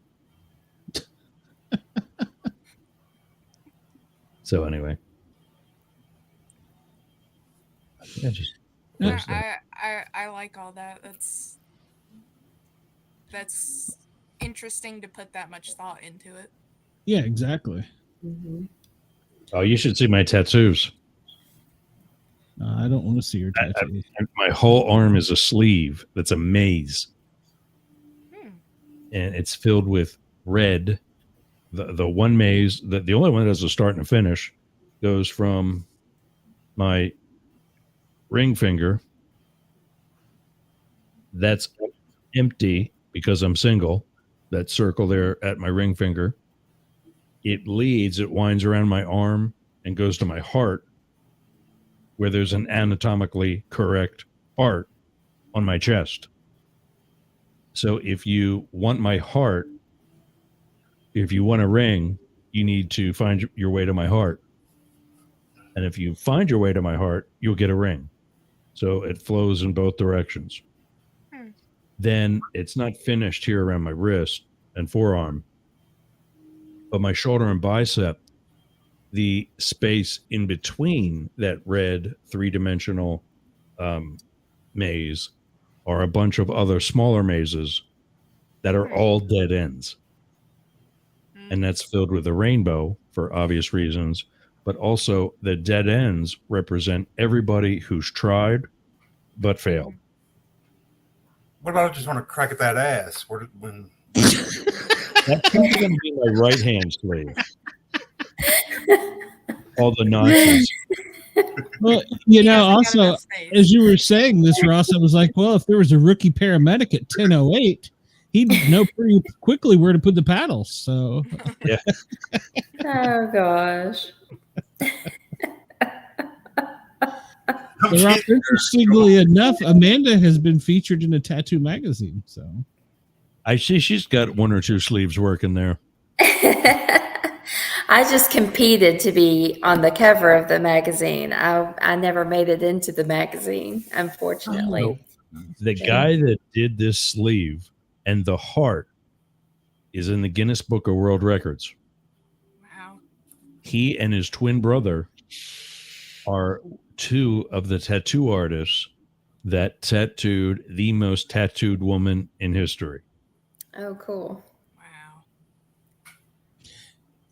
So anyway. I like all that. That's interesting to put that much thought into it. Yeah, exactly. Oh, you should see my tattoos. I don't want to see your tattoos. My whole arm is a sleeve that's a maze. And it's filled with red. The one maze, the only one that has a start and a finish, goes from my ring finger. That's empty because I'm single. That circle there at my ring finger. It winds around my arm and goes to my heart, where there's an anatomically correct heart on my chest. So if you want my heart, if you want a ring, you need to find your way to my heart. And if you find your way to my heart, you'll get a ring. So it flows in both directions. Then it's not finished here around my wrist and forearm, but my shoulder and bicep, the space in between that red three-dimensional maze are a bunch of other smaller mazes that are all dead ends. And that's filled with a rainbow for obvious reasons, but also the dead ends represent everybody who's tried but failed. What about I just want to crack at that ass? That's going to be my right hand sleeve. All the nonsense. Well, also, as you were saying this, Ross, I was like, well, if there was a rookie paramedic at 10:08, he'd know pretty quickly where to put the paddles. So, yeah. Oh gosh. Ross, interestingly enough, Amanda has been featured in a tattoo magazine. So, I see she's got one or two sleeves working there. I just competed to be on the cover of the magazine. I never made it into the magazine, unfortunately. Oh, the guy that did this sleeve and the heart is in the Guinness Book of World Records. Wow. He and his twin brother are two of the tattoo artists that tattooed the most tattooed woman in history. Oh, cool. Wow.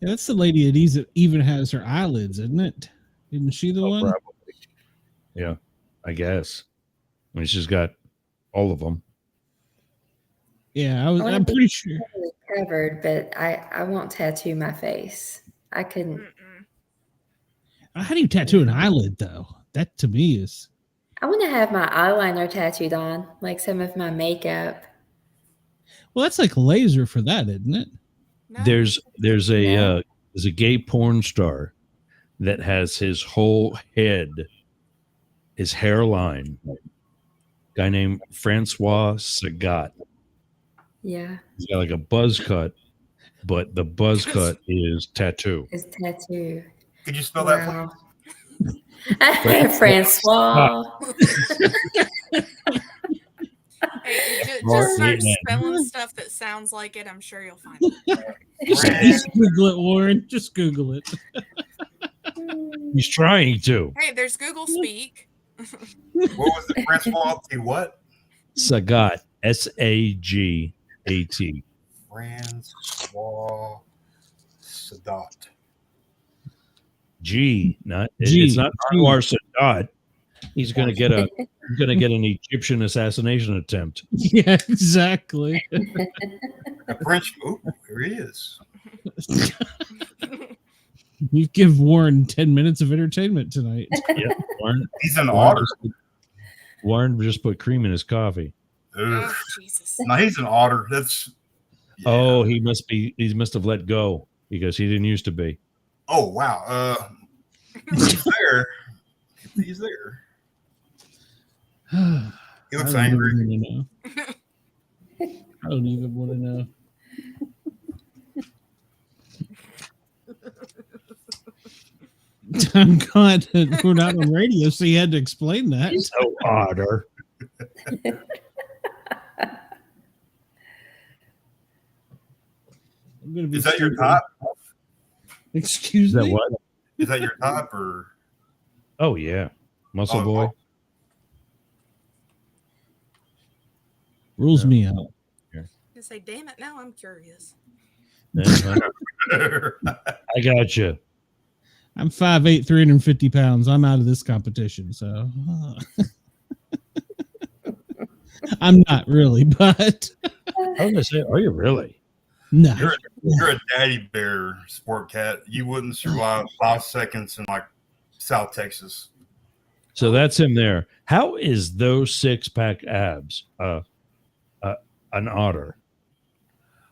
Yeah, that's the lady that even has her eyelids, isn't it? Isn't she the one? Probably. Yeah, I guess. I mean, she's got all of them. Yeah, I wanna I'm be pretty sure. totally covered, but I won't tattoo my face. I couldn't. Mm-mm. How do you tattoo an eyelid, though? That to me is. I want to have my eyeliner tattooed on, like some of my makeup. Well, that's like laser for that, isn't it? No. There's No. a gay porn star that has his whole head, his hairline, guy named Francois Sagat. Yeah, He's got like a buzz cut, but the buzz cut is tattoo. it's tattoo. Could you spell that for me? Wow. Francois. Hey, just Mark start Whitman. spelling stuff that sounds like it. I'm sure you'll find it. Just Google it, Warren. Just Google it. He's trying to. Hey, there's Google Speak. What was the Francois? What? Sagat. Sagat. Francois Sadat. G. Not G. It's not Anwar Sadat. He's gonna get an Egyptian assassination attempt. Yeah, exactly. A French. Oh, here he is. You give Warren 10 minutes of entertainment tonight. Yeah, He's an otter. Warren just put cream in his coffee. Oh, Jesus. No, he's an otter. That's. Yeah. Oh, he must have let go because he didn't used to be. Oh wow. He's there. He's there. He looks angry. I don't even want to know. I'm glad that we're not on radio, so you had to explain that. So otter. I'm gonna be Is that your stupid. top? Excuse Is that me? what? Is that your top or? Oh yeah, muscle Oh, boy. Rules Yeah. me out. I say, damn it, now I'm curious. Uh-huh. I got you. I'm 5'8", 350 pounds. I'm out of this competition, so I'm not really, but I was gonna say, are you really? no. You're a daddy bear, sport cat. You wouldn't survive 5 seconds in like South Texas. So that's him there. How is those 6-pack abs an otter?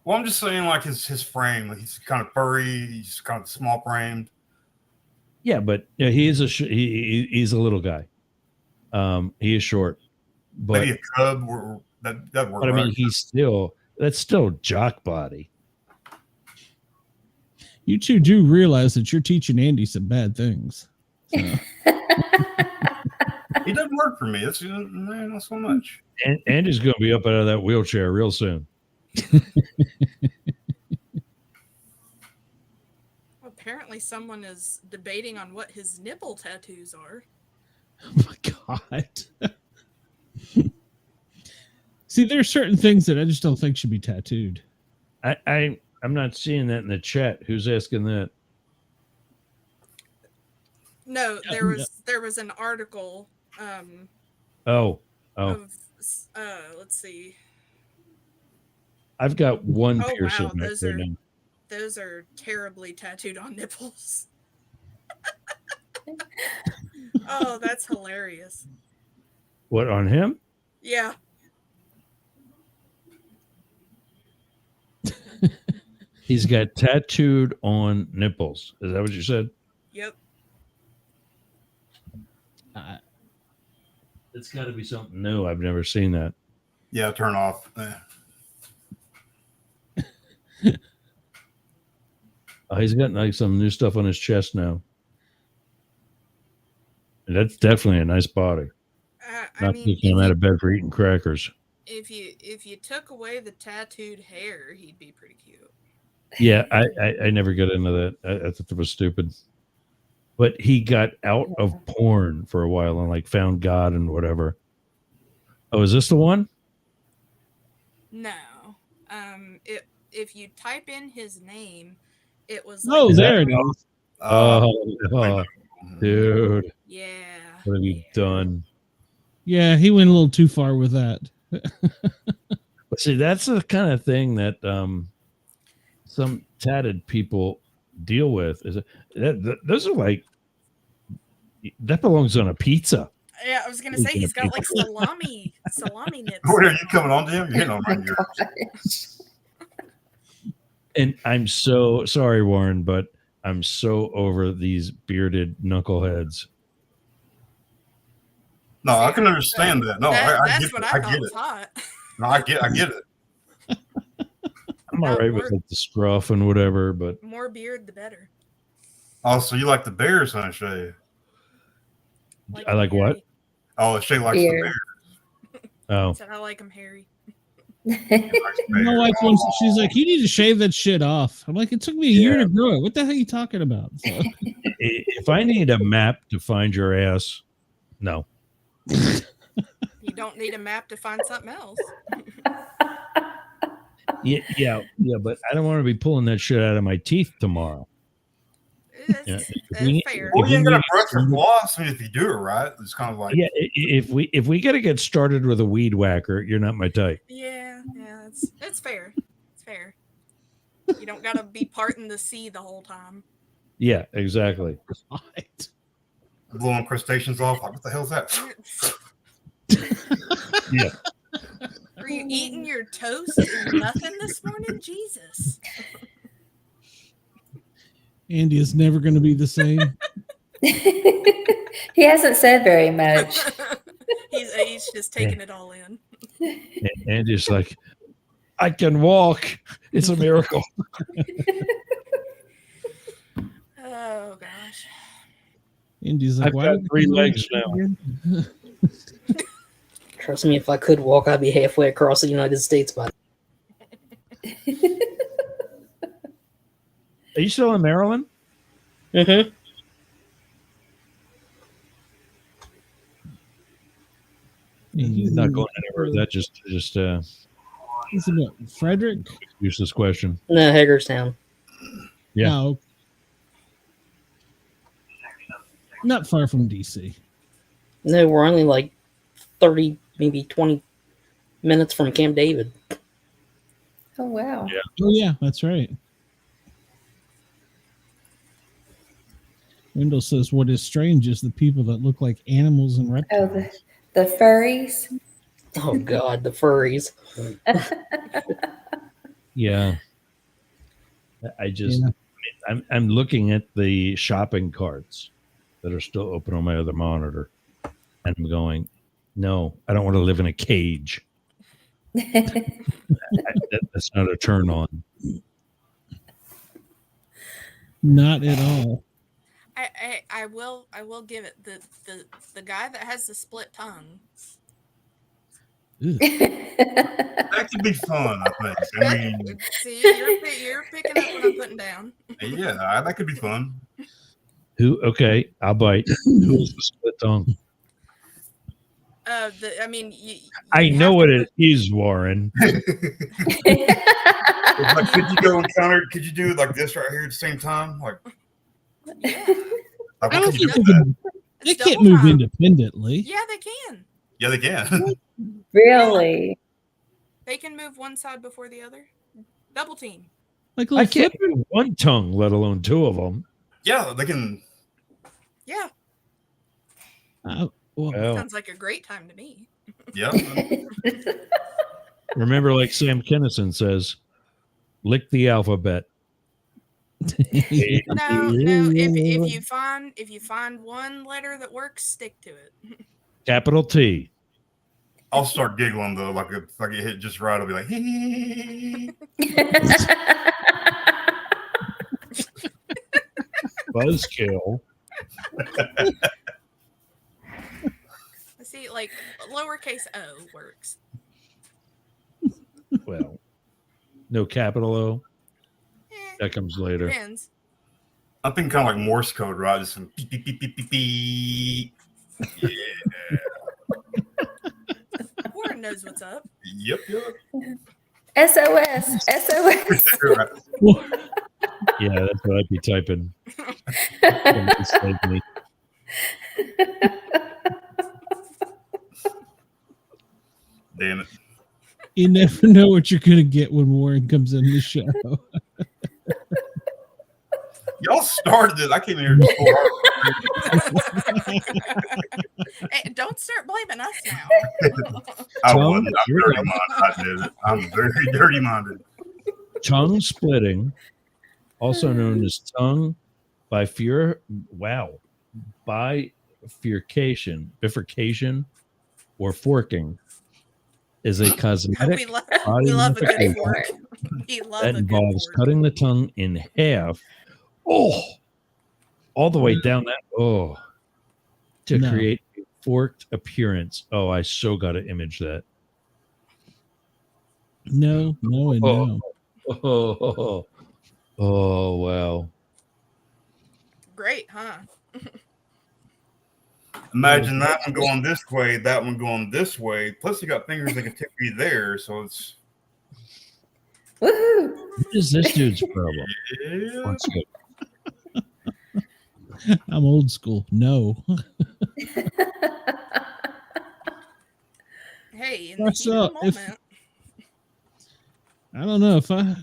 Well, I'm just saying, like his frame. Like, he's kind of furry. He's kind of small framed. Yeah, but yeah, he is he's a little guy. He is short, but Maybe a cub. Or that works. but I mean, that's still jock body. You two do realize that you're teaching Andy some bad things. So. He doesn't work for me. It's not so much. And Andy's going to be up out of that wheelchair real soon. Apparently, someone is debating on what his nipple tattoos are. Oh my God. See, there are certain things that I just don't think should be tattooed. I'm not seeing that in the chat. Who's asking that? No, there was an article. Oh, Of let's see. I've got one Oh piercing wow, right now. those are terribly tattooed on nipples. Oh, that's hilarious. What, on him? Yeah. He's got tattooed on nipples. Is that what you said? Yep. It's got to be something new. I've never seen that. Yeah, turn off. He's got like some new stuff on his chest now. And that's definitely a nice body. Not taking him out of bed for eating crackers. If you took away the tattooed hair, he'd be pretty cute. Yeah, I never got into that. I thought that was stupid. But he got out of porn for a while and like found God and whatever. Oh, is this the one? No. If you type in his name, It was Oh, like, there it is. Dude, yeah. what have you done? Yeah, he went a little too far with that. But see, that's the kind of thing that some tatted people deal with. Those are like, that belongs on a pizza. Yeah, I was gonna say he's got like salami nips. What are you coming on to him? You're hitting on my ear. And I'm so sorry, Warren, but I'm so over these bearded knuckleheads. No, I can understand that. No, I That's get what it. I I thought get was it. hot. No, I get it. I'm all right with like the scruff and whatever, but More beard, the better. Oh, so you like the bears, huh, Shay? I like what? Oh, Shay likes the bears. Oh, So I like him hairy. My wife once, she's like, "You need to shave that shit off." I'm like, "It took me a year to grow it. What the hell are you talking about?" So, if I need a map to find your ass, no. You don't need a map to find something else. Yeah, but I don't want to be pulling that shit out of my teeth tomorrow. That's fair. Well, you ain't gonna brush your floss. I mean, if you do it right, it's kind of like If we got to get started with a weed whacker, you're not my type. Yeah, it's fair. It's fair. You don't gotta be parting the sea the whole time. Yeah, exactly. right. blowing crustaceans off. Like, what the hell is that? Yeah. Were you eating your toast and nothing this morning? Jesus. Andy is never going to be the same. He hasn't said very much. he's just taking it all in. And just like, I can walk. It's a miracle. Oh gosh. Andy's like, I've why got did 3 you legs now. Trust me, if I could walk, I'd be halfway across the United States by now. Are you still in Maryland? Mm-hmm. He's not going anywhere. That just Is it what, Frederick? useless question. No, Hagerstown. Yeah. No. Not far from DC. No, we're only like 30, maybe 20 minutes from Camp David. Oh, wow. Yeah. Oh, yeah, that's right. Wendell says, what is strange is the people that look like animals and reptiles. Oh, the furries. Oh, God, the furries. Yeah. I just, I'm looking at the shopping carts that are still open on my other monitor. And I'm going, no, I don't want to live in a cage. That's not a turn on. Not at all. I will give it the guy that has the split tongue. That could be fun, I think. I mean, See, you're picking up what I'm putting down. yeah, that could be fun. Who? Okay, I'll bite. Who's the split tongue? I know what it is, Warren. Like, could you go and counter? Could you do it like this right here at the same time? Like, yeah. Like, I what don't could you think do with that? they It's can't double move time. independently. Yeah, they can. Yeah, they can. Really? They can move one side before the other. Double team. Like I can't do one tongue, let alone 2 of them. Yeah, they can. Yeah. Well, Sounds like a great time to me. Yeah. remember, like Sam Kinison says, lick the alphabet. No. If you find one letter that works, stick to it. Capital T. I'll start giggling though. Like if I get hit just right, I'll be like, hee. Buzzkill. See, like lowercase o works. Well, no capital O. That comes later. Depends. I'm thinking kind of like Morse code, right? Just some beep, beep, beep, beep, beep, beep. Yeah. Warren knows what's up. Yep. SOS. SOS. Right. Yeah, that's what I'd be typing. Damn it. You never know what you're going to get when Warren comes in the show. Y'all started it. I came in here to Hey, don't start blaming us now. I wasn't. I'm dirty-minded. I did it. I'm very dirty-minded. Tongue splitting, also known as tongue bifurcation, or forking, is a cosmetic we love a good fork. That involves cutting the tongue in half. Oh, all the way down that. Oh, to create a forked appearance. Oh, I so got to image that. No, and no. Oh, wow. Great, huh? Imagine that one going this way, that one going this way. Plus, you got fingers that can take you there, so it's. Woohoo! What is this dude's problem? Yeah. I'm old school. No. Hey, in the heat of the moment. I don't know if at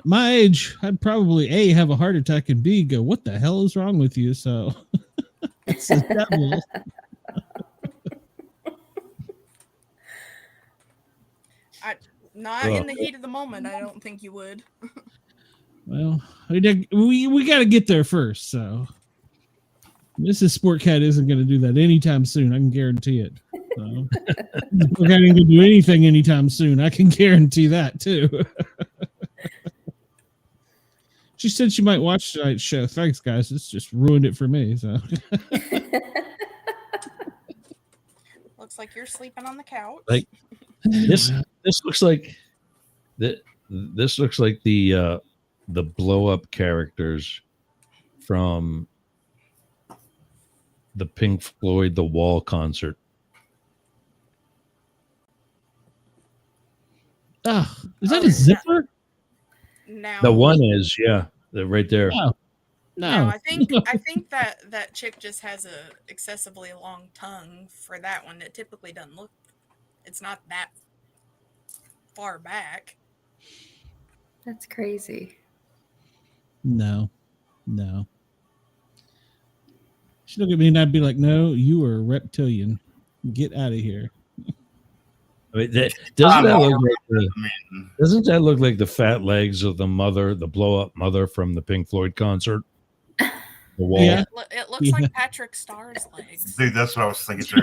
my age, I'd probably A, have a heart attack, and B, go, what the hell is wrong with you? So it's the devil. Not in the heat of the moment, I don't think you would. Well, we got to get there first. So Mrs. Sportcat isn't going to do that anytime soon. I can guarantee it. So, we're not going to do anything anytime soon. I can guarantee that too. She said she might watch tonight's show. Thanks, guys. It's just ruined it for me. So looks like you're sleeping on the couch. Like this looks like this looks like the blow up characters from the Pink Floyd The Wall concert. Is that a zipper? Now The one is, yeah, they're right there. No, I think that chick just has a excessively long tongue for that one. It typically doesn't look. It's not that far back. That's crazy. No. She'd look at me and I'd be like, "No, you are a reptilian. Get out of here." I mean, doesn't that look like the fat legs of the blow up mother from the Pink Floyd concert? The Wall. Yeah. It looks like Patrick Starr's legs. Dude, that's what I was thinking too.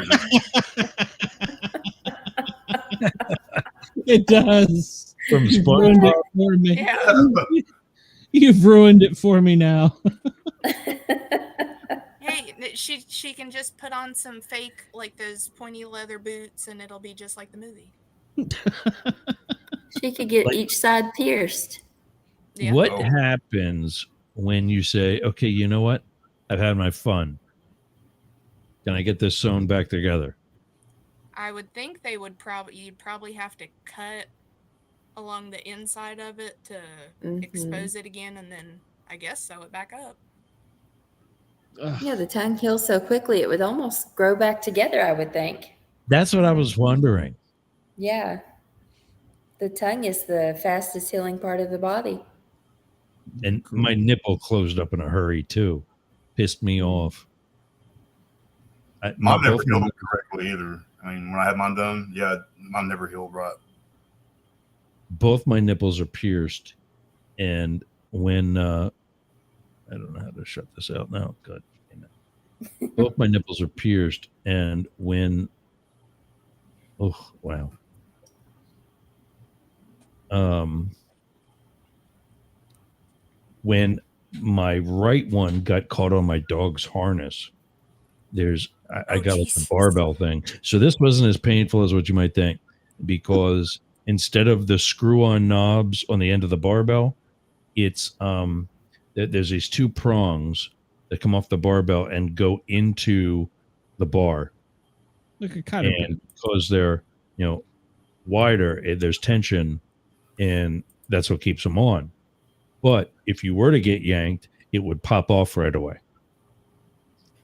It does. From You've ruined it for me. Yeah. You've ruined it for me now. Hey, she can just put on some fake, like those pointy leather boots, and it'll be just like the movie. She could get each side pierced. Yeah. What happens when you say, okay, you know what? I've had my fun. Can I get this sewn back together? I would think you'd probably have to cut along the inside of it to expose it again, and then I guess sew it back up. Yeah, the tongue heals so quickly it would almost grow back together, I would think. That's what I was wondering. Yeah. The tongue is the fastest healing part of the body. And my nipple closed up in a hurry too. Pissed me off. I've never healed it correctly either. I mean, when I had mine done, mine never healed right. Both my nipples are pierced, and when I don't know how to shut this out now. God damn it. Both my nipples are pierced, and when when my right one got caught on my dog's harness, I got like the barbell thing. So this wasn't as painful as what you might think, because instead of the screw-on knobs on the end of the barbell, it's there's these two prongs that come off the barbell and go into the bar. Like a kind of, and because they're wider, there's tension, and that's what keeps them on. But if you were to get yanked, it would pop off right away.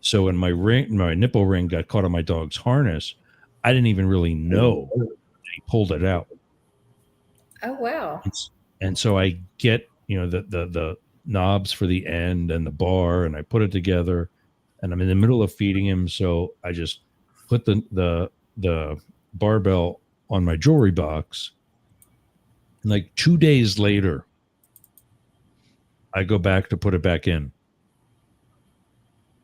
So when my nipple ring got caught on my dog's harness, I didn't even really know that he pulled it out. Oh, wow. And so I get, the knobs for the end and the bar, and I put it together, and I'm in the middle of feeding him. So I just put the barbell on my jewelry box. And like 2 days later, I go back to put it back in.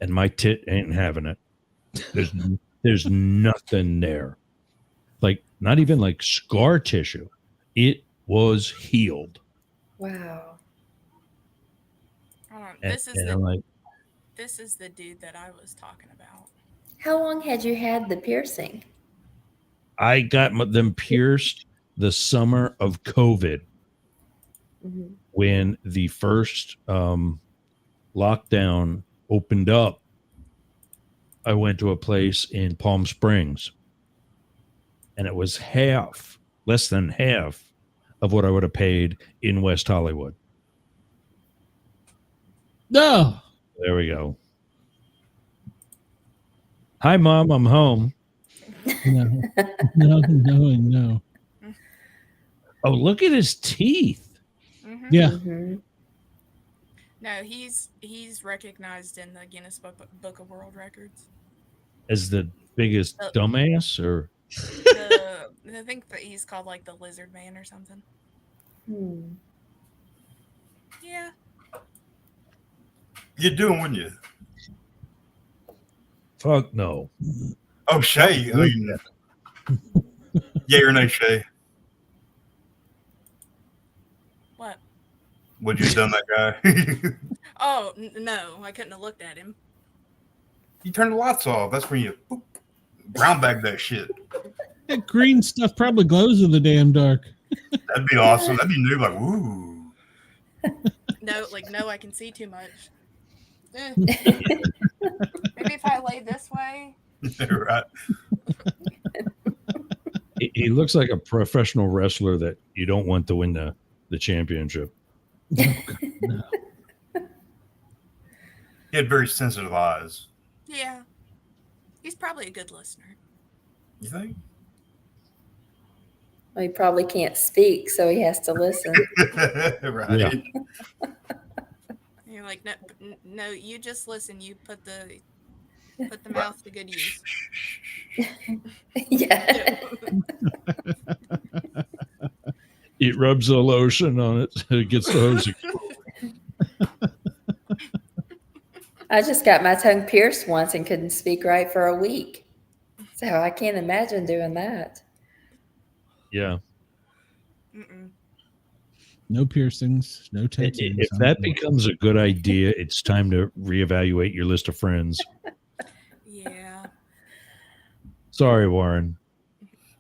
And my tit ain't having it. There's nothing there. Like, not even like scar tissue. It was healed. Wow. This is the dude that I was talking about. How long had you had the piercing? I got them pierced the summer of COVID, when the first lockdown opened up. I went to a place in Palm Springs, and it was less than half of what I would have paid in West Hollywood. No. There we go. Hi, Mom. I'm home. No. Oh, look at his teeth. Mm-hmm. Yeah. Mm-hmm. No, he's recognized in the Guinness Book of World Records As the biggest dumbass, or I think that he's called like the Lizard Man or something. Yeah. You doing, wouldn't you? Fuck no. Oh, Shay. I mean, yay or nay, Shay? What? Would you have done that guy? Oh, no, I couldn't have looked at him. You turn the lights off. That's when you brown bag that shit. That green stuff probably glows in the damn dark. That'd be awesome. That'd be new. Like, ooh. No, I can see too much. Maybe if I lay this way. Right. He looks like a professional wrestler that you don't want to win the championship. No. He had very sensitive eyes. Yeah. He's probably a good listener. You think? Well, he probably can't speak, so he has to listen. Right. Yeah. You're like, no, you just listen. You put the mouth to good use. Yeah. It rubs the lotion on it so it gets the hose. I just got my tongue pierced once and couldn't speak right for a week. So I can't imagine doing that. Yeah. Mm-mm. No piercings, no tattoos. If that becomes a good idea, it's time to reevaluate your list of friends. Yeah. Sorry, Warren.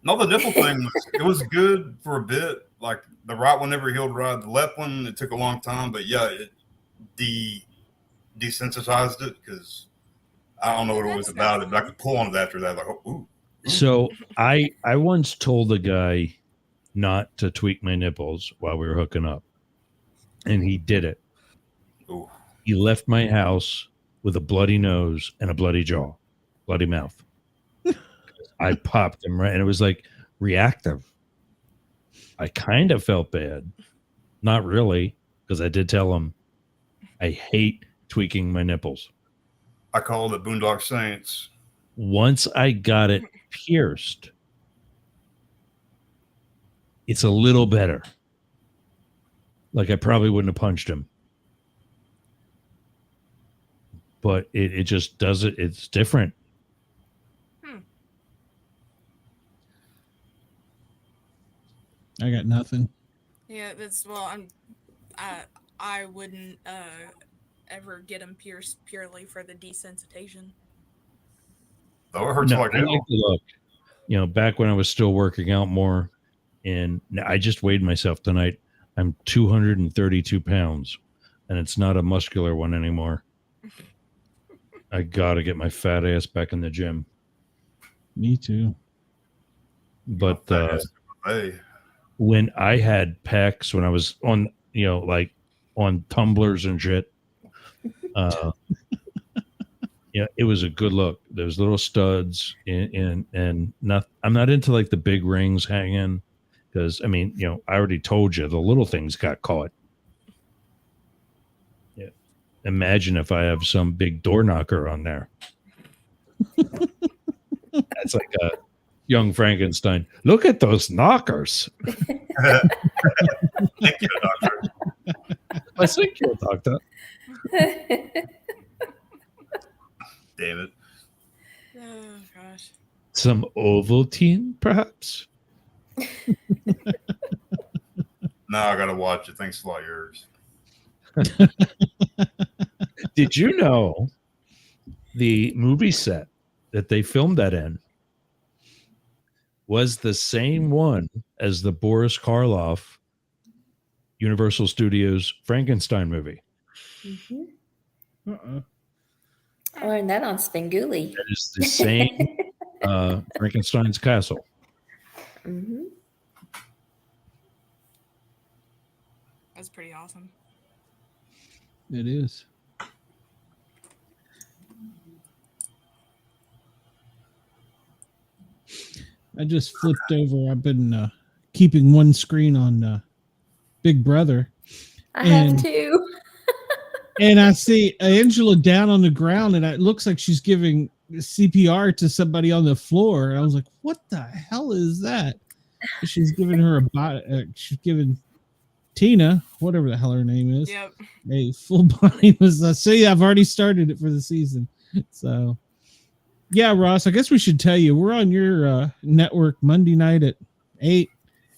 No, the nipple thing was good for a bit. Like the right one never healed right. The left one, it took a long time, but yeah, it desensitized it because I don't know what it was about it, but I could pull on it after that. Like, oh, ooh. So I once told a guy not to tweak my nipples while we were hooking up, and he did it. Ooh. He left my house with a bloody nose and a bloody jaw, bloody mouth. I popped him right, and it was like reactive. I kind of felt bad. Not really, because I did tell him I hate tweaking my nipples. I call it Boondock Saints. Once I got it pierced, it's a little better. Like I probably wouldn't have punched him. But it just does it. It's different. I got nothing. Yeah, I wouldn't ever get them pierced purely for the desensitization. Oh, it hurts like I hell. like the look. You know, back when I was still working out more, and I just weighed myself tonight. I'm 232 pounds, and it's not a muscular one anymore. I got to get my fat ass back in the gym. Me too. But Hey. when I had pecs, when I was on, like on tumblers and shit. Yeah, it was a good look. There's little studs and not. I'm not into like the big rings hanging because I mean, I already told you the little things got caught. Yeah, imagine if I have some big door knocker on there. That's like a young Frankenstein. Look at those knockers. Thank you, doctor. I think you're a doctor. Damn it. Oh gosh. Some Ovaltine, perhaps? Now I gotta watch it. Thanks a lot, yours. Did you know the movie set that they filmed that in was the same one as the Boris Karloff Universal Studios Frankenstein movie? Mm-hmm. I learned that on Spenguli. That is the same Frankenstein's castle. Mm-hmm. That's pretty awesome. It is. I just flipped over. I've been keeping one screen on Big Brother. I have two. And I see Angela down on the ground, and it looks like she's giving CPR to somebody on the floor. And I was like, "What the hell is that?" She's giving her she's giving Tina, whatever the hell her name is, a full body massage. See, I've already started it for the season. So, yeah, Ross, I guess we should tell you we're on your network Monday night at 8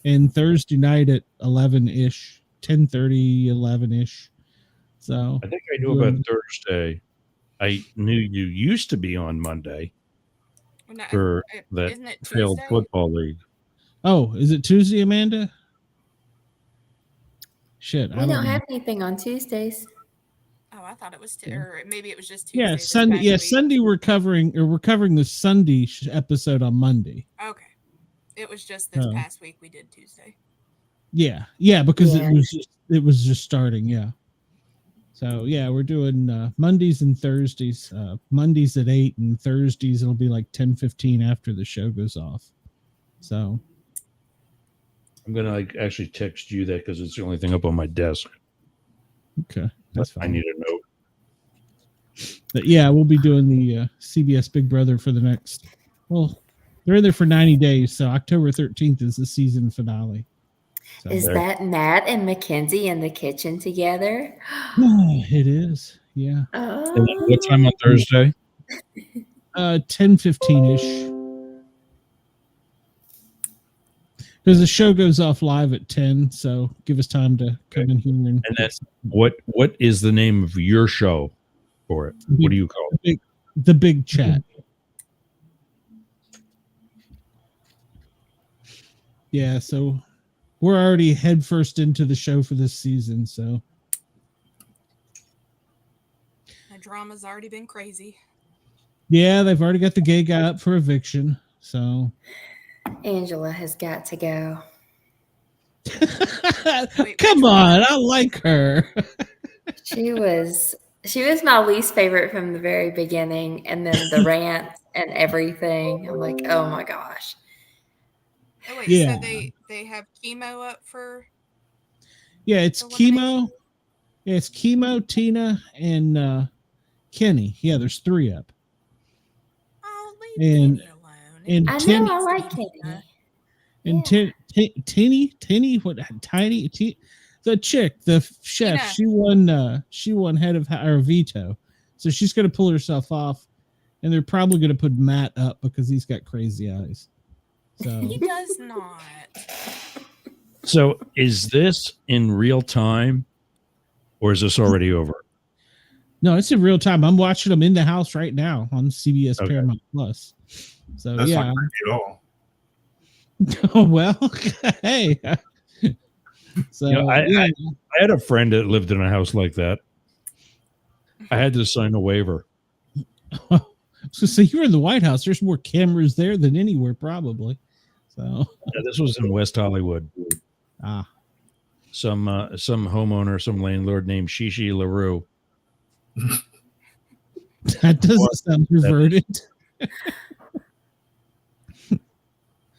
and Thursday night at 11-ish, 10:30, 11-ish. So I think I knew about Thursday. I knew you used to be on Monday for that failed football league. Oh, is it Tuesday, Amanda? Shit, We don't have anything on Tuesdays. Oh, I thought it was, or maybe it was just Tuesday. Yeah, Sunday. Yeah, Sunday. We're covering the Sunday episode on Monday. Okay, it was just this past week we did Tuesday. Yeah, because it was just starting. Yeah. So yeah, we're doing Mondays and Thursdays. Mondays at 8 and Thursdays it'll be like 10:15 after the show goes off. So I'm gonna actually text you that because it's the only thing up on my desk. Okay, that's fine. I need a note. But yeah, we'll be doing the CBS Big Brother for the next. Well, they're in there for 90 days, so October 13th is the season finale. So is that Matt and Mackenzie in the kitchen together? It is. Yeah. And what time on Thursday? 10:15-ish. Because the show goes off live at 10, so give us time to come in here and that's what is the name of your show for it? What do you call it? The Big Chat. Yeah, so we're already headfirst into the show for this season, so The drama's already been crazy. yeah, they've already got the gay guy up for eviction, so Angela has got to go. Come on, I like her. She was my least favorite from the very beginning, and then the rant and everything. I'm like, oh my gosh. Oh wait, Yeah. so they have chemo up for? Yeah, it's chemo. Yeah, it's chemo, Tina, and Kenny. Yeah, there's 3 up. Oh, leave And Kenny alone. and I Tin- know I like Kenny. And Tinny, what tiny the chick, the chef, Tina. she won head of or veto. So she's gonna pull herself off, and they're probably gonna put Matt up because he's got crazy eyes. So He does not. So is this in real time or is this already over? no, it's in real time. I'm watching them in the house right now on CBS Okay. Paramount Plus. So That's yeah. not creepy at all. Oh well, hey. So I had a friend that lived in a house like that. I had to sign a waiver. So you were in the White House. There's more cameras there than anywhere, probably. So Yeah, this was in West Hollywood. some homeowner, some landlord named Shishi LaRue. That doesn't sound perverted.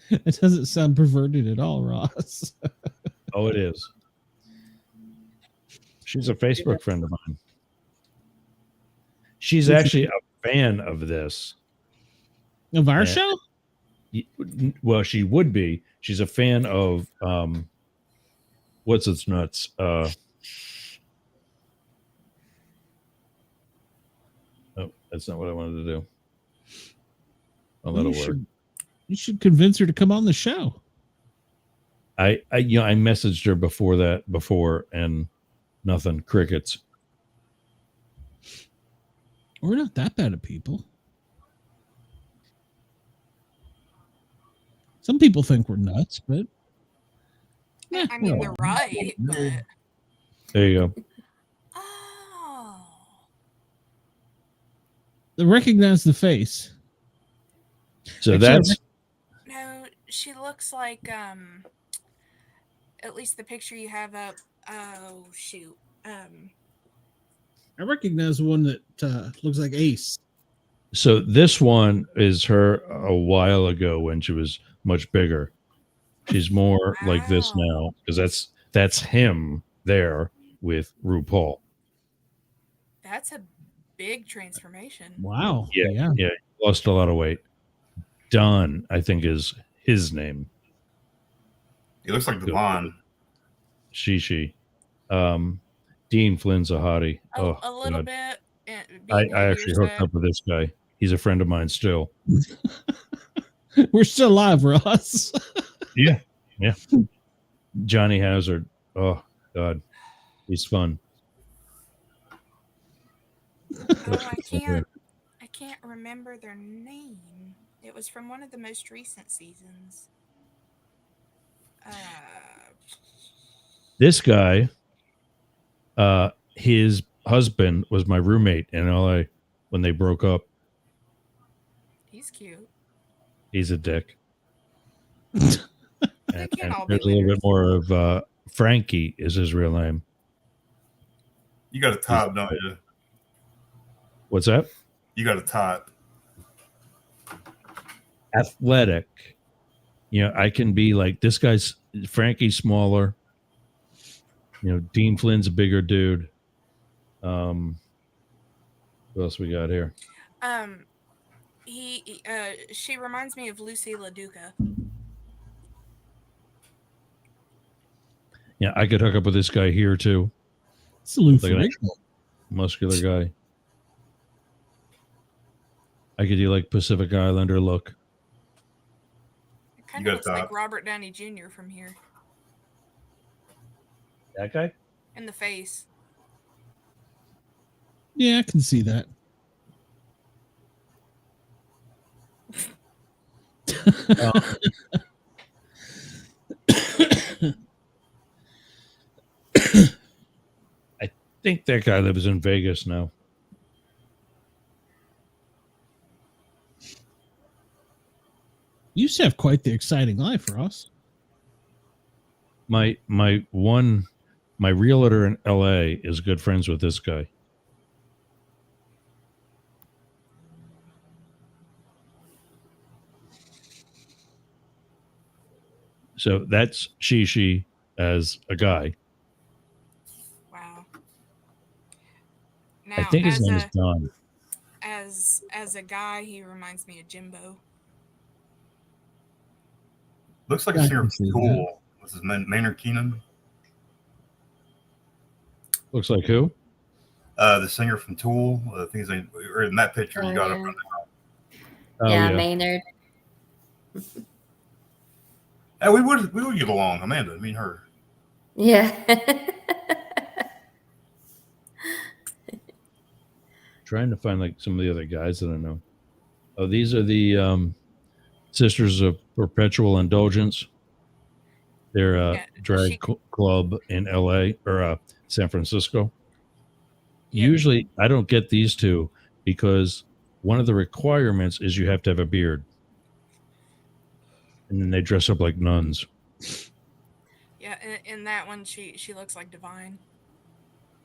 It doesn't sound perverted at all, Ross. Oh, it is. She's a Facebook friend of mine. She's actually a fan of this. Of our show? Well, she would be. She's a fan of what's its nuts? Oh, that's not what I wanted to do. Well, that'll work. You should convince her to come on the show. I messaged her before and nothing. Crickets. We're not that bad of people. Some people think we're nuts, but I mean, they're right, but there you go. oh, they recognize the face. So Actually, that's no, she looks like at least the picture you have up. Oh shoot, I recognize one that looks like Ace. so this one is her a while ago when she was much bigger. She's more like this now because that's him there with RuPaul. that's a big transformation. Wow. Yeah. Lost a lot of weight. Don, I think, is his name. He looks like Devon. She. Dean Flynn's a hottie. Oh, a little God. bit. I actually hooked up with this guy. He's a friend of mine still. We're still live, Ross. Yeah. Johnny Hazard. Oh God, he's fun. Oh, I can't remember their name. It was from one of the most recent seasons. This guy, his husband was my roommate in LA when they broke up. He's cute. He's a dick. They can't and all be there's a little winners. bit more of Frankie is his real name. You got a top, don't you? What's that? You got a top. Athletic. I can be like this guy's Frankie's smaller. Dean Flynn's a bigger dude. What else we got here? She reminds me of Lucy LaDuca. Yeah, I could hook up with this guy here too. Salute Like a muscular guy. I could do like Pacific Islander look. It kind of looks like Robert Downey Jr. from here. That guy? In the face. Yeah, I can see that. I think that guy lives in Vegas now. You used to have quite the exciting life, Ross. My realtor in LA is good friends with this guy. So that's she as a guy. Wow. I think his name is Don. As a guy, he reminds me of Jimbo. Looks like a singer from Tool. This is Maynard Keenan. Looks like who? The singer from Tool. I think in that picture you got up on the yeah, Maynard. Hey, we would get along, Amanda. I mean her. Yeah. Trying to find like some of the other guys that I know. Oh, these are the Sisters of Perpetual Indulgence. They're a drag club in LA or San Francisco. Yeah. Usually I don't get these two because one of the requirements is you have to have a beard. And then they dress up like nuns. Yeah, in that one, she looks like Divine.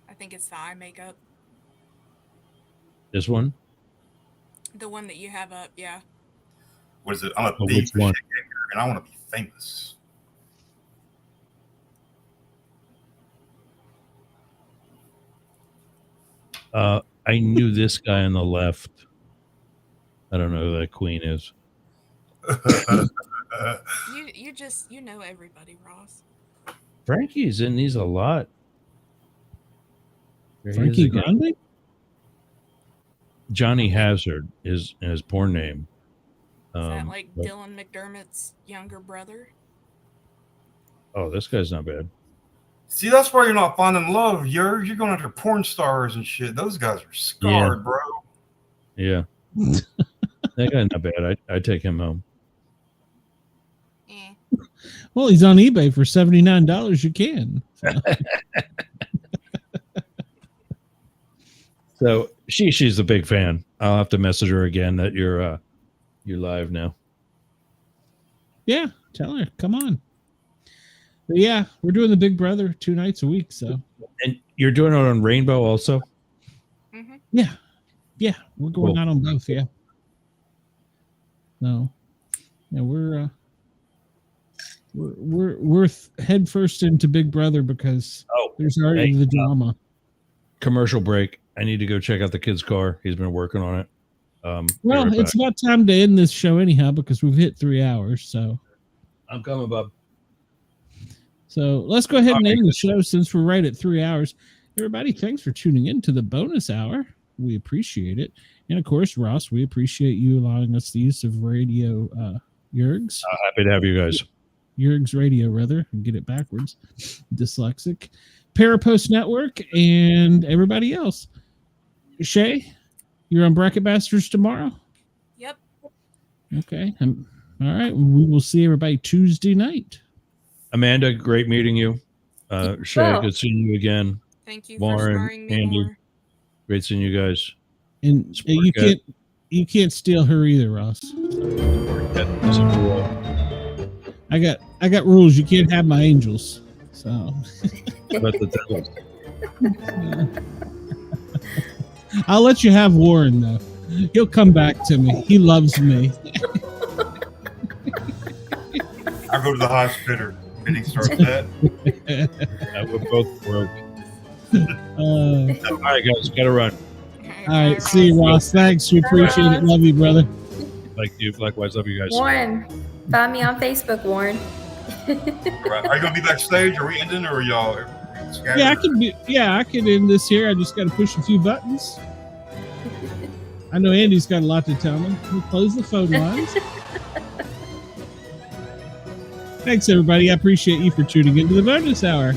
I think it's the eye makeup. This one? The one that you have up, yeah. What is it? I'm a Oh, thief which one? and I want to be famous. I knew this guy on the left. I don't know who that queen is. You know everybody, Ross. Frankie's in these a lot. There he is Frankie again. Grande? Johnny Hazard is his porn name. Is that like Dylan McDermott's younger brother? Oh, this guy's not bad. See, that's why you're not finding love. You're going after porn stars and shit. Those guys are scarred, bro. Yeah. That guy's not bad. I'd take him home. Well, he's on eBay for $79. You can. So she's a big fan. I'll have to message her again that you're live now. Yeah, tell her. Come on. But yeah, we're doing the Big Brother 2 nights a week. So, and you're doing it on Rainbow also? Mm-hmm. Yeah, we're going out on both. Yeah. No, yeah, we're head first into Big Brother because there's already the drama. Commercial break. I need to go check out the kid's car. He's been working on it. Well, right it's back. about time to end this show anyhow because we've hit 3 hours. So I'm coming, bub. So let's go ahead and end the show since we're right at 3 hours. Everybody, thanks for tuning in to the bonus hour. We appreciate it. And of course, Ross, we appreciate you allowing us the use of radio Yergs. Happy to have you guys. Yergs Radio, rather. Get it backwards. Dyslexic. Parapost Network and everybody else. Shay, you're on Bracket Bastards tomorrow? Yep. Okay. All right. We will see everybody Tuesday night. Amanda, great meeting you. Shay, good seeing you again. Thank you Lauren, for starring me Andy, more. great seeing you guys. And you can't steal her either, Ross. I got rules. You can't have my angels. So About the devils. I'll let you have Warren though. He'll come back to me. He loves me. I go to the highest bidder. Bidding starts that. We're both broke. All right, guys, gotta run. All right, see you, Ross. Thanks. We appreciate it. Love you, brother. Like you, likewise. Love you guys. Warren, find me on Facebook, Warren. Right. Are you gonna be backstage? Are we ending, or are y'all scattered? Yeah, I could end this here. I just got to push a few buttons. I know Andy's got a lot to tell me. We'll close the phone lines. Thanks, everybody. I appreciate you for tuning into the bonus hour.